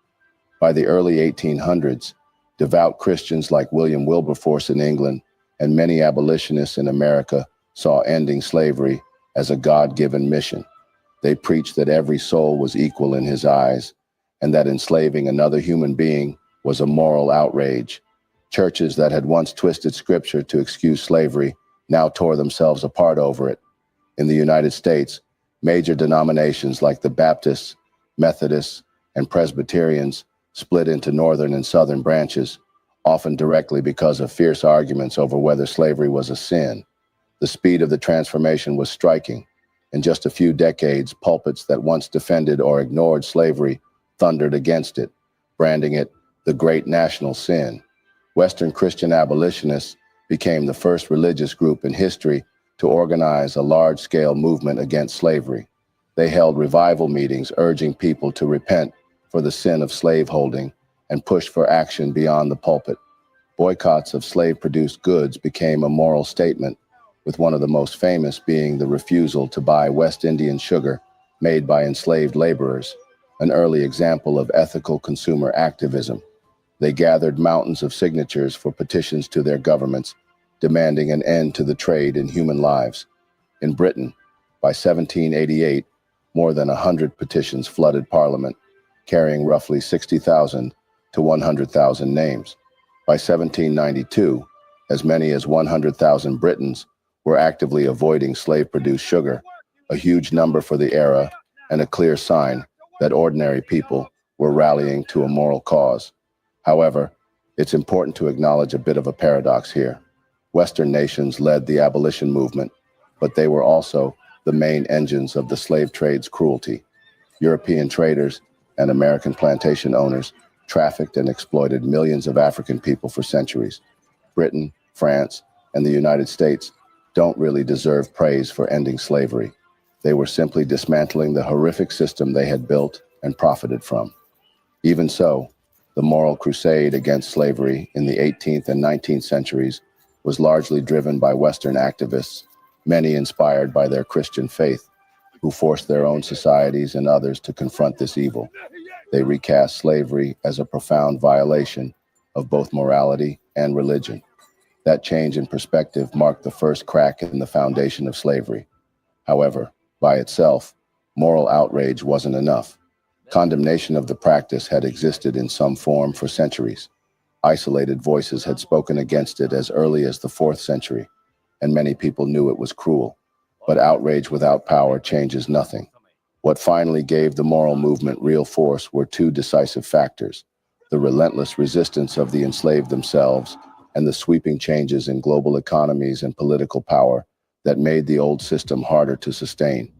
By the early 1800s, devout Christians like William Wilberforce in England and many abolitionists in America saw ending slavery as a God-given mission. They preached that every soul was equal in his eyes, and that enslaving another human being was a moral outrage. Churches that had once twisted scripture to excuse slavery now tore themselves apart over it. In the United States, major denominations like the Baptists, Methodists, and Presbyterians split into northern and southern branches, often directly because of fierce arguments over whether slavery was a sin. The speed of the transformation was striking. In just a few decades, pulpits that once defended or ignored slavery thundered against it, branding it the great national sin. Western Christian abolitionists became the first religious group in history to organize a large-scale movement against slavery. They held revival meetings urging people to repent for the sin of slaveholding and pushed for action beyond the pulpit. Boycotts of slave-produced goods became a moral statement, with one of the most famous being the refusal to buy West Indian sugar made by enslaved laborers, an early example of ethical consumer activism. They gathered mountains of signatures for petitions to their governments, demanding an end to the trade in human lives. In Britain, by 1788, more than 100 petitions flooded Parliament, carrying roughly 60,000 to 100,000 names. By 1792, as many as 100,000 Britons were actively avoiding slave-produced sugar, a huge number for the era and a clear sign that ordinary people were rallying to a moral cause. However, it's important to acknowledge a bit of a paradox here. Western nations led the abolition movement, but they were also the main engines of the slave trade's cruelty. European traders and American plantation owners trafficked and exploited millions of African people for centuries. Britain, France, and the United States don't really deserve praise for ending slavery. They were simply dismantling the horrific system they had built and profited from. Even so, the moral crusade against slavery in the 18th and 19th centuries was largely driven by Western activists, many inspired by their Christian faith, who forced their own societies and others to confront this evil. They recast slavery as a profound violation of both morality and religion. That change in perspective marked the first crack in the foundation of slavery. However, by itself, moral outrage wasn't enough. Condemnation of the practice had existed in some form for centuries. Isolated voices had spoken against it as early as the 4th century, and many people knew it was cruel. But outrage without power changes nothing. What finally gave the moral movement real force were two decisive factors: the relentless resistance of the enslaved themselves and the sweeping changes in global economies and political power that made the old system harder to sustain.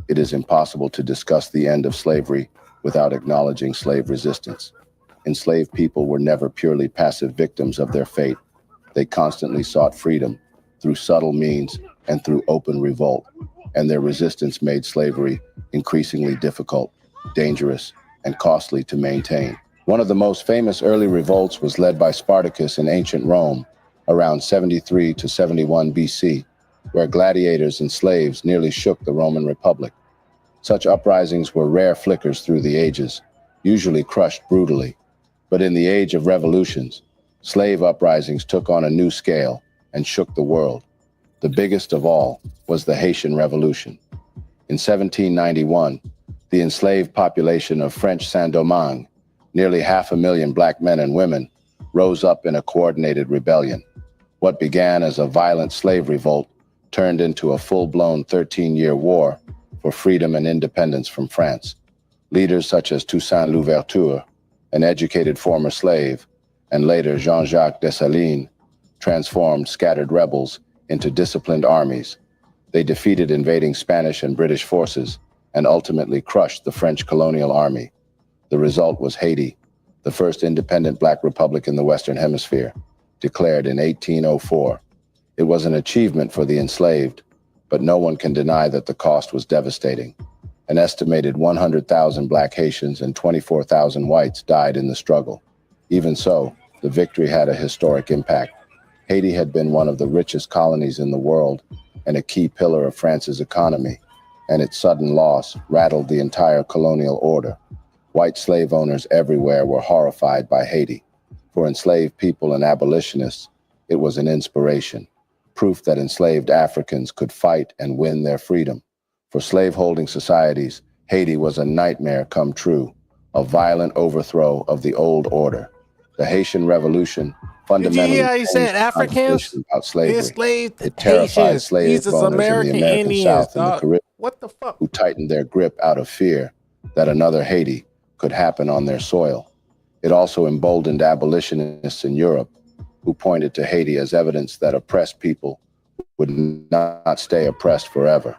It is impossible to discuss the end of slavery without acknowledging slave resistance. Enslaved people were never purely passive victims of their fate. They constantly sought freedom through subtle means and through open revolt, and their resistance made slavery increasingly difficult, dangerous, and costly to maintain. One of the most famous early revolts was led by Spartacus in ancient Rome around 73 to 71 BC, where gladiators and slaves nearly shook the Roman Republic. Such uprisings were rare flickers through the ages, usually crushed brutally. But in the age of revolutions, slave uprisings took on a new scale and shook the world. The biggest of all was the Haitian Revolution. In 1791, the enslaved population of French Saint-Domingue, nearly 500,000 black men and women, rose up in a coordinated rebellion. What began as a violent slave revolt turned into a full-blown 13-year war for freedom and independence from France. Leaders such as Toussaint Louverture, an educated former slave, and later Jean-Jacques Dessalines, transformed scattered rebels into disciplined armies. They defeated invading Spanish and British forces and ultimately crushed the French colonial army. The result was Haiti, the first independent Black republic in the Western Hemisphere, declared in 1804. It was an achievement for the enslaved, but no one can deny that the cost was devastating. An estimated 100,000 Black Haitians and 24,000 whites died in the struggle. Even so, the victory had a historic impact. Haiti had been one of the richest colonies in the world and a key pillar of France's economy, and its sudden loss rattled the entire colonial order. White slave owners everywhere were horrified by Haiti. For enslaved people and abolitionists, it was an inspiration, proof that enslaved Africans could fight and win their freedom. For slaveholding societies, Haiti was a nightmare come true, a violent overthrow of the old order. The Haitian Revolution fundamentally changed the conversation about slavery. It terrified slave owners in the American South and the Caribbean, who tightened their grip out of fear that another Haiti could happen on their soil. It also emboldened abolitionists in Europe, who pointed to Haiti as evidence that oppressed people would not stay oppressed forever.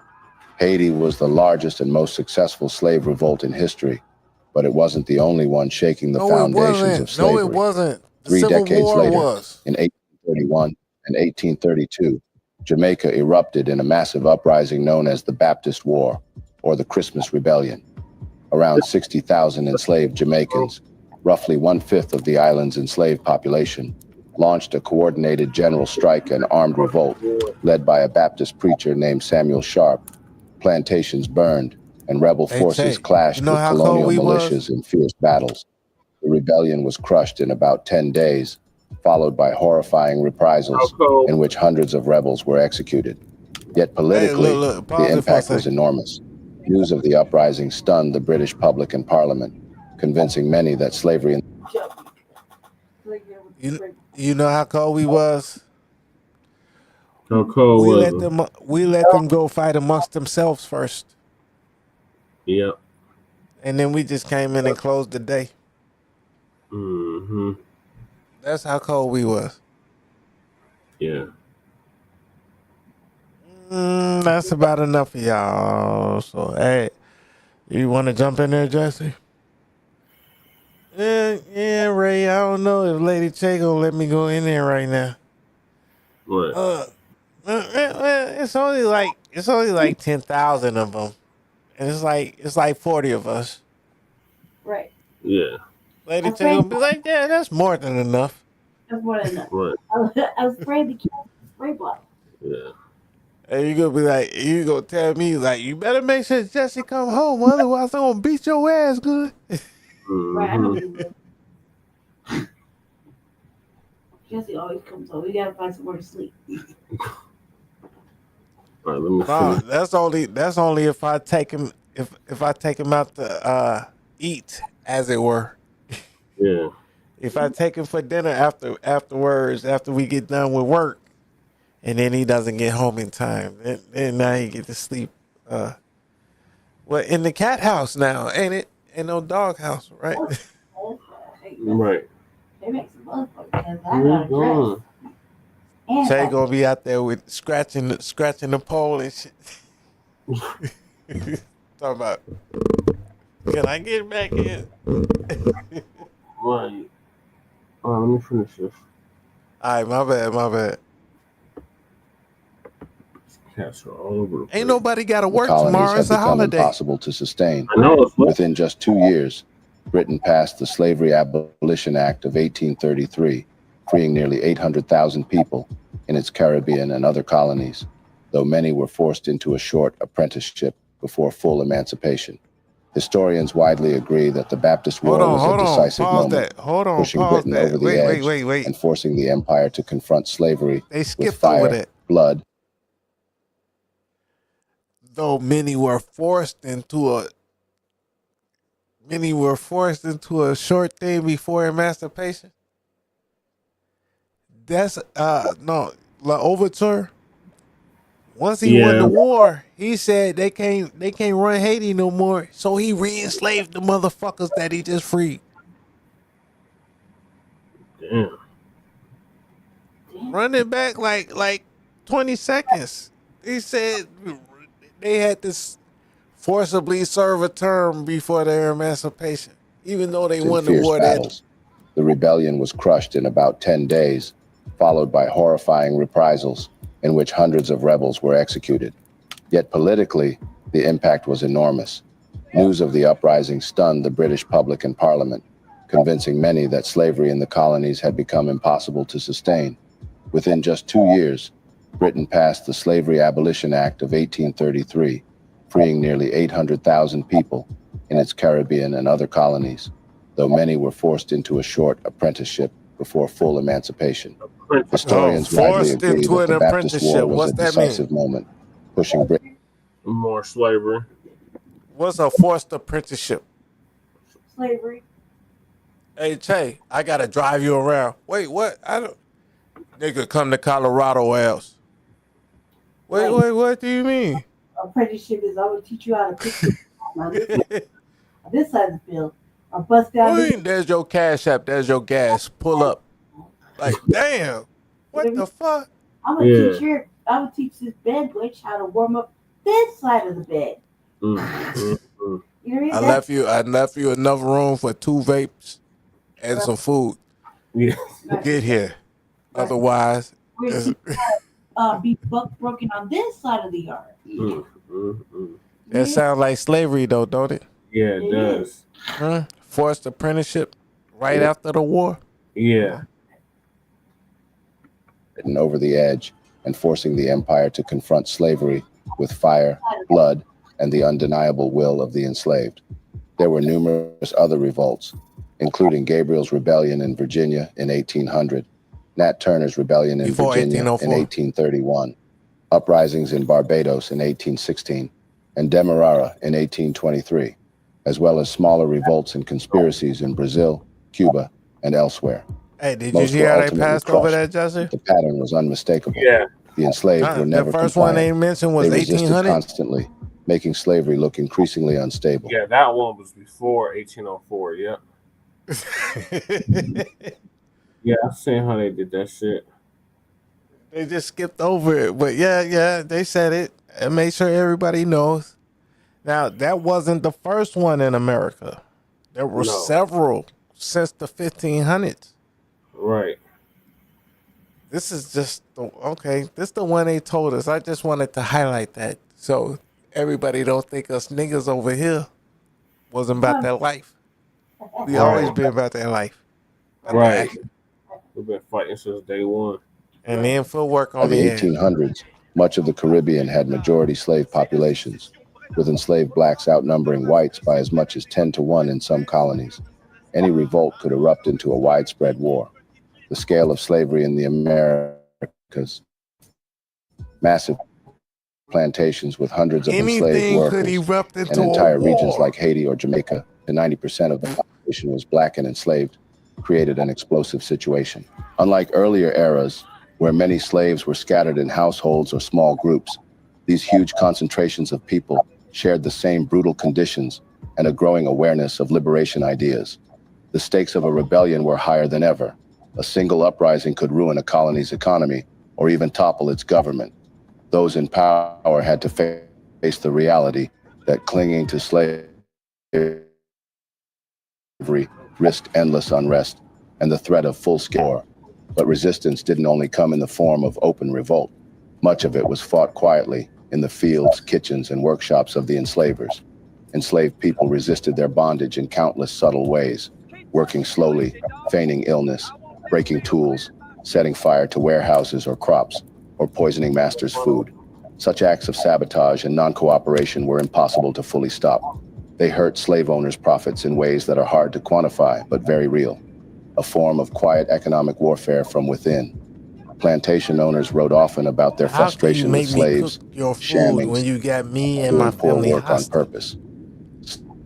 Haiti was the largest and most successful slave revolt in history, but it wasn't the only one shaking the foundations of slavery. No, it wasn't. The 3 Civil decades War later, was. in 1831 and 1832, Jamaica erupted in a massive uprising known as the Baptist War, or the Christmas Rebellion. Around 60,000 enslaved Jamaicans, roughly 1/5 of the island's enslaved population, launched a coordinated general strike and armed revolt led by a Baptist preacher named Samuel Sharp. Plantations burned and rebel forces clashed with colonial militias in fierce battles. The rebellion was crushed in about 10 days, followed by horrifying reprisals in which hundreds of rebels were executed. Yet politically, the impact was enormous. News of the uprising stunned the British public and parliament, convincing many that slavery... You know how cold we was? How cold we let them go fight amongst themselves first. Yep. And then we just came in and closed the day. Mm-hmm. That's how cold we was. Yeah. That's about enough for y'all. So, hey, you want to jump in there, Jesse? Yeah, Ray. I don't know if Lady Che gonna let me go in there right now. What? It's only like 10,000 of them, and it's like 40 of us. Right. Yeah. Lady Che gonna be like, yeah, that's more than enough. That's more than enough. Right. I was afraid to keep the spray bottle. Yeah. And you gonna be like, you gonna tell me like, you better make sure Jesse come home, otherwise I'm gonna beat your ass good. Right, I know you will. Jesse always comes home. We gotta find somewhere to sleep. All right, let me Nah, finish. that's only if I take him if I take him out to eat, as it were. Yeah. If I take him for dinner afterwards, after we get done with work, and then he doesn't get home in time, then now he get to sleep. Well, in the cat house now, ain't it? Ain't no dog house, right? Right. They make some motherfuckers because I got a dress. Shay gonna be out there with scratching the pole and shit. Talking about, can I get back in? Right. Let me finish this. All right, my bad. Cats are all over the place. Ain't nobody got to work colonies tomorrow. had It's a become holiday. impossible to sustain. I know. Within just 2 years, Britain passed the Slavery Abolition Act of 1833, freeing nearly 800,000 people in its Caribbean and other colonies, though many were forced into a short apprenticeship before full emancipation. Historians widely agree that the Baptist War was a decisive moment, pushing Britain over the edge and forcing the empire to confront slavery with fire, blood. Though many were forced into a short thing before emancipation. That's no, La Overture. Once he won the war, he said they can't run Haiti no more. So he re-enslaved the motherfuckers that he just freed. Damn. Run it back like 20 seconds. He said they had to forcibly serve a term before their emancipation, even though they won the war. Battles. The rebellion was crushed in about 10 days, followed by horrifying reprisals in which hundreds of rebels were executed. Yet politically, the impact was enormous. News of the uprising stunned the British public and parliament, convincing many that slavery in the colonies had become impossible to sustain. Within just 2 years, Britain passed the Slavery Abolition Act of 1833, freeing nearly 800,000 people in its Caribbean and other colonies, though many were forced into a short apprenticeship before full emancipation. Historians widely agree that the Baptist War was a decisive moment, pushing Britain. More slavery. What's a forced apprenticeship? Slavery. Hey, Che, I gotta drive you around. Wait, what? I don't. Nigga, come to Colorado else. Wait, what do you mean? Apprenticeship is I will teach you how to pick this side of the field. Or bust down. There's your cash app. There's your gas. Pull up. Like, damn. What the fuck? I'm gonna teach this bed witch how to warm up this side of the bed. I left you enough room for 2 vapes and some food. Yeah. Get here. Otherwise, be buck broken on this side of the yard. That sounds like slavery, though, don't it? Yeah, it does. Huh? Forced apprenticeship right after the war. Yeah. And over the edge and forcing the empire to confront slavery with fire, blood, and the undeniable will of the enslaved. There were numerous other revolts, including Gabriel's Rebellion in Virginia in 1800, Nat Turner's Rebellion in Before Virginia in 1804. 1831, uprisings in Barbados in 1816, and Demerara in 1823, as well as smaller revolts and conspiracies in Brazil, Cuba, and elsewhere. Hey, did Most you were hear how they ultimately passed over crushed, that, Jesse? but the pattern was unmistakable. Yeah. The enslaved were never the first one compliant. they mentioned was They resisted 1800. constantly, making slavery look increasingly unstable. Yeah, that one was before 1804. Yep. Yeah, I've seen how they did that shit. They just skipped over it, but yeah, they said it and made sure everybody knows. Now, that wasn't the first one in America. There were several since the 1500s. Right. This is just this is the one they told us. I just wanted to highlight that so everybody don't think us niggas over here wasn't about that life. We always been about that life. Right. We've been fighting since day one. And then footwork By on the the end. 1800s, much of the Caribbean had majority slave populations, with enslaved blacks outnumbering whites by as much as 10 to 1 in some colonies. Any revolt could erupt into a widespread war. The scale of slavery in the Americas, massive plantations with hundreds of enslaved Anything could workers, erupt and into entire a regions war. like Haiti or Jamaica, and 90% of the population was black and enslaved, created an explosive situation. Unlike earlier eras, where many slaves were scattered in households or small groups, these huge concentrations of people shared the same brutal conditions and a growing awareness of liberation ideas. The stakes of a rebellion were higher than ever. A single uprising could ruin a colony's economy or even topple its government. Those in power had to face the reality that clinging to slavery risked endless unrest and the threat of full-scale war. But resistance didn't only come in the form of open revolt. Much of it was fought quietly in the fields, kitchens, and workshops of the enslavers. Enslaved people resisted their bondage in countless subtle ways, working slowly, feigning illness, breaking tools, setting fire to warehouses or crops, or poisoning masters' food. Such acts of sabotage and non-cooperation were impossible to fully stop. They hurt slave owners' profits in ways that are hard to quantify, but very real. A form of quiet economic warfare from within. Plantation owners wrote often about their How can you frustration with make me slaves, cook your food shamming, when you got me and my doing poor family work on hostile? purpose.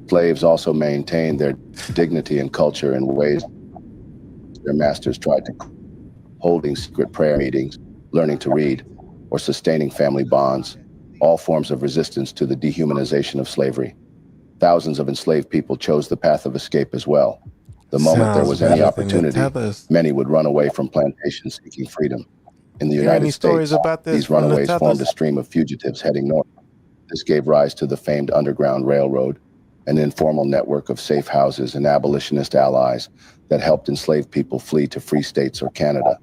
Slaves also maintained their dignity and culture in ways their masters tried to, holding secret prayer meetings, learning to read, or sustaining family bonds, all forms of resistance to the dehumanization of slavery. Thousands of enslaved people chose the path of escape as well. The moment there Sounds was any better than the opportunity, tethers. many would run away from plantations seeking freedom. In the Hear United any stories States, about this these from the runaways formed a tethers? stream of fugitives heading north. This gave rise to the famed Underground Railroad, an informal network of safe houses and abolitionist allies that helped enslaved people flee to free states or Canada.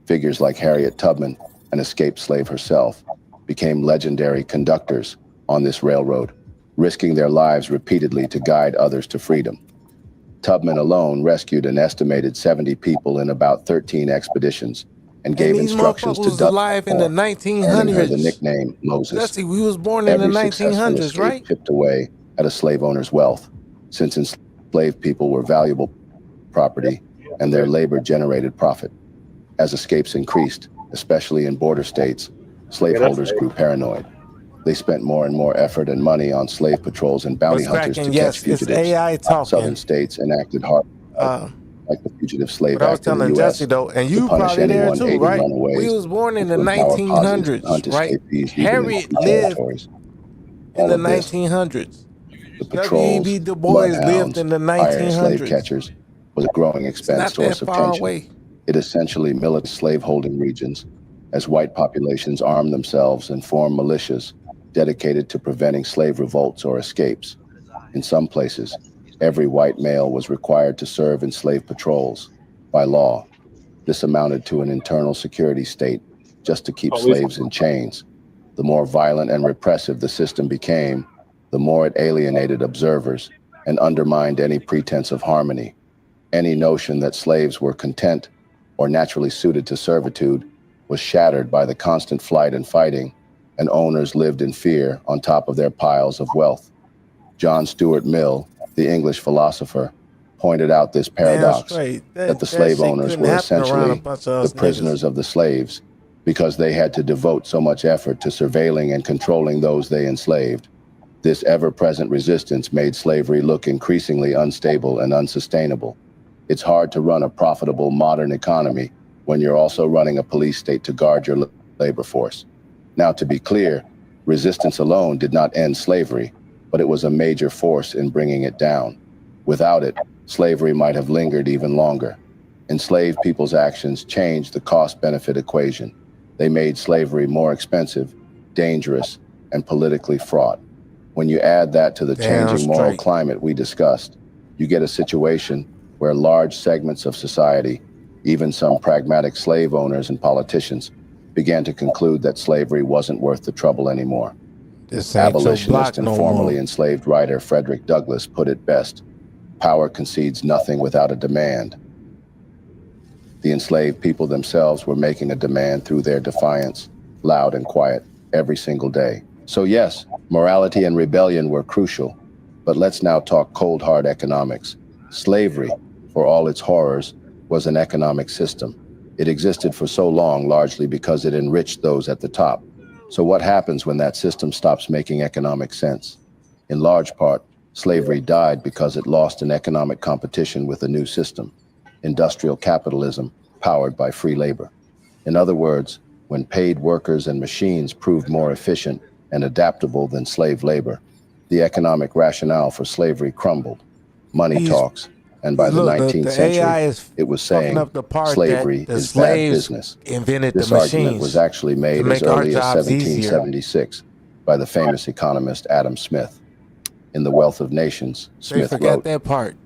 Figures like Harriet Tubman, an escaped slave herself, became legendary conductors on this railroad, risking their lives repeatedly to guide others to freedom. Tubman alone rescued an estimated 70 people in about 13 expeditions and gave these instructions motherfuckers to was dozens alive in the more, earning her the 1900s. nickname Moses. Jesse, we was born in the Every successful 1900s, escape right? chipped away at a slave owner's wealth, since enslaved people were valuable property and their labor generated profit. As escapes increased, especially in border states, slaveholders grew paranoid. They spent more and more effort and money on slave patrols and bounty What's hunters to cracking? catch Yes, it's fugitives. AI talking. Southern states enacted hard, like the Fugitive Slave But I was Act in the telling U.S. Jesse though, and to you punish probably there anyone too, aiding right? runaways, We was born in and the to empower posses and 1900s, hunt right? escapees even in Harriet free lived territories. in All the of this, 1900s. the patrols, W.E.B. Du Bois lived bloodhounds, in the hired slave 1900s. catchers, was a growing It's expense not that source of far tension. away. It essentially militated slaveholding regions as white populations armed themselves and formed militias dedicated to preventing slave revolts or escapes. In some places, every white male was required to serve in slave patrols by law. This amounted to an internal security state just to keep slaves in chains. The more violent and repressive the system became, the more it alienated observers and undermined any pretense of harmony. Any notion that slaves were content or naturally suited to servitude was shattered by the constant flight and fighting, and owners lived in fear on top of their piles of wealth. John Stuart Mill, the English philosopher, pointed out this paradox that the slave shit owners couldn't were happen around a essentially bunch of the us prisoners of the slaves because they had to devote so much effort to surveilling and controlling those they enslaved. This ever-present resistance made slavery look increasingly unstable and unsustainable. It's hard to run a profitable modern economy when you're also running a police state to guard your labor force. Now, to be clear, resistance alone did not end slavery, but it was a major force in bringing it down. Without it, slavery might have lingered even longer. Enslaved people's actions changed the cost-benefit equation. They made slavery more expensive, dangerous, and politically fraught. When you add that to the changing moral climate we discussed, you get a situation where large segments of society, even some pragmatic slave owners and politicians, began to conclude that slavery wasn't worth the trouble anymore. Abolitionist and formerly enslaved writer Frederick Douglass put it best: power concedes nothing without a demand. The enslaved people themselves were making a demand through their defiance, loud and quiet, every single day. So yes, morality and rebellion were crucial, but let's now talk cold hard economics. Slavery, for all its horrors, was an economic system. It existed for so long largely because it enriched those at the top. So what happens when that system stops making economic sense? In large part, slavery died because it lost an economic competition with a new system: industrial capitalism powered by free labor. In other words, when paid workers and machines proved more efficient and adaptable than slave labor, the economic rationale for slavery crumbled. Money talks, and by the 19th century, it was saying slavery is bad business. This argument was actually made as early as 1776 by the famous economist Adam Smith. In The Wealth of Nations, Smith wrote,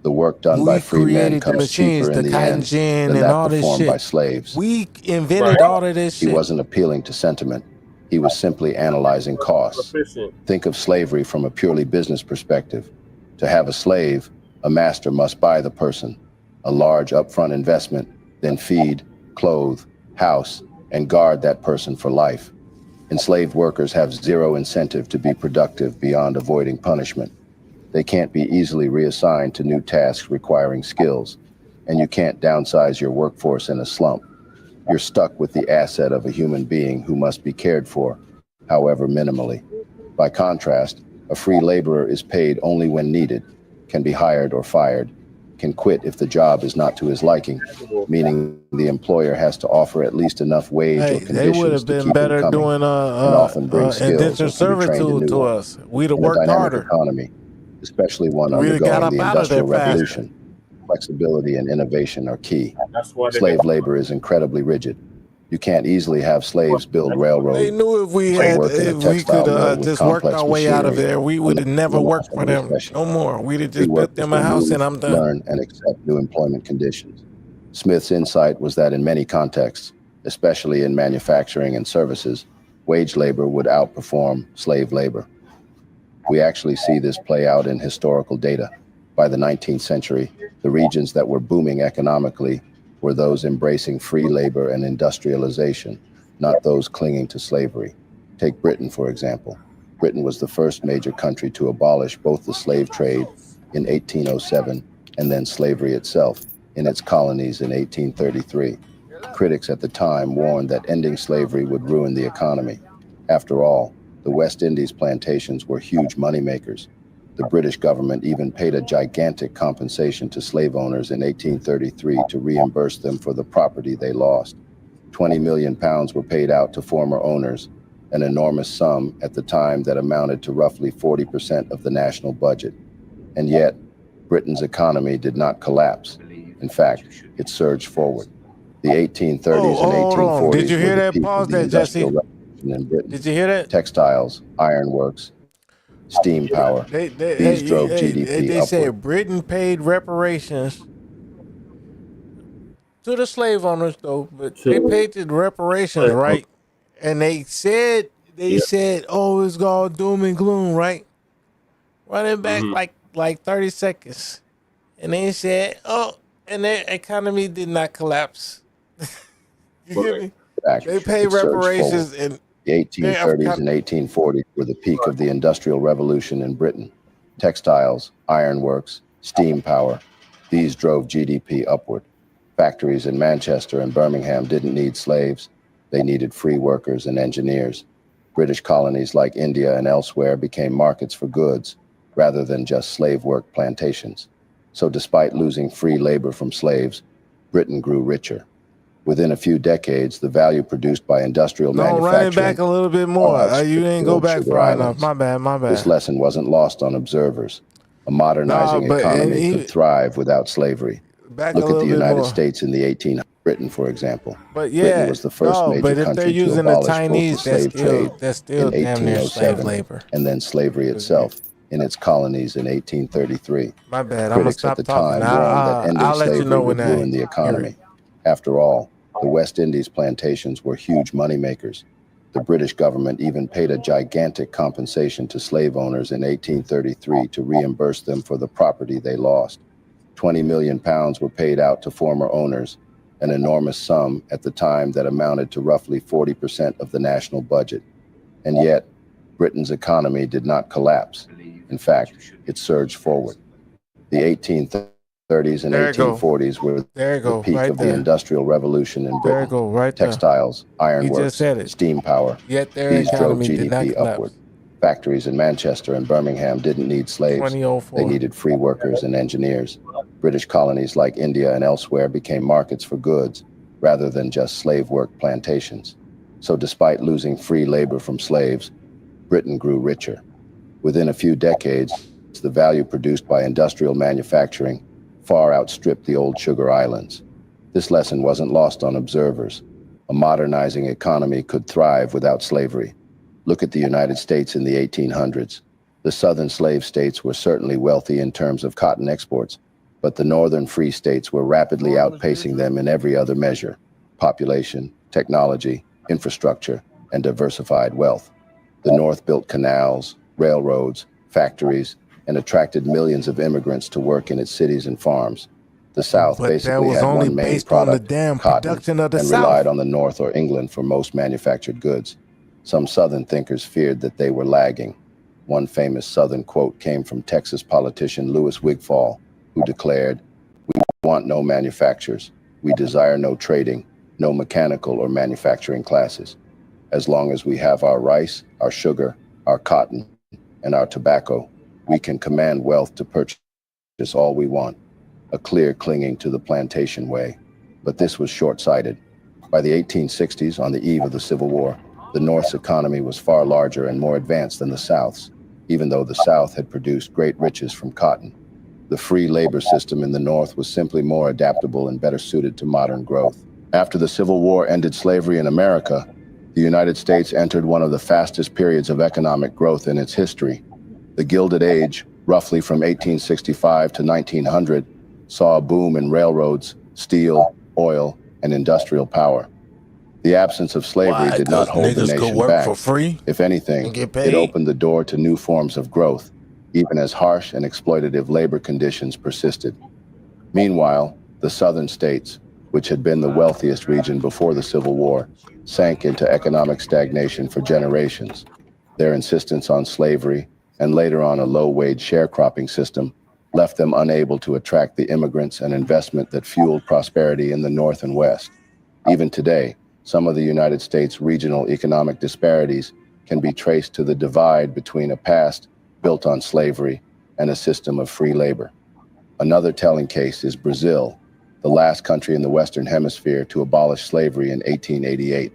"The work done by free men comes cheaper in the end than that performed by slaves." We invented all of this shit. He wasn't appealing to sentiment. He was simply analyzing costs. Think of slavery from a purely business perspective. To have a slave, a master must buy the person, a large upfront investment, then feed, clothe, house, and guard that person for life. Enslaved workers have zero incentive to be productive beyond avoiding punishment. They can't be easily reassigned to new tasks requiring skills, and you can't downsize your workforce in a slump. You're stuck with the asset of a human being who must be cared for, however minimally. By contrast, a free laborer is paid only when needed, can be hired or fired, can quit if the job is not to his liking, meaning the employer has to offer at least enough wage or conditions to keep him coming, and often bring skills or to be trained in new ones. We'd have In a worked dynamic harder. economy, especially one We'd have got undergoing up the out of there Industrial faster. Revolution, flexibility and innovation are key. Slave labor is incredibly rigid. You can't easily have slaves build railroads. They knew if we or had, work in a if we textile could mill with just work complex our way out of machinery there, we would have never worked for them no more. We'd have Free just built workers them a will house move, and I'm done. learn, and accept new employment conditions. Smith's insight was that in many contexts, especially in manufacturing and services, wage labor would outperform slave labor. We actually see this play out in historical data. By the 19th century, the regions that were booming economically were those embracing free labor and industrialization, not those clinging to slavery. Take Britain, for example. Britain was the first major country to abolish both the slave trade in 1807 and then slavery itself in its colonies in 1833. Critics at the time warned that ending slavery would ruin the economy. After all, the West Indies plantations were huge moneymakers. The British government even paid a gigantic compensation to slave owners in 1833 to reimburse them for the property they lost. 20 million pounds were paid out to former owners, an enormous sum at the time that amounted to roughly 40% of the national budget. And yet, Britain's economy did not collapse. In fact, it surged forward. The 1830s and 1840s Did you hear were the that? peak Pause of the that, Industrial Jesse. Revolution in Britain. Did you hear that? Textiles, ironworks, steam power. These drove GDP they upward. said Britain paid reparations to the slave owners, though, but they paid the reparations, right? And they said, oh, it's all doom and gloom, right? Running back like 30 seconds. And they said, oh, and their economy did not collapse. You get me? They paid It surged reparations forward. and The 1830s and 1840s were the peak of the Industrial Revolution in Britain. Textiles, ironworks, steam power. These drove GDP upward. Factories in Manchester and Birmingham didn't need slaves. They needed free workers and engineers. British colonies like India and elsewhere became markets for goods, rather than just slave work plantations. So despite losing free labor from slaves, Britain grew richer. Within a few decades, the value produced by industrial No, manufacturing run it back a little bit more. You didn't go back far enough. My bad, my bad. This lesson wasn't lost on observers. A modernizing economy could thrive without slavery. Look at the United States in the 1800s, Britain, for example. But yeah, Britain was the first major country to abolish postal slave trade in 1807, and then slavery itself in its colonies in 1833. My bad, I'm gonna Critics at stop the talking. time warned that ending I'll let you slavery know would when ruin the economy. After all, the West Indies plantations were huge moneymakers. The British government even paid a gigantic compensation to slave owners in 1833 to reimburse them for the property they lost. 20 million pounds were paid out to former owners, an enormous sum at the time that amounted to roughly 40% of the national budget. And yet, Britain's economy did not collapse. In fact, it surged forward. The 1830s and 1840s were the peak of the Industrial Revolution in Britain. Textiles, ironworks, steam power, these drove GDP upward. Factories in Manchester and Birmingham didn't need slaves. They needed free workers and engineers. British colonies like India and elsewhere became markets for goods, rather than just slave work plantations. So despite losing free labor from slaves, Britain grew richer. Within a few decades, the value produced by industrial manufacturing far outstripped the old sugar islands. This lesson wasn't lost on observers. A modernizing economy could thrive without slavery. Look at the United States in the 1800s. The southern slave states were certainly wealthy in terms of cotton exports, but the northern free states were rapidly outpacing them in every other measure: population, technology, infrastructure, and diversified wealth. The North built canals, railroads, factories, and attracted millions of immigrants to work in its cities and farms. The South basically had one main product, cotton, and relied on the North or England for most manufactured goods. Some Southern thinkers feared that they were lagging. One famous Southern quote came from Texas politician Louis Wigfall, who declared, "We want no manufacturers. We desire no trading, no mechanical or manufacturing classes. As long as we have our rice, our sugar, our cotton, and our tobacco, we can command wealth to purchase all we want." A clear clinging to the plantation way. But this was short-sighted. By the 1860s, on the eve of the Civil War, the North's economy was far larger and more advanced than the South's, even though the South had produced great riches from cotton. The free labor system in the North was simply more adaptable and better suited to modern growth. After the Civil War ended slavery in America, the United States entered one of the fastest periods of economic growth in its history. The Gilded Age, roughly from 1865 to 1900, saw a boom in railroads, steel, oil, and industrial power. The absence of slavery did not hold the nation back. If anything, it opened the door to new forms of growth, even as harsh and exploitative labor conditions persisted. Meanwhile, the southern states, which had been the wealthiest region before the Civil War, sank into economic stagnation for generations. Their insistence on slavery, and later on a low-wage sharecropping system, left them unable to attract the immigrants and investment that fueled prosperity in the North and West. Even today, some of the United States' regional economic disparities can be traced to the divide between a past built on slavery and a system of free labor. Another telling case is Brazil, the last country in the Western Hemisphere to abolish slavery in 1888.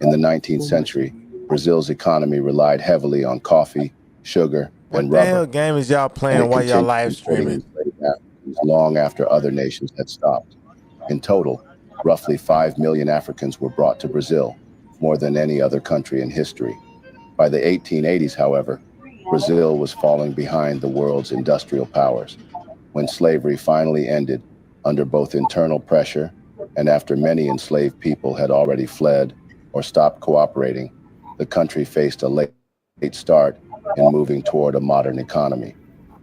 In the 19th century, Brazil's economy relied heavily on coffee, sugar, and rubber. What the hell game is y'all playing while y'all live streaming? Long after other nations had stopped. In total, roughly 5 million Africans were brought to Brazil, more than any other country in history. By the 1880s, however, Brazil was falling behind the world's industrial powers. When slavery finally ended, under both internal pressure and after many enslaved people had already fled or stopped cooperating, the country faced a late start in moving toward a modern economy.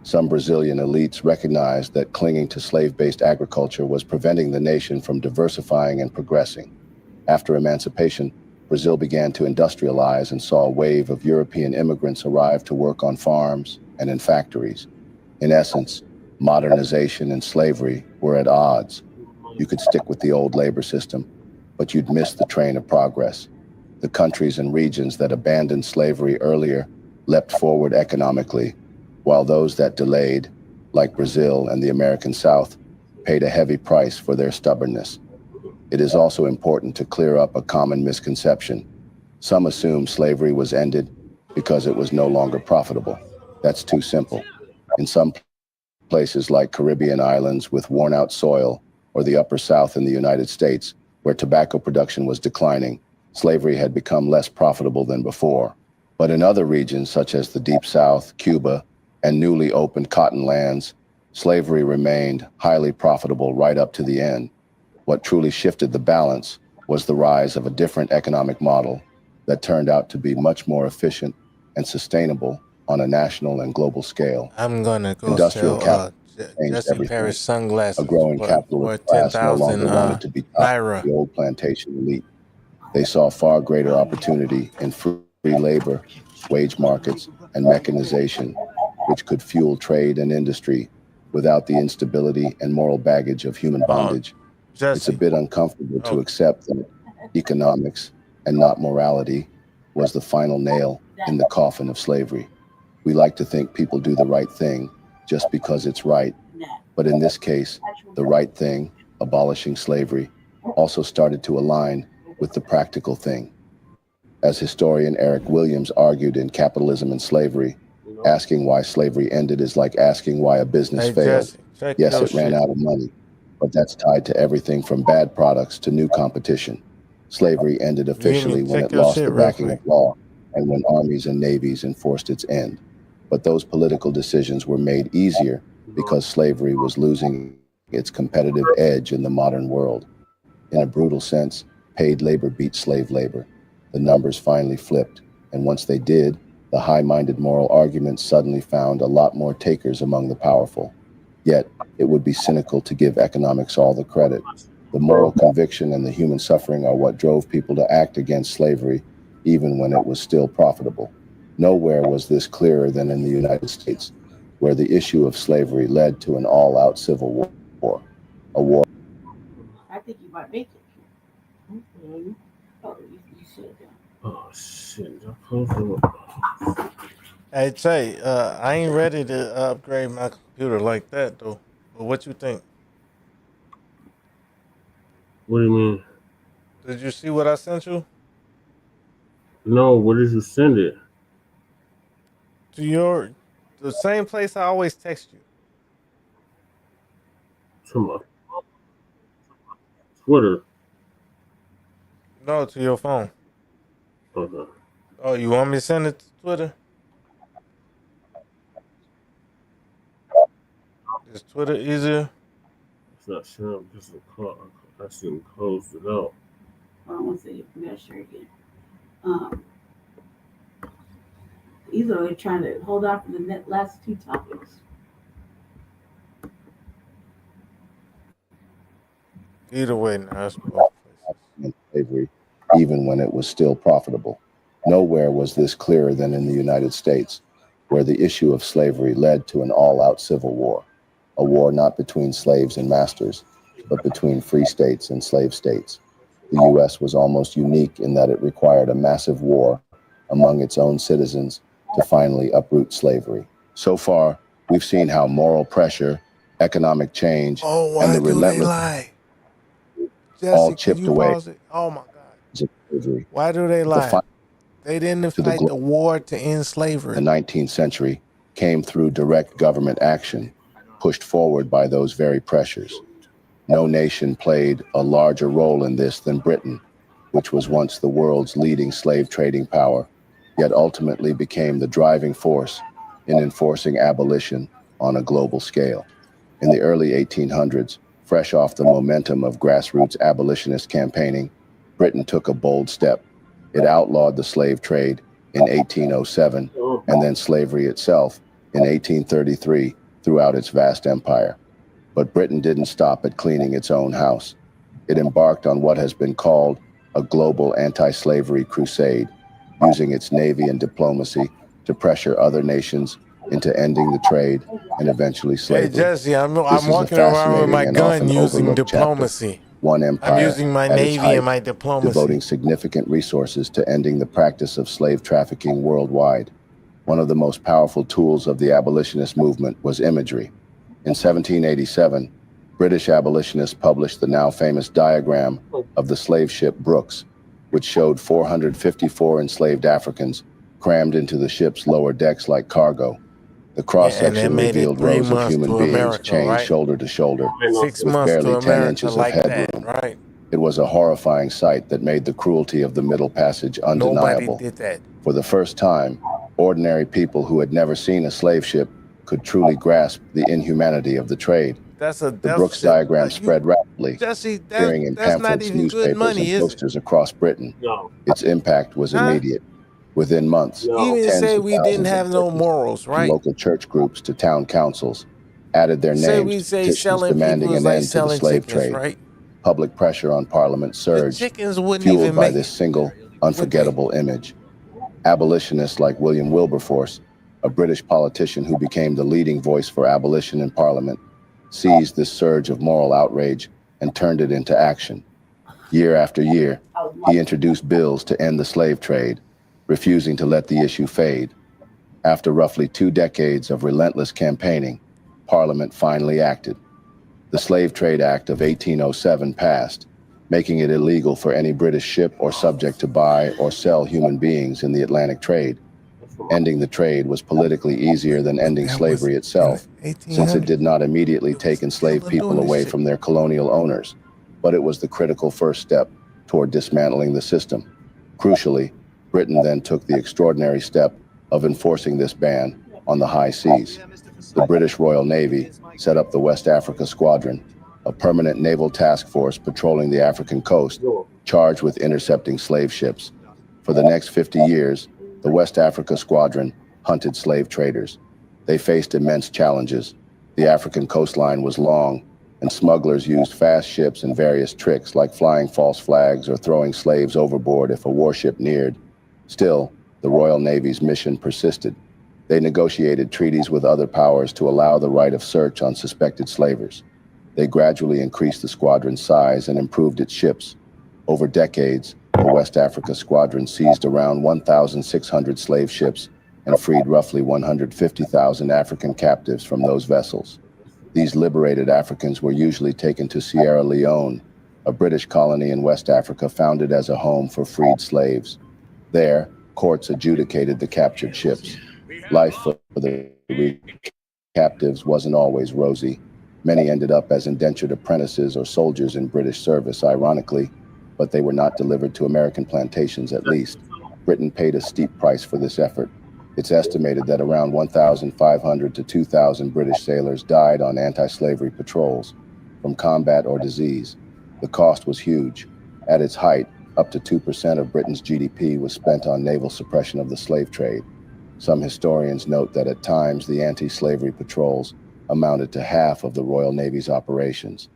Some Brazilian elites recognized that clinging to slave-based agriculture was preventing the nation from diversifying and progressing. After emancipation, Brazil began to industrialize and saw a wave of European immigrants arrive to work on farms and in factories. In essence, Modernization and slavery were at odds. You could stick with the old labor system, but you'd miss the train of progress. The countries and regions that abandoned slavery earlier leapt forward economically, while those that delayed, like Brazil and the American South, paid a heavy price for their stubbornness. It is also important to clear up a common misconception. Some assume slavery was ended because it was no longer profitable. That's too simple. In some places like Caribbean islands with worn-out soil, or the Upper South in the United States, where tobacco production was declining, slavery had become less profitable than before. But in other regions, such as the Deep South, Cuba, and newly opened cotton lands, slavery remained highly profitable right up to the end. What truly shifted the balance was the rise of a different economic model that turned out to be much more efficient and sustainable on a national and global scale. I'm gonna go Industrial sell capital changed Jesse everything. Paris sunglasses A growing for capitalist class no 10,000 longer wanted to be tied naira. to the old plantation elite. They saw far greater opportunity in free labor, wage markets, and mechanization, which could fuel trade and industry without the instability and moral baggage of human bondage. It's a bit uncomfortable to accept that economics and not morality was the final nail in the coffin of slavery. We like to think people do the right thing just because it's right. But in this case, the right thing, abolishing slavery, also started to align with the practical thing. As historian Eric Williams argued in Capitalism and Slavery, asking why slavery ended is like asking why a business Hey, failed. Jesse, check Yes, your it ran shit. out of money, but that's tied to everything from bad products to new competition. Slavery ended You hear officially me? when Check it your lost shit the real backing quick. of law and when armies and navies enforced its end. But those political decisions were made easier because slavery was losing its competitive edge in the modern world. In a brutal sense, paid labor beat slave labor. The numbers finally flipped, and once they did, the high-minded moral arguments suddenly found a lot more takers among the powerful. Yet, it would be cynical to give economics all the credit. The moral conviction and the human suffering are what drove people to act against slavery, even when it was still profitable. Nowhere was this clearer than in the United States, where the issue of slavery led to an all-out civil war, a war. I think you might make it. Mm-hmm. Oh, you should have. Oh shit! I posted. Hey, Tay, I ain't ready to upgrade my computer like that, though. But what you think? What do you mean? Did you see what I sent you? No, where did you send it? To the same place I always text you. To my Twitter. No, to your phone. Okay. Oh, you want me to send it to Twitter? Is Twitter easier? It's not showing up because I shouldn't close it out. Hold on one second. We gotta share again. Either they're trying to hold on for the last two topics. Either way, now it's both places. Slavery, even when it was still profitable. Nowhere was this clearer than in the United States, where the issue of slavery led to an all-out civil war, a war not between slaves and masters, but between free states and slave states. The U.S. was almost unique in that it required a massive war among its own citizens to finally uproot slavery. So far, we've seen how moral pressure, economic change, and the relentless lie? all Jesse, can chipped you away pause it? Oh my God. slavery. Why do they The lie? fight They didn't to the fight the war to end slavery. the 19th century came through direct government action, pushed forward by those very pressures. No nation played a larger role in this than Britain, which was once the world's leading slave trading power, yet ultimately became the driving force in enforcing abolition on a global scale. In the early 1800s, fresh off the momentum of grassroots abolitionist campaigning, Britain took a bold step. It outlawed the slave trade in 1807 and then slavery itself in 1833 throughout its vast empire. But Britain didn't stop at cleaning its own house. It embarked on what has been called a global anti-slavery crusade, using its navy and diplomacy to pressure other nations into ending the trade and eventually Hey slavery. Jesse, I'm This is a walking around with fascinating my and gun often using overlooked chapter. diplomacy. One I'm empire using my at its navy and height, my diplomacy. devoting significant resources to ending the practice of slave trafficking worldwide. One of the most powerful tools of the abolitionist movement was imagery. In 1787, British abolitionists published the now famous diagram of the slave ship Brooks, which showed 454 enslaved Africans crammed into the ship's lower decks like cargo. The cross-section revealed rows of human beings chained shoulder to shoulder with barely 10 inches of headroom. Right. It was a horrifying sight that made the cruelty of the Middle Passage undeniable. Nobody did that. For the first time, ordinary people who had never seen a slave ship could truly grasp the inhumanity of the trade. The Brooks diagram spread rapidly, appearing in pamphlets, newspapers, and posters across Britain. Its impact was immediate. Within months, Even tens say of we didn't thousands of have no Britons, morals, from right? local church groups to town councils, added their Say names we to say petitions selling demanding people is an like end to the selling slave chickens, trade. right? Public pressure on Parliament surged, chickens wouldn't fueled even by make this single, unforgettable image. Abolitionists like William Wilberforce, a British politician who became the leading voice for abolition in Parliament, seized this surge of moral outrage and turned it into action. Year after year, he introduced bills to end the slave trade, refusing to let the issue fade. After roughly 2 decades of relentless campaigning, Parliament finally acted. The Slave Trade Act of 1807 passed, making it illegal for any British ship or subject to buy or sell human beings in the Atlantic trade. Ending the trade was politically easier than ending slavery itself, since it did not immediately take enslaved people away from their colonial owners, but it was the critical first step toward dismantling the system. Crucially, Britain then took the extraordinary step of enforcing this ban on the high seas. The British Royal Navy set up the West Africa Squadron, a permanent naval task force patrolling the African coast, charged with intercepting slave ships. For the next 50 years, the West Africa Squadron hunted slave traders. They faced immense challenges. The African coastline was long, and smugglers used fast ships and various tricks like flying false flags or throwing slaves overboard if a warship neared. Still, the Royal Navy's mission persisted. They negotiated treaties with other powers to allow the right of search on suspected slavers. They gradually increased the squadron's size and improved its ships. Over decades, the West Africa Squadron seized around 1,600 slave ships and freed roughly 150,000 African captives from those vessels. These liberated Africans were usually taken to Sierra Leone, a British colony in West Africa founded as a home for freed slaves. There, courts adjudicated the captured ships. Life for the captives wasn't always rosy. Many ended up as indentured apprentices or soldiers in British service, ironically, but they were not delivered to American plantations at least. Britain paid a steep price for this effort. It's estimated that around 1,500 to 2,000 British sailors died on anti-slavery patrols from combat or disease. The cost was huge. At its height, up to 2% of Britain's GDP was spent on naval suppression of the slave trade. Some historians note that at times the anti-slavery patrols amounted to half of the Royal Navy's operations.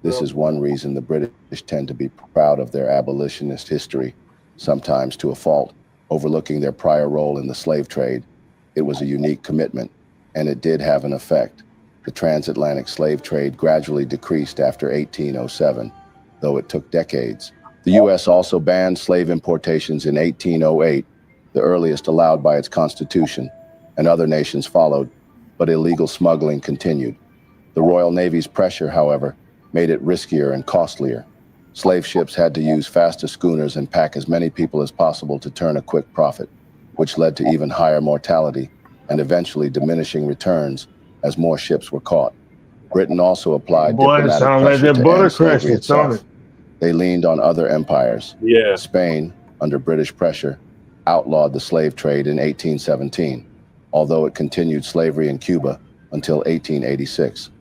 This is one reason the British tend to be proud of their abolitionist history, sometimes to a fault, overlooking their prior role in the slave trade. It was a unique commitment, and it did have an effect. The transatlantic slave trade gradually decreased after 1807, though it took decades. The U.S. also banned slave importations in 1808, the earliest allowed by its constitution, and other nations followed, but illegal smuggling continued. The Royal Navy's pressure, however, made it riskier and costlier. Slave ships had to use faster schooners and pack as many people as possible to turn a quick profit, which led to even higher mortality and eventually diminishing returns as more ships were caught. Britain also applied diplomatic pressure to end slavery itself. They leaned on other empires. Spain, under British pressure, outlawed the slave trade in 1817, although it continued slavery in Cuba until 1886.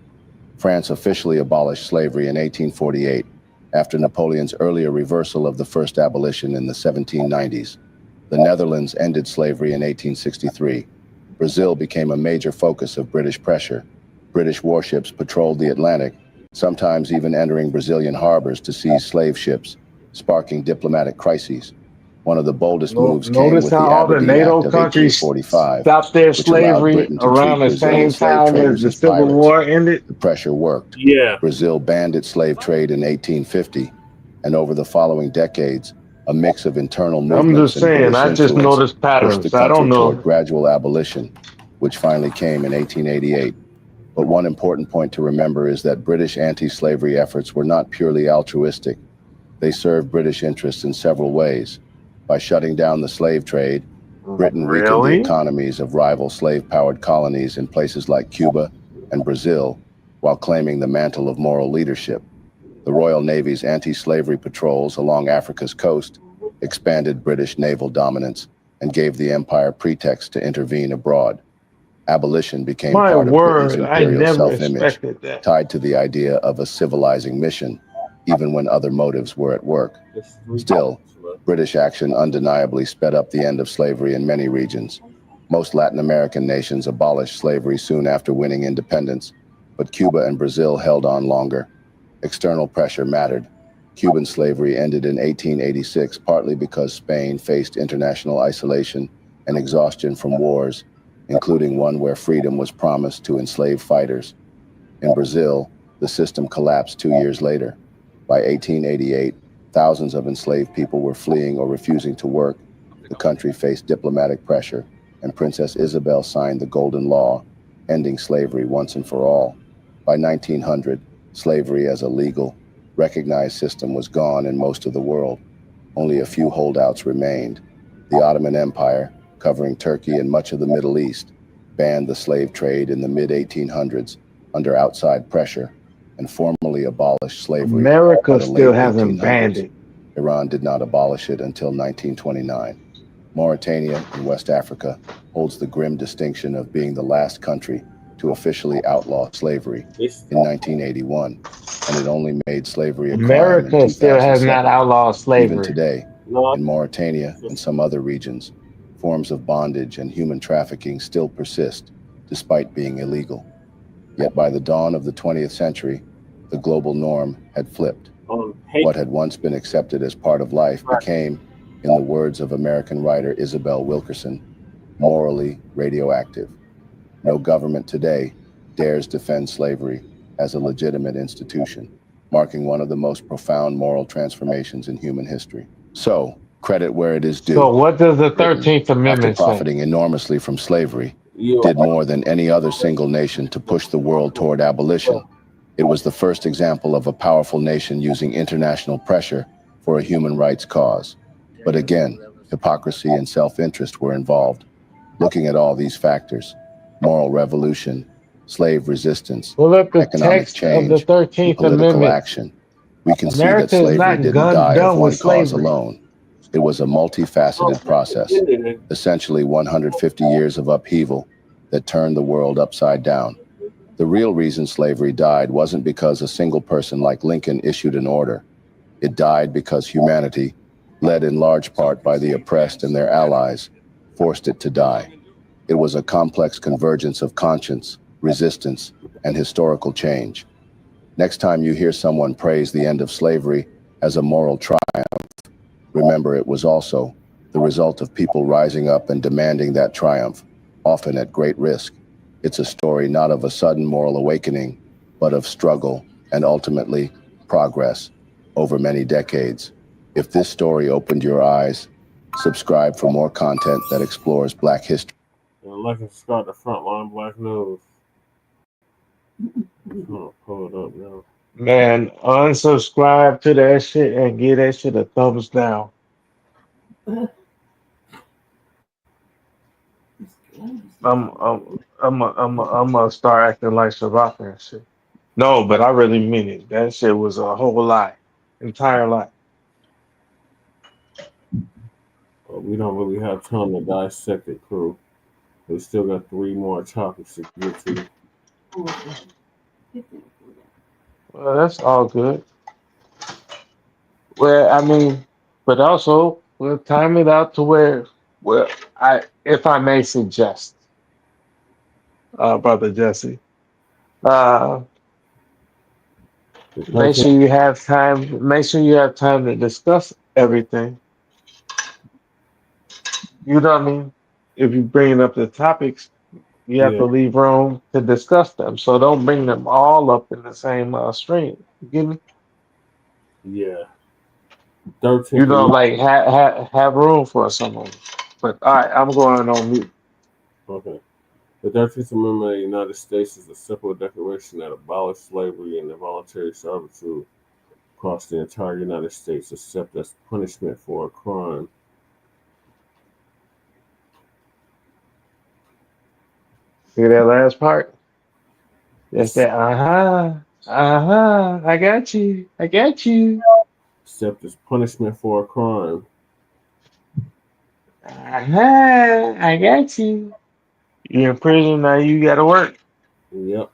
France officially abolished slavery in 1848, after Napoleon's earlier reversal of the first abolition in the 1790s. The Netherlands ended slavery in 1863. Brazil became a major focus of British pressure. British warships patrolled the Atlantic, sometimes even entering Brazilian harbors to seize slave ships, sparking diplomatic crises. One of the boldest moves came Notice with how the all the Aberdeen Act NATO of countries 1845, stopped their which allowed slavery Britain to around treat the Brazilian same slave time as traders the as Civil pirates. War ended. The pressure worked. Yeah. Brazil banned its slave trade in 1850, and over the following decades, a mix of internal I'm movements just and saying, British I just influence noticed pushed the patterns. I country don't toward know. gradual abolition, which finally came in 1888. But one important point to remember is that British anti-slavery efforts were not purely altruistic. They served British interests in several ways. By shutting down the slave trade, Britain weakened the Really? economies of rival slave-powered colonies in places like Cuba and Brazil, while claiming the mantle of moral leadership. The Royal Navy's anti-slavery patrols along Africa's coast expanded British naval dominance and gave the empire pretext to intervene abroad. Abolition became My part of Britain's word, I imperial never self-image, expected that. tied to the idea of a civilizing mission, even when other motives were at work. Still, British action undeniably sped up the end of slavery in many regions. Most Latin American nations abolished slavery soon after winning independence, but Cuba and Brazil held on longer. External pressure mattered. Cuban slavery ended in 1886 partly because Spain faced international isolation and exhaustion from wars, including one where freedom was promised to enslaved fighters. In Brazil, the system collapsed 2 years later. By 1888, thousands of enslaved people were fleeing or refusing to work. The country faced diplomatic pressure, and Princess Isabel signed the Golden Law, ending slavery once and for all. By 1900, slavery as a legal, recognized system was gone in most of the world. Only a few holdouts remained. The Ottoman Empire, covering Turkey and much of the Middle East, banned the slave trade in the mid-1800s under outside pressure and formally abolished slavery by America the still late hasn't banned 1800s. it. Iran did not abolish it until 1929. Mauritania in West Africa holds the grim distinction of being the last country to officially outlaw slavery in 1981, and it only made slavery a crime in America still has 2007. not outlawed Even slavery. today, in Mauritania and some other regions, forms of bondage and human trafficking still persist, despite being illegal. Yet by the dawn of the 20th century, the global norm had flipped. What had once been accepted as part of life became, in the words of American writer Isabel Wilkerson, morally radioactive. No government today dares defend slavery as a legitimate institution, marking one of the most profound moral transformations in human history. So, credit where it is due. So what does the Britain, 13th after Amendment say? profiting enormously from slavery, did more than any other single nation to push the world toward abolition. It was the first example of a powerful nation using international pressure for a human rights cause. But again, hypocrisy and self-interest were involved. Looking at all these factors, moral revolution, slave resistance, Pull up the economic text of the change, and 13th political Amendment. action, we can see that America is slavery not didn't die of done one with cause slavery. alone. It was a multifaceted process, essentially 150 years of upheaval that turned the world upside down. The real reason slavery died wasn't because a single person like Lincoln issued an order. It died because humanity, led in large part by the oppressed and their allies, forced it to die. It was a complex convergence of conscience, resistance, and historical change. Next time you hear someone praise the end of slavery as a moral triumph, remember it was also the result of people rising up and demanding that triumph, often at great risk. It's a story not of a sudden moral awakening, but of struggle and ultimately progress over many decades. If this story opened your eyes, subscribe for more content that explores Black history. And like and subscribe to Front Line Blacc News. I'm gonna pull it up now. Man, unsubscribe to that shit and give that shit a thumbs down. I'm gonna start acting like Shabbat and shit. No, but I really mean it. That shit was a whole lie, entire lie. But we don't really have time to dissect it, crew. We still got 3 more topics to get to. Well, that's all good. Well, I mean, but also we'll time it out to where, well, if I may suggest, Brother Jesse, make sure you have time. Make sure you have time to discuss everything. You know what I mean? If you bringing up the topics, you have Yeah, to leave room to discuss them. So don't bring them all up in the same stream. You get me? yeah. You 13th know, Amendment. like have room for someone. But all right, I'm going on mute. Okay. The 13th Amendment of the United States is a simple declaration that abolished slavery and involuntary servitude across the entire United States, except as punishment for a crime. See that last part? That's Ex- that. I got you. I got you. Except as punishment for a crime. I got you. You're in prison now. You got to work. Yep.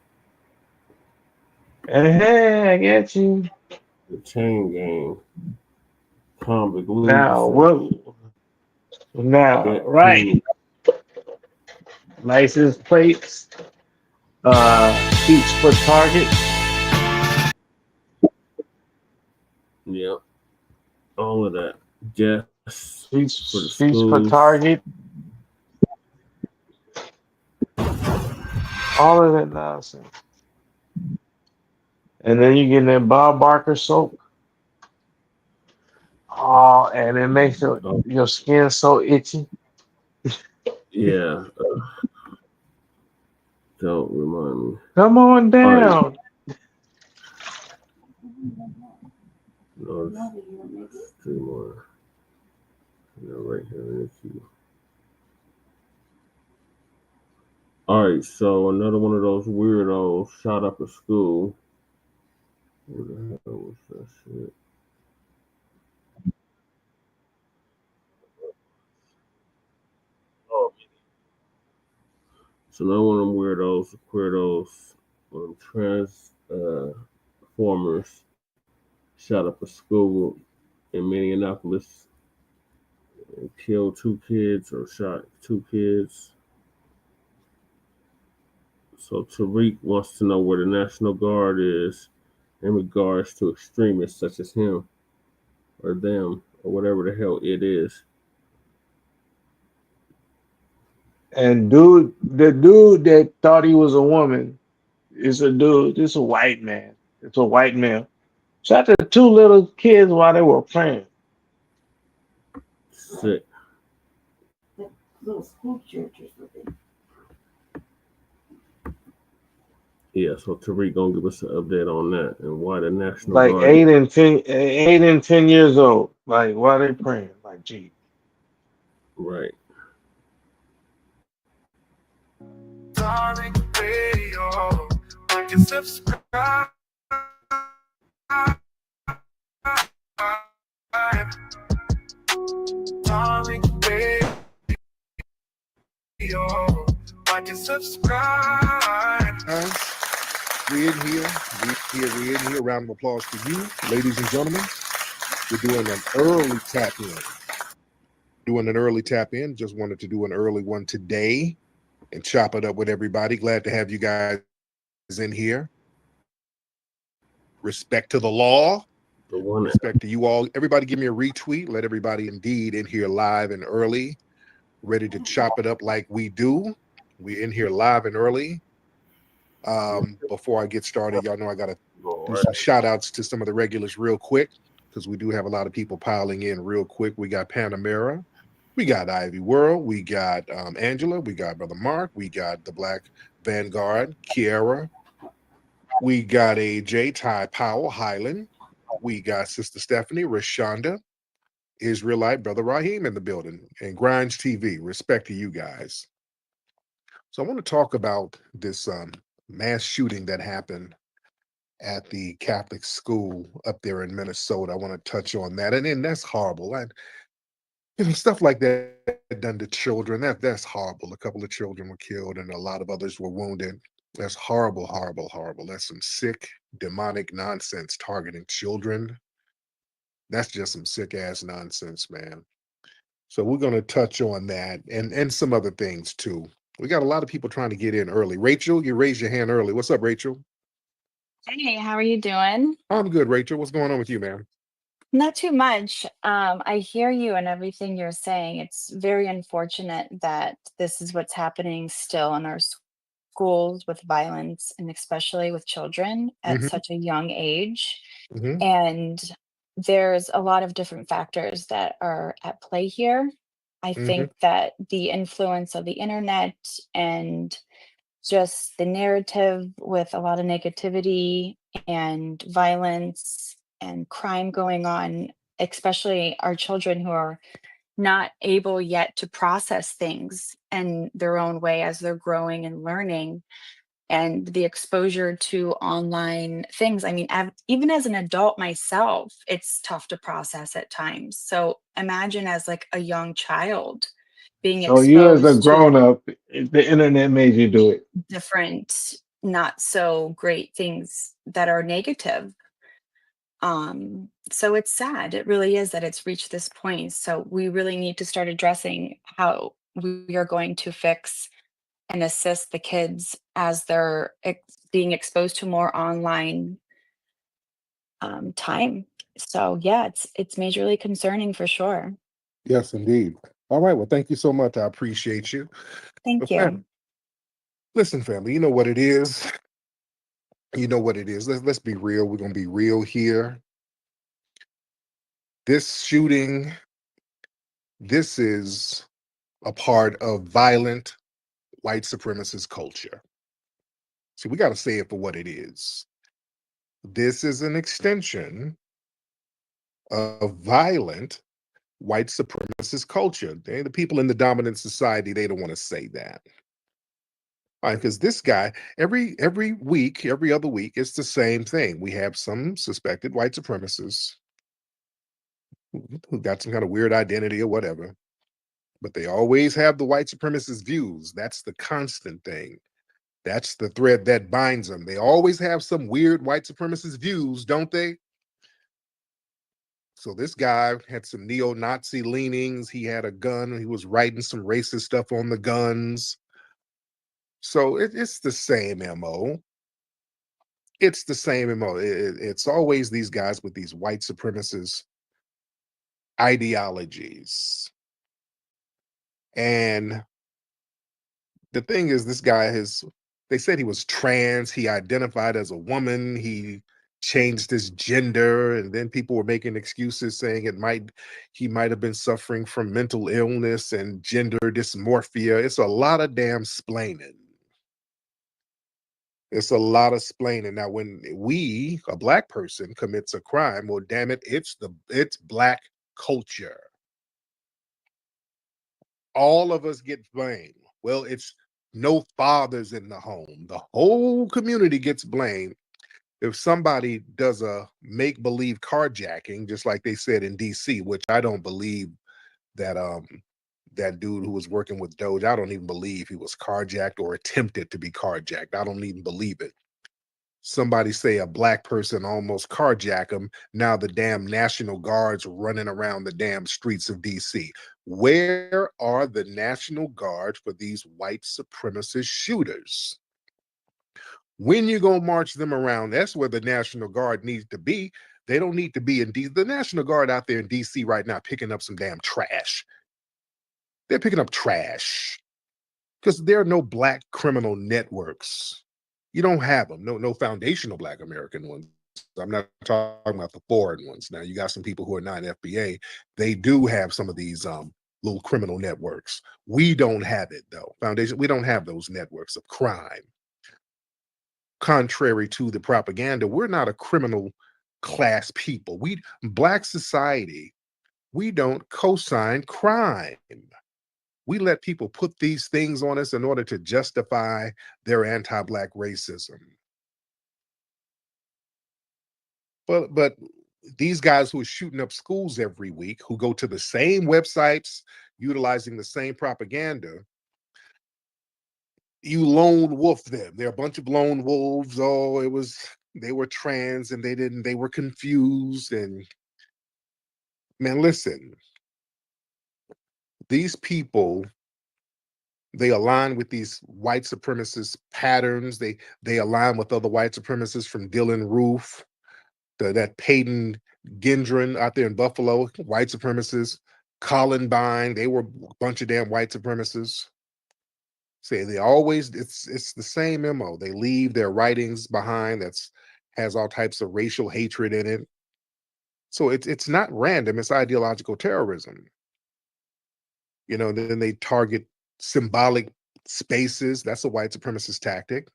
I got you. The chain gang. Convict legal Now force. what? Now Debt right. penalty. License plates. Seats for target. Yep. All of that. Gas for the Seats for schools. target. All of that nonsense. And then you get that Bob Barker soap. Oh, and it makes your skin so itchy. Yeah. Don't remind me. Come on All right. down. No, it's 3 more. Right here. Let me see. All right, so another one of those weirdos shot up a school. What the hell was that shit? Oh, so another one of them weirdos, queerdos, transformers shot up a school in Minneapolis and killed 2 kids or shot 2 kids. So Tariq wants to know where the National Guard is in regards to extremists such as him or them or whatever the hell it is. And the dude that thought he was a woman is a dude. It's a white man. It's a white male. Shot the 2 little kids while they were playing. Sick. Like little school churches with it. Yeah, so Tariq gonna give us an update on that and why the National Like Guard. 8 and 10 years old. Like why they praying? Like gee. Right. Radio, like and subscribe. Darling, radio, like and subscribe. We in here. We in here. Round of applause for you, ladies and gentlemen. We're doing an early tap in. Just wanted to do an early one today and chop it up with everybody. Glad to have you guys in here. Respect to the law. Respect to you all. Everybody give me a retweet. Let everybody indeed in here live and early. Ready to chop it up like we do. We in here live and early. Before I get started, y'all know I got to do some shout outs to some of the regulars real quick because we do have a lot of people piling in real quick. We got Panamera. We got Ivy World. We got Angela. We got Brother Mark. We got the Black Vanguard, Kiara. We got AJ, Ty Powell, Highland. We got Sister Stephanie, Rashonda, Israelite, Brother Raheem in the building, and Grinds TV. Respect to you guys. So I want to talk about this mass shooting that happened at the Catholic school up there in Minnesota. I want to touch on that. And then that's horrible. Stuff like that done to children, that's horrible. A couple of children were killed and a lot of others were wounded. That's horrible, horrible, horrible. That's some sick, demonic nonsense targeting children. That's just some sick ass nonsense, man. So we're going to touch on that and some other things too. We got a lot of people trying to get in early. Rachel, you raised your hand early. What's up, Rachel? Hey, how are you doing? I'm good, Rachel. What's going on with you, man? Not too much. I hear you and everything you're saying. It's very unfortunate that this is what's happening still in our schools with violence and especially with children at Hmm. such a young age. Hmm. And there's a lot of different factors that are at play here. I Hmm. think that the influence of the internet and just the narrative with a lot of negativity and violence and crime going on, especially our children who are not able yet to process things in their own way as they're growing and learning, and the exposure to online things. I mean, even as an adult myself, it's tough to process at times. So imagine as like a young child being So you as a exposed to grown up, the internet made you do it. different not so great things that are negative. So it's sad, it really is, that it's reached this point. So we really need to start addressing how we are going to fix and assist the kids as they're being exposed to more online time. So yeah, it's majorly concerning for sure. Yes, indeed. All right. Well, thank you so much. I appreciate you. Thank But fam, you. listen, family, you know what it is. You know what it is. Let's be real. We're gonna be real here. This shooting, this is a part of violent white supremacist culture. See, we got to say it for what it is. This is an extension of violent white supremacist culture. The people in the dominant society, they don't want to say that. All right, because this guy, every week, every other week, it's the same thing. We have some suspected white supremacists who got some kind of weird identity or whatever, but they always have the white supremacist views. That's the constant thing. That's the thread that binds them. They always have some weird white supremacist views, don't they? So this guy had some neo-Nazi leanings. He had a gun. He was writing some racist stuff on the guns. So it's the same MO. It's the same MO. It's always these guys with these white supremacist ideologies. And the thing is, this guy they said he was trans. He identified as a woman. He changed his gender. And then people were making excuses saying he might have been suffering from mental illness and gender dysmorphia. It's a lot of damn splaining. It's a lot of splaining. Now, when a black person commits a crime, well, damn it, it's black culture. All of us get blamed. Well, it's no fathers in the home. The whole community gets blamed if somebody does a make-believe carjacking, just like they said in DC, which I don't believe that that dude who was working with Doge, I don't even believe he was carjacked or attempted to be carjacked. I don't even believe it. Somebody say a black person almost carjack him. Now the damn National Guards running around the damn streets of DC. Where are the National Guard for these white supremacist shooters? When you gonna march them around? That's where the National Guard needs to be. They don't need to be in DC. The National Guard out there in DC right now picking up some damn trash. They're picking up trash because there are no black criminal networks. You don't have them. No foundational black American ones. I'm not talking about the foreign ones. Now you got some people who are not FBA. They do have some of these little criminal networks. We don't have it though. Foundation. We don't have those networks of crime. Contrary to the propaganda, we're not a criminal class people. Black society, we don't co-sign crime. We let people put these things on us in order to justify their anti-black racism. But these guys who are shooting up schools every week, who go to the same websites, utilizing the same propaganda, you lone wolf them. They're a bunch of lone wolves. Oh, they were trans and they were confused. And man, listen, these people, they align with these white supremacist patterns. They align with other white supremacists from Dylan Roof. that Peyton Gendron out there in Buffalo, white supremacists. Columbine, they were a bunch of damn white supremacists. Say they always, it's the same MO. They leave their writings behind has all types of racial hatred in it. So it's not random, it's ideological terrorism. You know, then they target symbolic spaces. That's a white supremacist tactic.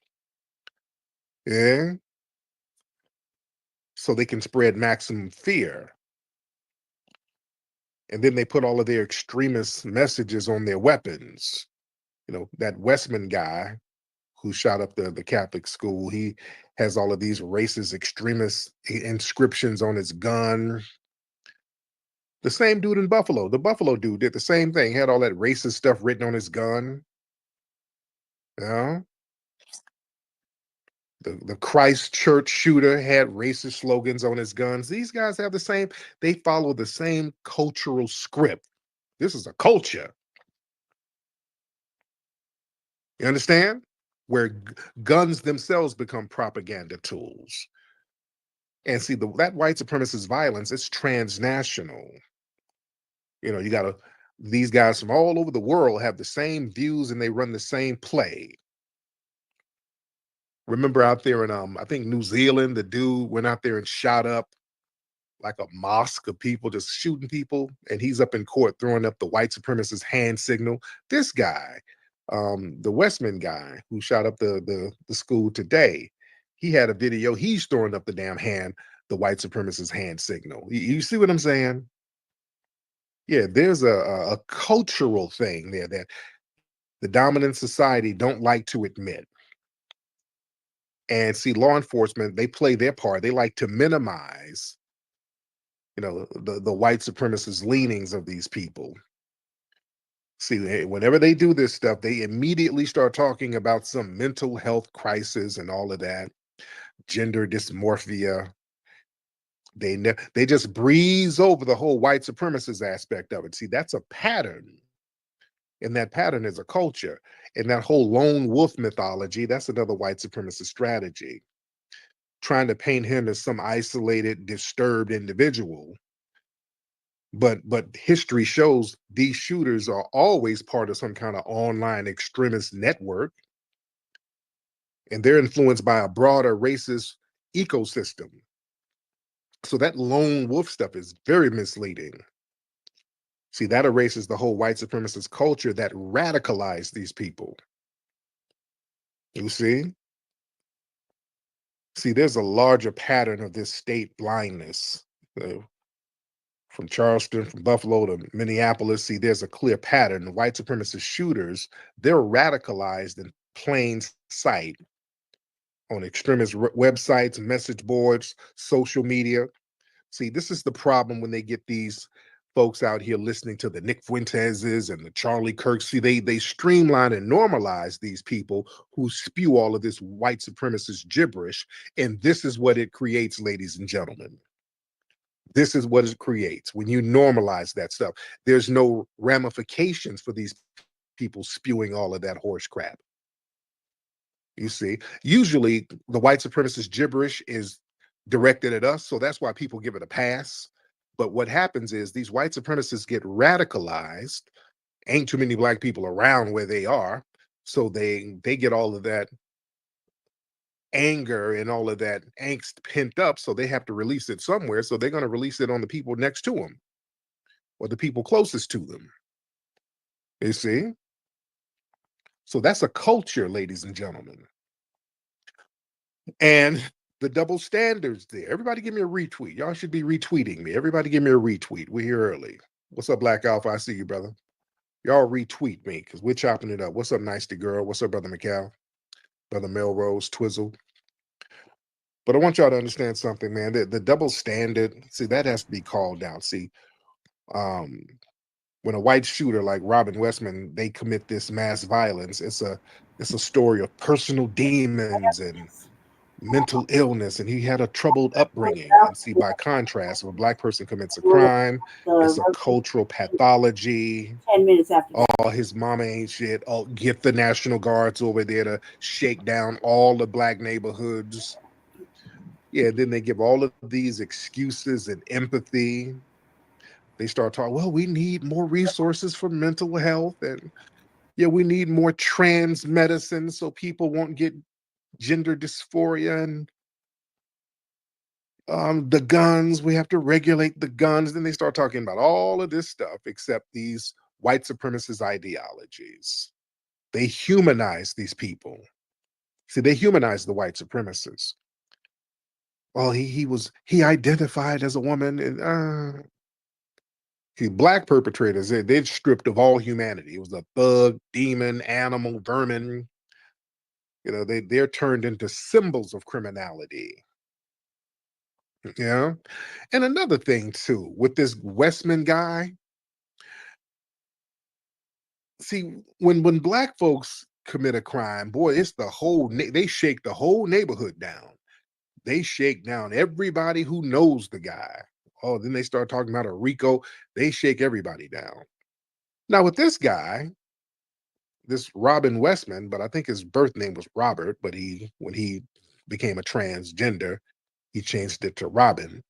Yeah. So they can spread maximum fear. And then they put all of their extremist messages on their weapons. You know, that Westman guy who shot up the Catholic school, he has all of these racist extremist inscriptions on his gun. The same dude in Buffalo, the Buffalo dude did the same thing, had all that racist stuff written on his gun. You know? The Christchurch shooter had racist slogans on his guns. These guys have the same, they follow the same cultural script. This is a culture. You understand? Where guns themselves become propaganda tools. And see, that white supremacist violence is transnational. You know, you got these guys from all over the world have the same views and they run the same play. Remember out there in, I think New Zealand, the dude went out there and shot up like a mosque of people, just shooting people. And he's up in court throwing up the white supremacist hand signal. This guy, the Westman guy who shot up the school today, he had a video, he's throwing up the damn the white supremacist hand signal. You see what I'm saying? Yeah, there's a cultural thing there that the dominant society don't like to admit. And see, law enforcement, they play their part. They like to minimize, you know, the white supremacist leanings of these people. See, whenever they do this stuff, they immediately start talking about some mental health crisis and all of that, gender dysmorphia. They just breeze over the whole white supremacist aspect of it. See, that's a pattern. And that pattern is a culture. And that whole lone wolf mythology, that's another white supremacist strategy. Trying to paint him as some isolated, disturbed individual. But history shows these shooters are always part of some kind of online extremist network. And they're influenced by a broader racist ecosystem. So that lone wolf stuff is very misleading. See, that erases the whole white supremacist culture that radicalized these people. You see? See, there's a larger pattern of this state blindness. From Charleston, from Buffalo to Minneapolis, see, there's a clear pattern. White supremacist shooters, they're radicalized in plain sight on extremist websites, message boards, social media. See, this is the problem when they get these folks out here listening to the Nick Fuentes's and the Charlie Kirks. See, they streamline and normalize these people who spew all of this white supremacist gibberish. And this is what it creates, ladies and gentlemen. This is what it creates when you normalize that stuff. There's no ramifications for these people spewing all of that horse crap. You see, usually the white supremacist gibberish is directed at us, so that's why people give it a pass. But what happens is these white supremacists get radicalized. Ain't too many black people around where they are, so they get all of that anger and all of that angst pent up, so they have to release it somewhere. So they're going to release it on the people next to them or the people closest to them. You see? So that's a culture, ladies and gentlemen. And the double standards there. Everybody give me a retweet. Y'all should be retweeting me. Everybody give me a retweet. We're here early. What's up, Black Alpha? I see you, brother. Y'all retweet me because we're chopping it up. What's up, Nicety Girl? What's up, Brother McCall? Brother Melrose, Twizzle. But I want y'all to understand something, man. The double standard, see, that has to be called out. See, when a white shooter like Robin Westman, they commit this mass violence, it's a story of personal demons and mental illness, and he had a troubled upbringing. And see, by contrast, if a black person commits a crime, it's a cultural pathology. 10 minutes after that. Oh, his mama ain't shit. Oh, get the National Guards over there to shake down all the black neighborhoods. Yeah, then they give all of these excuses and empathy. They start talking, well, we need more resources for mental health, and yeah, we need more trans medicine so people won't get gender dysphoria, and the guns, we have to regulate the guns. Then they start talking about all of this stuff except these white supremacist ideologies. They humanize these people. See, they humanize the white supremacists. Well, he identified as a woman, and see, black perpetrators, they're stripped of all humanity. It was a thug, demon, animal, vermin. You know, they're turned into symbols of criminality. Yeah. And another thing too, with this Westman guy, see, when black folks commit a crime, boy, it's the whole they shake the whole neighborhood down. They shake down everybody who knows the guy. Oh, then they start talking about a RICO. They shake everybody down. Now with this guy, this Robin Westman, but I think his birth name was Robert, but when he became a transgender, he changed it to Robin.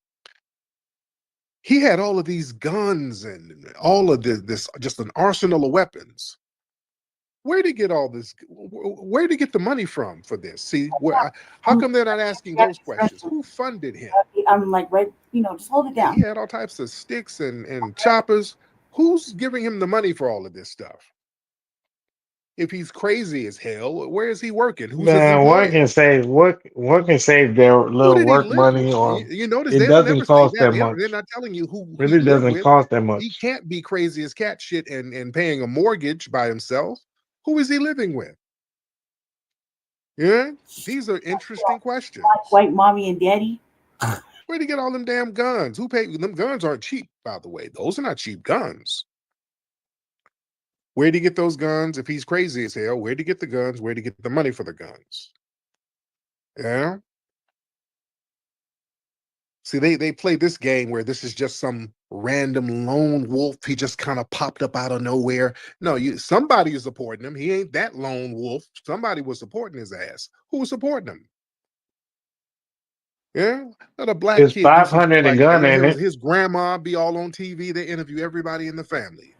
He had all of these guns and all of this just an arsenal of weapons. Where did he get all this? Where did he get the money from for this? See, how come they're not asking those questions? Who funded him? I'm like, right, just hold it down. He had all types of sticks and choppers. Who's giving him the money for all of this stuff? If he's crazy as hell, where is he working? Who's his Man, employer? one can save their Who little did he work live money, with? or You notice it they don't doesn't ever say cost that. that They're much. not telling you who he Really lived doesn't with. cost that He much. can't be crazy as cat shit and paying a mortgage by himself. Who is he living with? Yeah, these are interesting questions. White mommy and daddy. Where'd he get all them damn guns? Who paid them? Guns aren't cheap, by the way. Those are not cheap guns. Where'd he get those guns? If he's crazy as hell, where'd he get the guns? Where'd he get the money for the guns? Yeah. See, they play this game where this is just some random lone wolf. He just kind of popped up out of nowhere. No, somebody is supporting him. He ain't that lone wolf. Somebody was supporting his ass. Who was supporting him? Yeah, let a black It's kid do some shit 500 a like that. gun, You ain't hear it? his grandma be all on TV. They interview everybody in the family.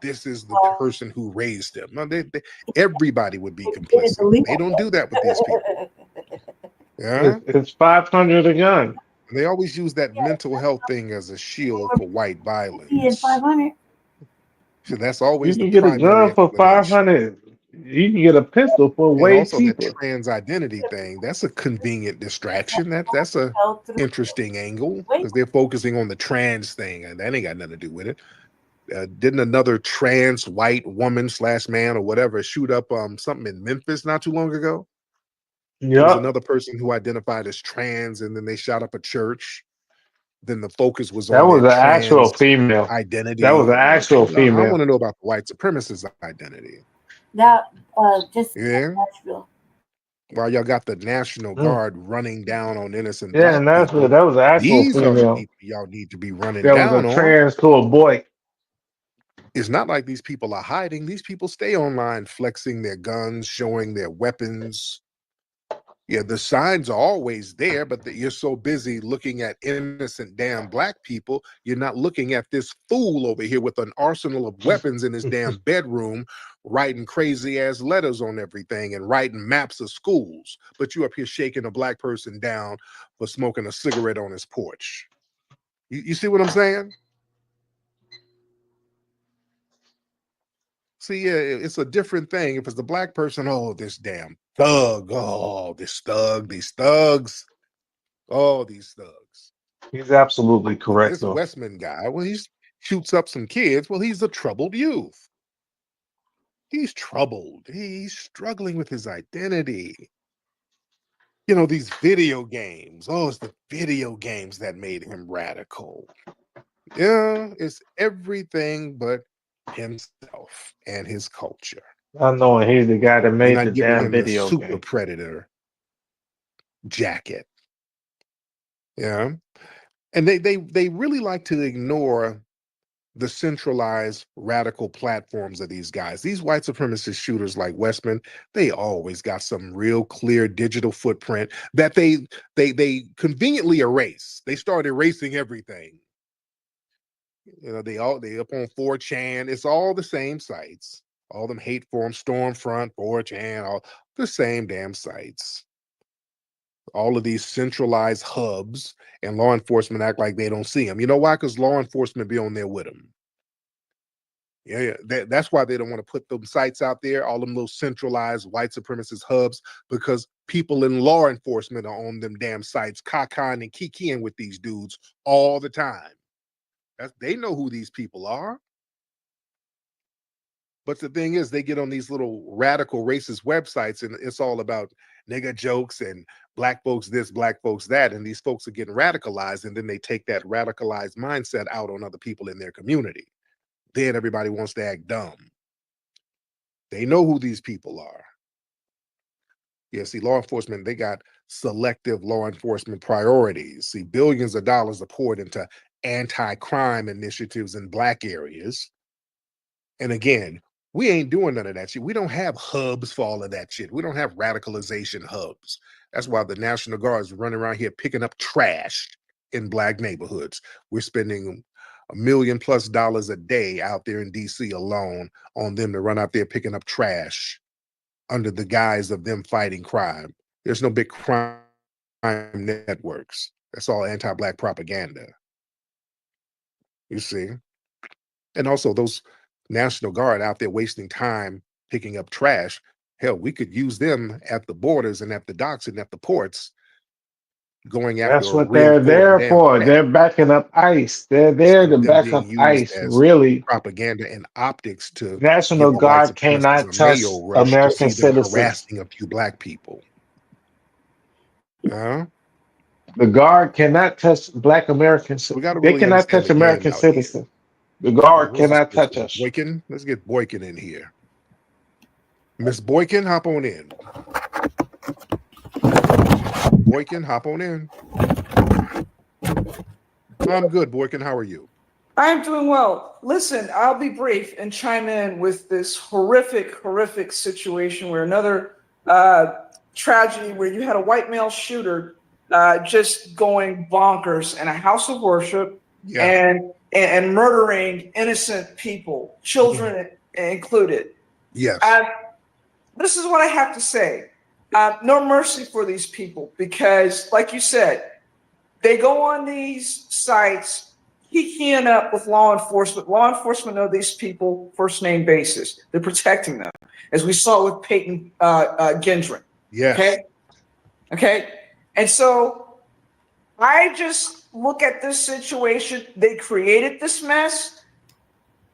This is the person who raised him. No, everybody would be complicit. They don't do that with these people. Yeah, It's 500 a gun. they always use that mental health thing as a shield for white He violence. 500. So that's You always the can get a primary gun for explanation. 500. You can get a pistol for And way also that cheaper. trans identity thing, that's a convenient distraction. That's a interesting angle because they're focusing on the trans thing, and that ain't got nothing to do with it. Didn't another trans white woman / man or whatever shoot up something in Memphis not too long ago? There was Yep. another person who identified as trans, and then they shot up a church. Then the focus was That on was their an actual trans female. That was identity. an actual I female. want to know about the white supremacist identity. That just Yeah. Nashville. While y'all got the National Mm. Guard running down on innocent Yeah, and black that people, was an actual these are the female. people y'all need to be running That was a down on. trans to a boy. It's not like these people are hiding. These people stay online flexing their guns, showing their weapons. Yeah, the signs are always there, but you're so busy looking at innocent damn black people, you're not looking at this fool over here with an arsenal of weapons in his damn bedroom, writing crazy ass letters on everything and writing maps of schools. But you up here shaking a black person down for smoking a cigarette on his porch. You see what I'm saying? See, yeah, it's a different thing. If it's the black person, oh, this damn thug, oh, these thugs, oh, these thugs. He's absolutely But correct, this though. Westman guy, well, he shoots up some kids. Well, he's a troubled youth. He's troubled. He's struggling with his identity. You know, these video games. Oh, it's the video games that made him radical. Yeah, it's everything but himself and his culture. I know he's the guy that You're made the not giving damn him the video super game. predator jacket. Yeah. And they really like to ignore the centralized radical platforms of these guys. These white supremacist shooters like Westman, they always got some real clear digital footprint that they conveniently erase. They start erasing everything. You know, they up on 4chan. It's all the same sites. All them hate forums, Stormfront, 4chan, all the same damn sites. All of these centralized hubs, and law enforcement act like they don't see them. You know why? Because law enforcement be on there with them. Yeah. That's why they don't want to put them sites out there, all them little centralized white supremacist hubs, because people in law enforcement are on them damn sites, cacaing and kikiing with these dudes all the time. They know who these people are. But the thing is, they get on these little radical racist websites and it's all about nigga jokes and black folks this, black folks that. And these folks are getting radicalized, and then they take that radicalized mindset out on other people in their community. Then everybody wants to act dumb. They know who these people are. Yeah, see, law enforcement, they got selective law enforcement priorities. See, billions of dollars are poured into anti-crime initiatives in black areas. And again, we ain't doing none of that shit. We don't have hubs for all of that shit. We don't have radicalization hubs. That's why the National Guard is running around here picking up trash in black neighborhoods. We're spending $1 million+ a day out there in DC alone on them to run out there picking up trash under the guise of them fighting crime. There's no big crime networks. That's all anti-black propaganda. You see? And also those National Guard out there wasting time picking up trash. Hell, we could use them at the borders and at the docks and at the ports, going after That's a what real they're foreign there damn for. threat, They're backing up ICE. They're there instead to of them back being up used ICE. as Really, propaganda and optics to National give the white Guard supremacists cannot a touch mayo rush to American see them citizens. harassing a few black people. The Guard cannot touch Black Americans. We got to They really cannot understand touch the game American out here. citizens. The Guard What's this cannot touch person? us. Boykin? Let's get Boykin in here. Miss Boykin, hop on in. Boykin, hop on in. I'm good, Boykin. How are you? I'm doing well. Listen, I'll be brief and chime in with this horrific situation where another tragedy where you had a white male shooter just going bonkers in a house of worship and murdering innocent people, children included. Yes. This is what I have to say. No mercy for these people because, like you said, they go on these sites, keying up with law enforcement. Law enforcement know these people first name basis. They're protecting them, as we saw with Peyton Gendron. Yes. Okay. And so I just look at this situation. They created this mess.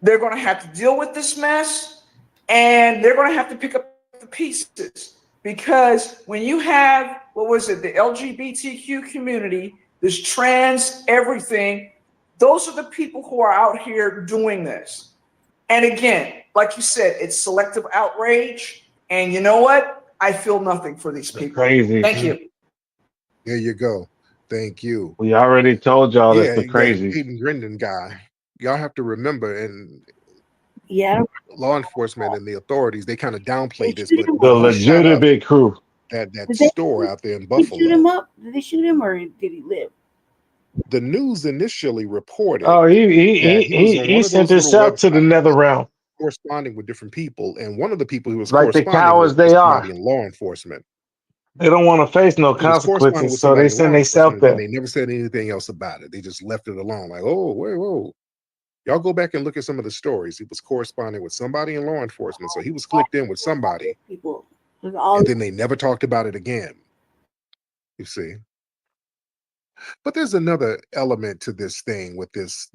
They're going to have to deal with this mess, and they're going to have to pick up the pieces because when you have, the LGBTQ community, this trans everything, those are the people who are out here doing this. And again, like you said, it's selective outrage. And you know what? I feel nothing for these people. Crazy. Thank you. There you go. Thank you. We already told y'all that's Yeah, the crazy. Peyton Grindon guy. Y'all have to remember, and law enforcement and the authorities, they kind of downplay this, but The he shot up legitimate crew. that Did they- store out there in Did they shoot Buffalo. him up? Did they shoot him or did he live? The news initially reported Oh, that he was on he one of sent those little himself to the websites nether realm corresponding with different people, and one of the people he was like the corresponding with cowards was they somebody are. in law enforcement. They don't want to face no He was corresponding consequences, with so they somebody in law send themselves enforcement, and then there. they never said anything else about it. They just left it alone. Like, oh, whoa. Y'all go back and look at some of the stories. He was corresponding with somebody in law enforcement, so he was clicked in with somebody, People. and then they never talked about it again. You see? But there's another element to this thing with this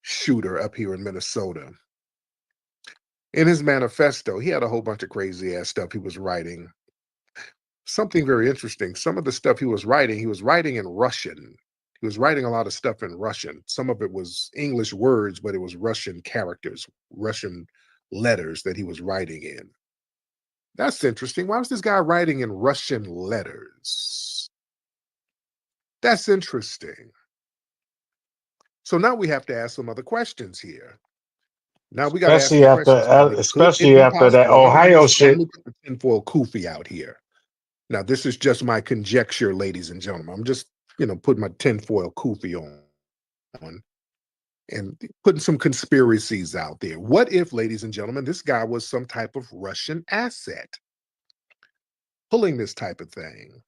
shooter up here in Minnesota. In his manifesto, he had a whole bunch of crazy ass stuff he was writing. Something very interesting. Some of the stuff he was writing in Russian. He was writing a lot of stuff in Russian. Some of it was English words, but it was Russian characters, Russian letters that he was writing in. That's interesting. Why was this guy writing in Russian letters? That's interesting. So now we have to ask some other questions here. Now we got to ask especially some after, questions. Could it especially be after that possible? Ohio Let shit. me put the tinfoil kufi out here. Now, this is just my conjecture, ladies and gentlemen. I'm just, putting my tinfoil kufi on and putting some conspiracies out there. What if, ladies and gentlemen, this guy was some type of Russian asset pulling this type of thing?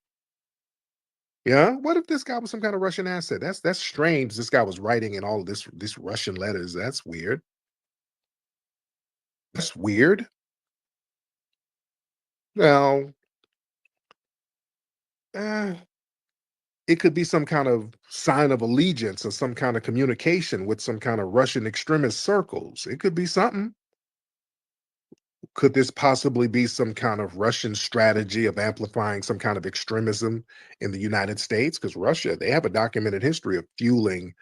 Yeah, what if this guy was some kind of Russian asset? That's strange. This guy was writing in all of this Russian letters. That's weird. That's weird. Well, it could be some kind of sign of allegiance or some kind of communication with some kind of Russian extremist circles. It could be something. Could this possibly be some kind of Russian strategy of amplifying some kind of extremism in the United States? Because Russia, they have a documented history of fueling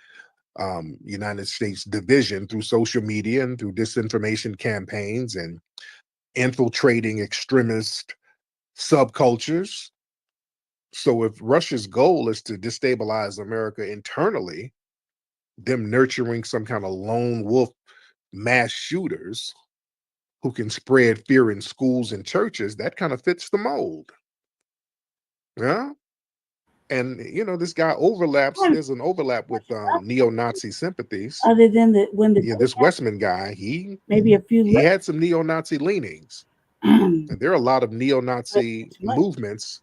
United States division through social media and through disinformation campaigns and infiltrating extremist subcultures. So if Russia's goal is to destabilize America internally, them nurturing some kind of lone wolf mass shooters who can spread fear in schools and churches, that kind of fits the mold. Yeah. And this guy overlaps, there's an overlap with neo-Nazi sympathies. Other than This Westman guy, he maybe a few had some neo-Nazi leanings. And there are a lot of neo-Nazi movements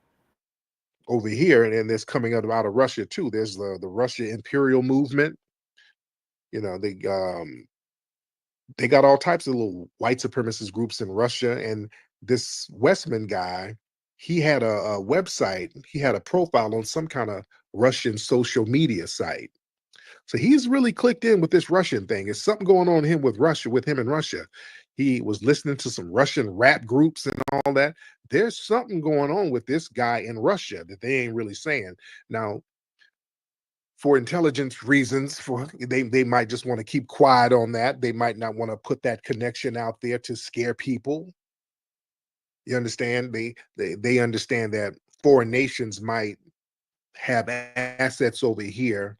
over here, and there's coming out of Russia too. There's the Russia Imperial movement. They got all types of little white supremacist groups in Russia. And this Westman guy, he had a website, he had a profile on some kind of Russian social media site. So he's really clicked in with this Russian thing. There's something going on with him in Russia. He was listening to some Russian rap groups and all that. There's something going on with this guy in Russia that they ain't really saying. Now, for intelligence reasons, they might just want to keep quiet on that. They might not want to put that connection out there to scare people. You understand? They understand that foreign nations might have assets over here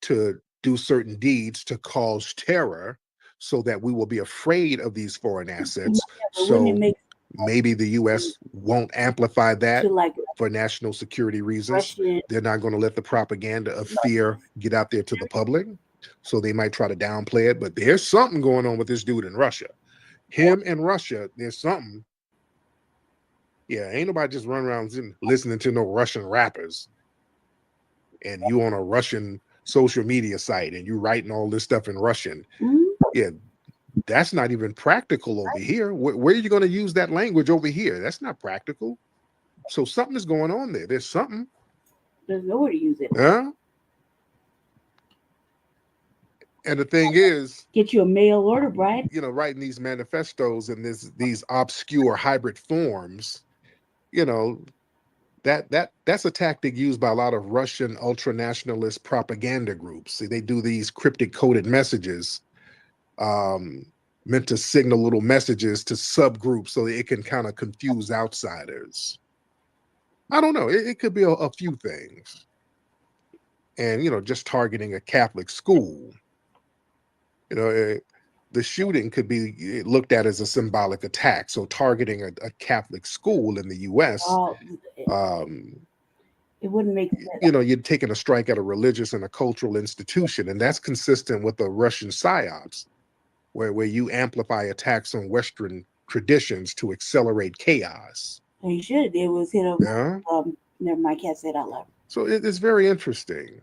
to do certain deeds to cause terror, so that we will be afraid of these foreign assets. So maybe the U.S. won't amplify that for national security reasons. They're not going to let the propaganda of fear get out there to the public. So they might try to downplay it. But there's something going on with this dude in Russia. Him in Russia, there's something. Yeah, ain't nobody just running around listening to no Russian rappers. And you on a Russian social media site and you writing all this stuff in Russian. Yeah, that's not even practical over here. Where are you going to use that language over here? That's not practical. So something is going on there. There's something. There's nowhere to use it. Yeah. And the thing is, get you a mail order, Brad. Writing these manifestos in these obscure hybrid forms, that's a tactic used by a lot of Russian ultra-nationalist propaganda groups. See, they do these cryptic coded messages meant to signal little messages to subgroups so that it can kind of confuse outsiders. I don't know. It could be a few things. And, just targeting a Catholic school. The shooting could be looked at as a symbolic attack. So targeting a Catholic school in the U.S., it wouldn't make sense. You're taking a strike at a religious and a cultural institution, and that's consistent with the Russian psyops, where you amplify attacks on Western traditions to accelerate chaos. You should. It was hit over. Yeah. Never mind, can't say it out loud. So it's very interesting.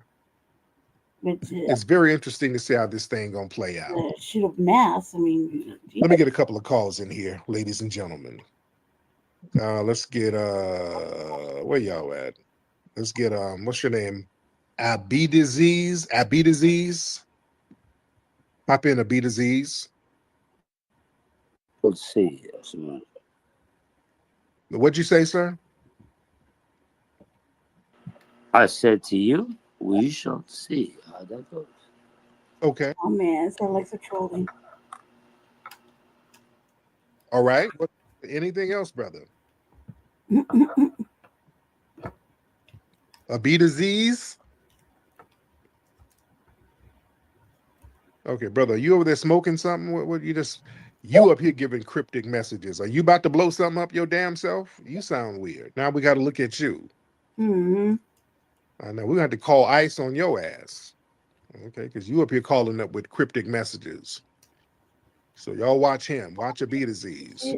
But, it's very interesting to see how this thing gonna play out. Shoot up mass. I mean, let me get a couple of calls in here, ladies and gentlemen. Let's get where y'all at? Let's get what's your name? Abidiziz. Pop in Abidiziz. Let's see. What'd you say, sir? I said to you, we shall see how that goes. Okay. Oh man, it sounds like some trolling. All right. Anything else, brother? Abidiziz. Okay, brother, are you over there smoking something? What you up here giving cryptic messages? Are you about to blow something up your damn self? You sound weird. Now we got to look at you. Mm-hmm. I know we got to call ICE on your ass. Okay, because you up here calling up with cryptic messages. So y'all watch him. Watch Aziz.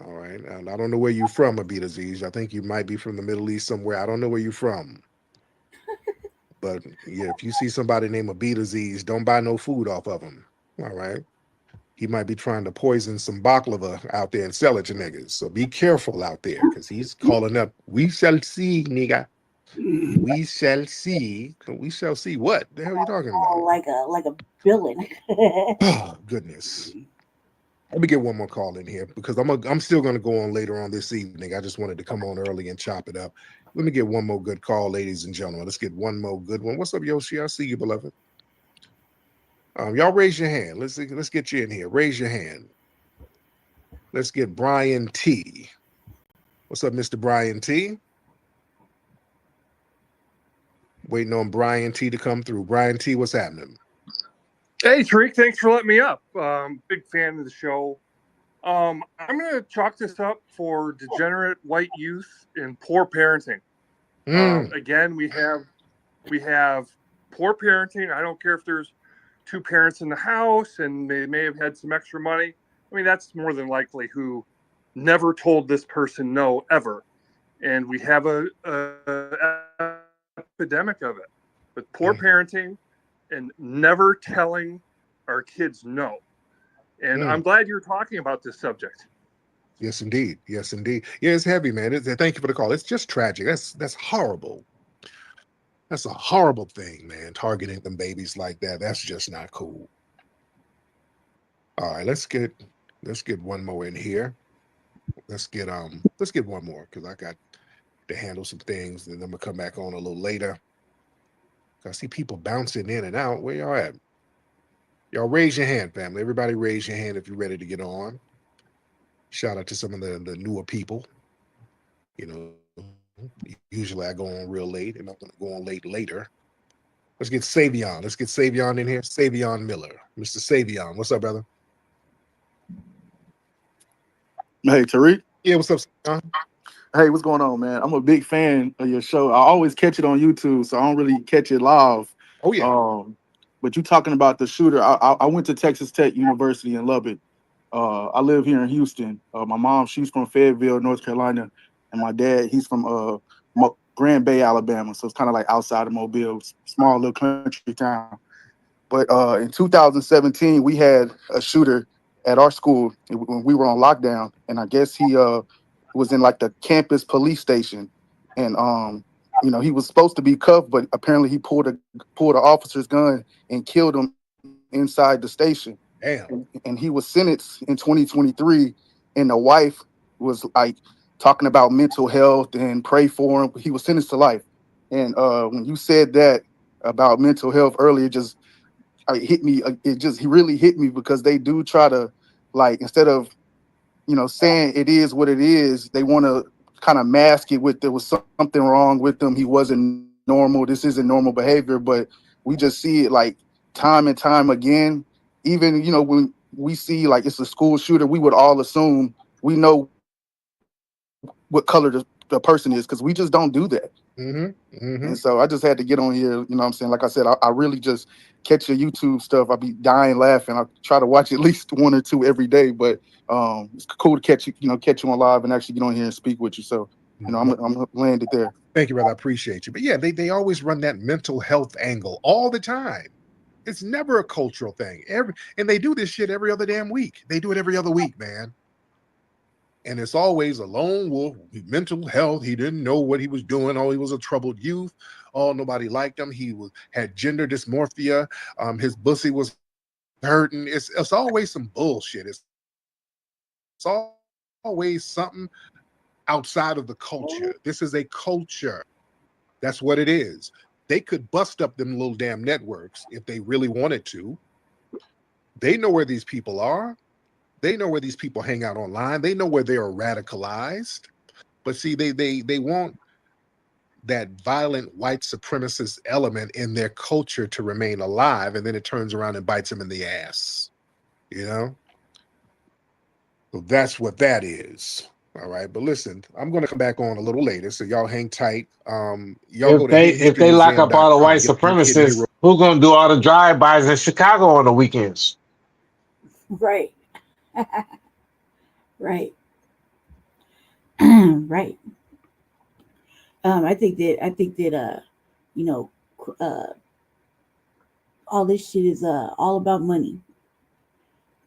All right. And I don't know where you from, Aziz. I think you might be from the Middle East somewhere. I don't know where you from. But yeah, if you see somebody named Aziz, don't buy no food off of him. All right. He might be trying to poison some baklava out there and sell it to niggas. So be careful out there because he's calling up. We shall see, nigga. We shall see. We shall see what? The hell are you talking about? Like a villain. Oh, goodness. Let me get one more call in here because I'm still going to go on later on this evening. I just wanted to come on early and chop it up. Let me get one more good call, ladies and gentlemen. Let's get one more good one. What's up, Yoshi? I see you, beloved. Y'all raise your hand. Let's get you in here. Raise your hand. Let's get Brian T. What's up, Mr. Brian T? Waiting on Brian T to come through. Brian T, what's happening? Hey, Tariq, thanks for letting me up. Big fan of the show. I'm going to chalk this up for degenerate white youth and poor parenting. Again, we have poor parenting. I don't care if there's two parents in the house and they may have had some extra money. I mean, that's more than likely who never told this person no ever. And we have a epidemic of it with poor parenting and never telling our kids no. And I'm glad you're talking about this subject. Yes, indeed. Yes, indeed. Yeah, it's heavy, man. Thank you for the call. It's just tragic. That's horrible. That's a horrible thing, man. Targeting them babies like that. That's just not cool. All right, let's get one more in here. Let's get one more because I got to handle some things, and then I'm gonna come back on a little later. I see people bouncing in and out. Where y'all at? Y'all raise your hand, family. Everybody raise your hand if you're ready to get on. Shout out to some of the newer people. You know, usually I go on real late, and I'm going to go on late later. Let's get Savion. Let's get Savion in here. Savion Miller. Mr. Savion. What's up, brother? Hey, Tariq. Yeah, what's up, Savion? Hey, what's going on, man? I'm a big fan of your show. I always catch it on YouTube, so I don't really catch it live. Oh, yeah. But you talking about the shooter. I went to Texas Tech University in Lubbock. I live here in Houston. My mom, she's from Fayetteville, North Carolina, and my dad, he's from Grand Bay, Alabama. So it's kind of like outside of Mobile, small little country town. But in 2017, we had a shooter at our school when we were on lockdown, and I guess he was in like the campus police station, and he was supposed to be cuffed, but apparently he pulled an officer's gun and killed him inside the station. Damn. And he was sentenced in 2023, and the wife was like talking about mental health and pray for him. He was sentenced to life. And when you said that about mental health earlier, hit me. He really hit me because they do try to, like, instead of saying it is what it is, they want to kind of mask it with there was something wrong with him. He wasn't normal. This isn't normal behavior. But we just see it like time and time again. Even when we see like it's a school shooter, we would all assume we know what color the person is because we just don't do that. And so I just had to get on here. You know what I'm saying? Like I said, I really just catch your YouTube stuff. I'll be dying laughing. I try to watch at least one or two every day, but it's cool to catch you on live and actually get on here and speak with you. So, I'm landed there. Thank you, brother. I appreciate you. But yeah, they always run that mental health angle all the time. It's never a cultural thing. And they do this shit every other damn week. They do it every other week, man. And it's always a lone wolf, mental health. He didn't know what he was doing. Oh, he was a troubled youth. Oh, nobody liked him. He had gender dysmorphia. His pussy was hurting. It's always some bullshit. It's always something outside of the culture. This is a culture. That's what it is. They could bust up them little damn networks if they really wanted to. They know where these people are. They know where these people hang out online. They know where they are radicalized. But see, they want that violent white supremacist element in their culture to remain alive, and then it turns around and bites them in the ass. You know? So that's what that is. All right. But listen, I'm going to come back on a little later, so y'all hang tight. Y'all go to If they lock up all the white supremacists, who's gonna do all the drive-bys in Chicago on the weekends? Right. Right. Right. I think that you know, all this shit is all about money.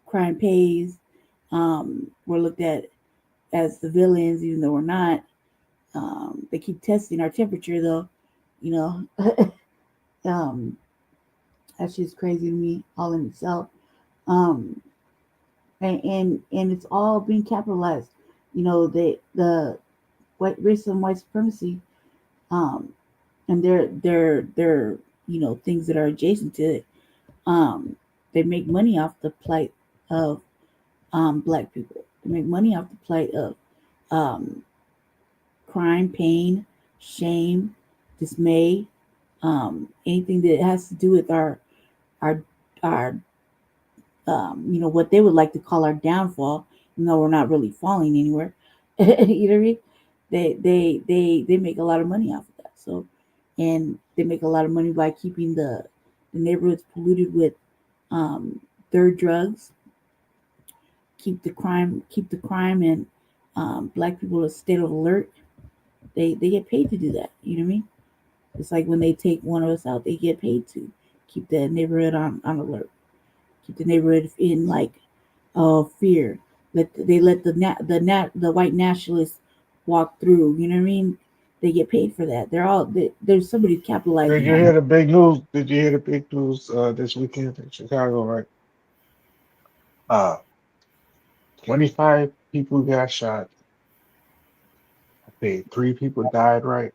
Crime pays. We're looked at as the villains, even though we're not. They keep testing our temperature, though. You know, that shit's crazy to me, all in itself. And it's all being capitalized. You know, the white racism, white supremacy, and their you know, things that are adjacent to it. They make money off the plight of Black people. They make money off the plight of crime, pain, shame, dismay, anything that has to do with our you know, what they would like to call our downfall, even though we're not really falling anywhere. You know what I mean? They make a lot of money off of that. So, and they make a lot of money by keeping the neighborhoods polluted with third drugs. Keep the crime and Black people a state of alert. They get paid to do that. You know what I mean? It's like when they take one of us out, they get paid to keep the neighborhood on alert. Keep the neighborhood in like fear. Let the white nationalists walk through. You know what I mean? They get paid for that. There's somebody capitalizing. Did you hear the big news? Did you hear the big news this weekend in Chicago? Right. 25 people got shot. I think 3 people died. Right.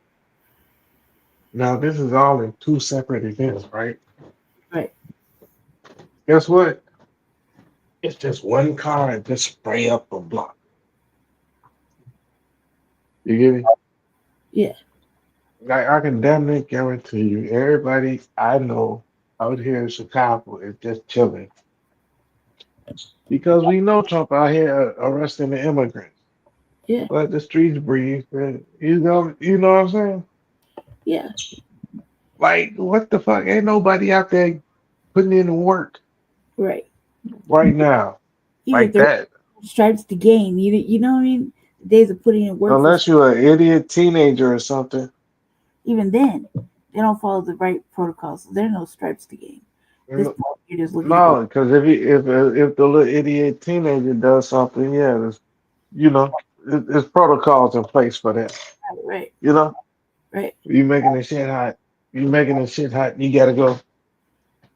Now this is all in 2 separate events. Right. Right. Guess what? It's just one car and just spray up a block. You get me? Yeah. Like I can damn near guarantee you, everybody I know out here in Chicago is just chilling because we know Trump out here arresting the immigrants. Yeah. But the streets breathe. And you know what I'm saying? Yeah. Like what the fuck? Ain't nobody out there putting in the work Right. right now Even like if they're that. stripes to gain, you know what I mean? The days of putting in work. Unless you're an idiot teenager or something. Even then, they don't follow the right protocols. So there are no stripes to gain. This point, you're just looking at No, because if the little idiot teenager does something, yeah, there's protocols in place for that. Right. You know, Right. you making the shit hot. You making the shit hot. You gotta go.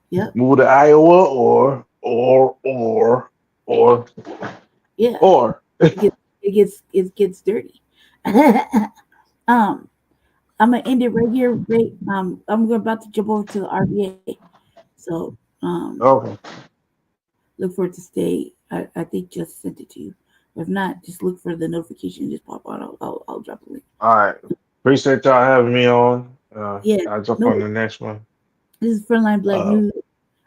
Yep. Move to Iowa or Yeah. It gets dirty. I'm gonna end it right here. Right. I'm about to jump over to the RBA. So okay. Look for it to stay. I think just sent it to you. If not, just look for the notification. Just pop on. I'll drop a link. All right. Appreciate y'all having me on. Yeah. I'll jump on the next one. This is Front Line Blacc News.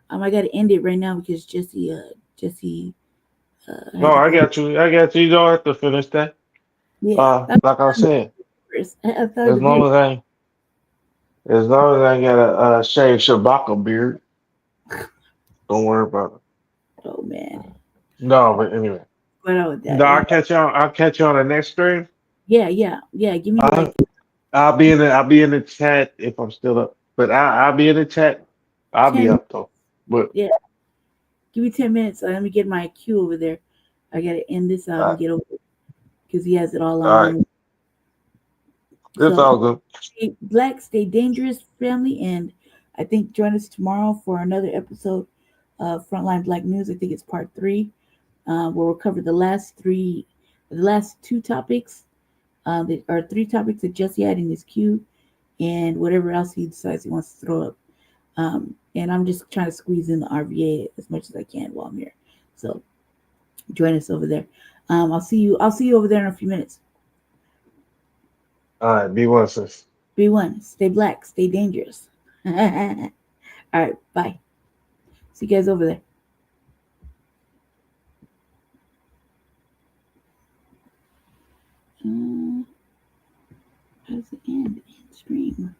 I got to end it right now because Jesse. No, I got you. You don't have to finish that. Yeah. Like I said, as long as I got a shaved Shabaka beard, don't worry about it. Oh man. No, but anyway. What on with that? No, I'll catch you on the next stream. Yeah. Give me like. I'll be in the chat if I'm still up. But I'll be in the chat. I'll be up though. But yeah. Give me 10 minutes. Let me get my queue over there. I gotta end this out and get over it because he has it all on. All right. It's all good. Blacc, stay dangerous, family, and I think join us tomorrow for another episode of Frontline Blacc News. I think it's part 3, where we'll cover the last 2 topics, or 3 topics that Jesse had in his queue, and whatever else he decides he wants to throw up. And I'm just trying to squeeze in the RVA as much as I can while I'm here. So join us over there. I'll see you over there in a few minutes. All right, be well, sis. Be one. Stay black. Stay dangerous. All right. Bye. See you guys over there. How does it end? End stream.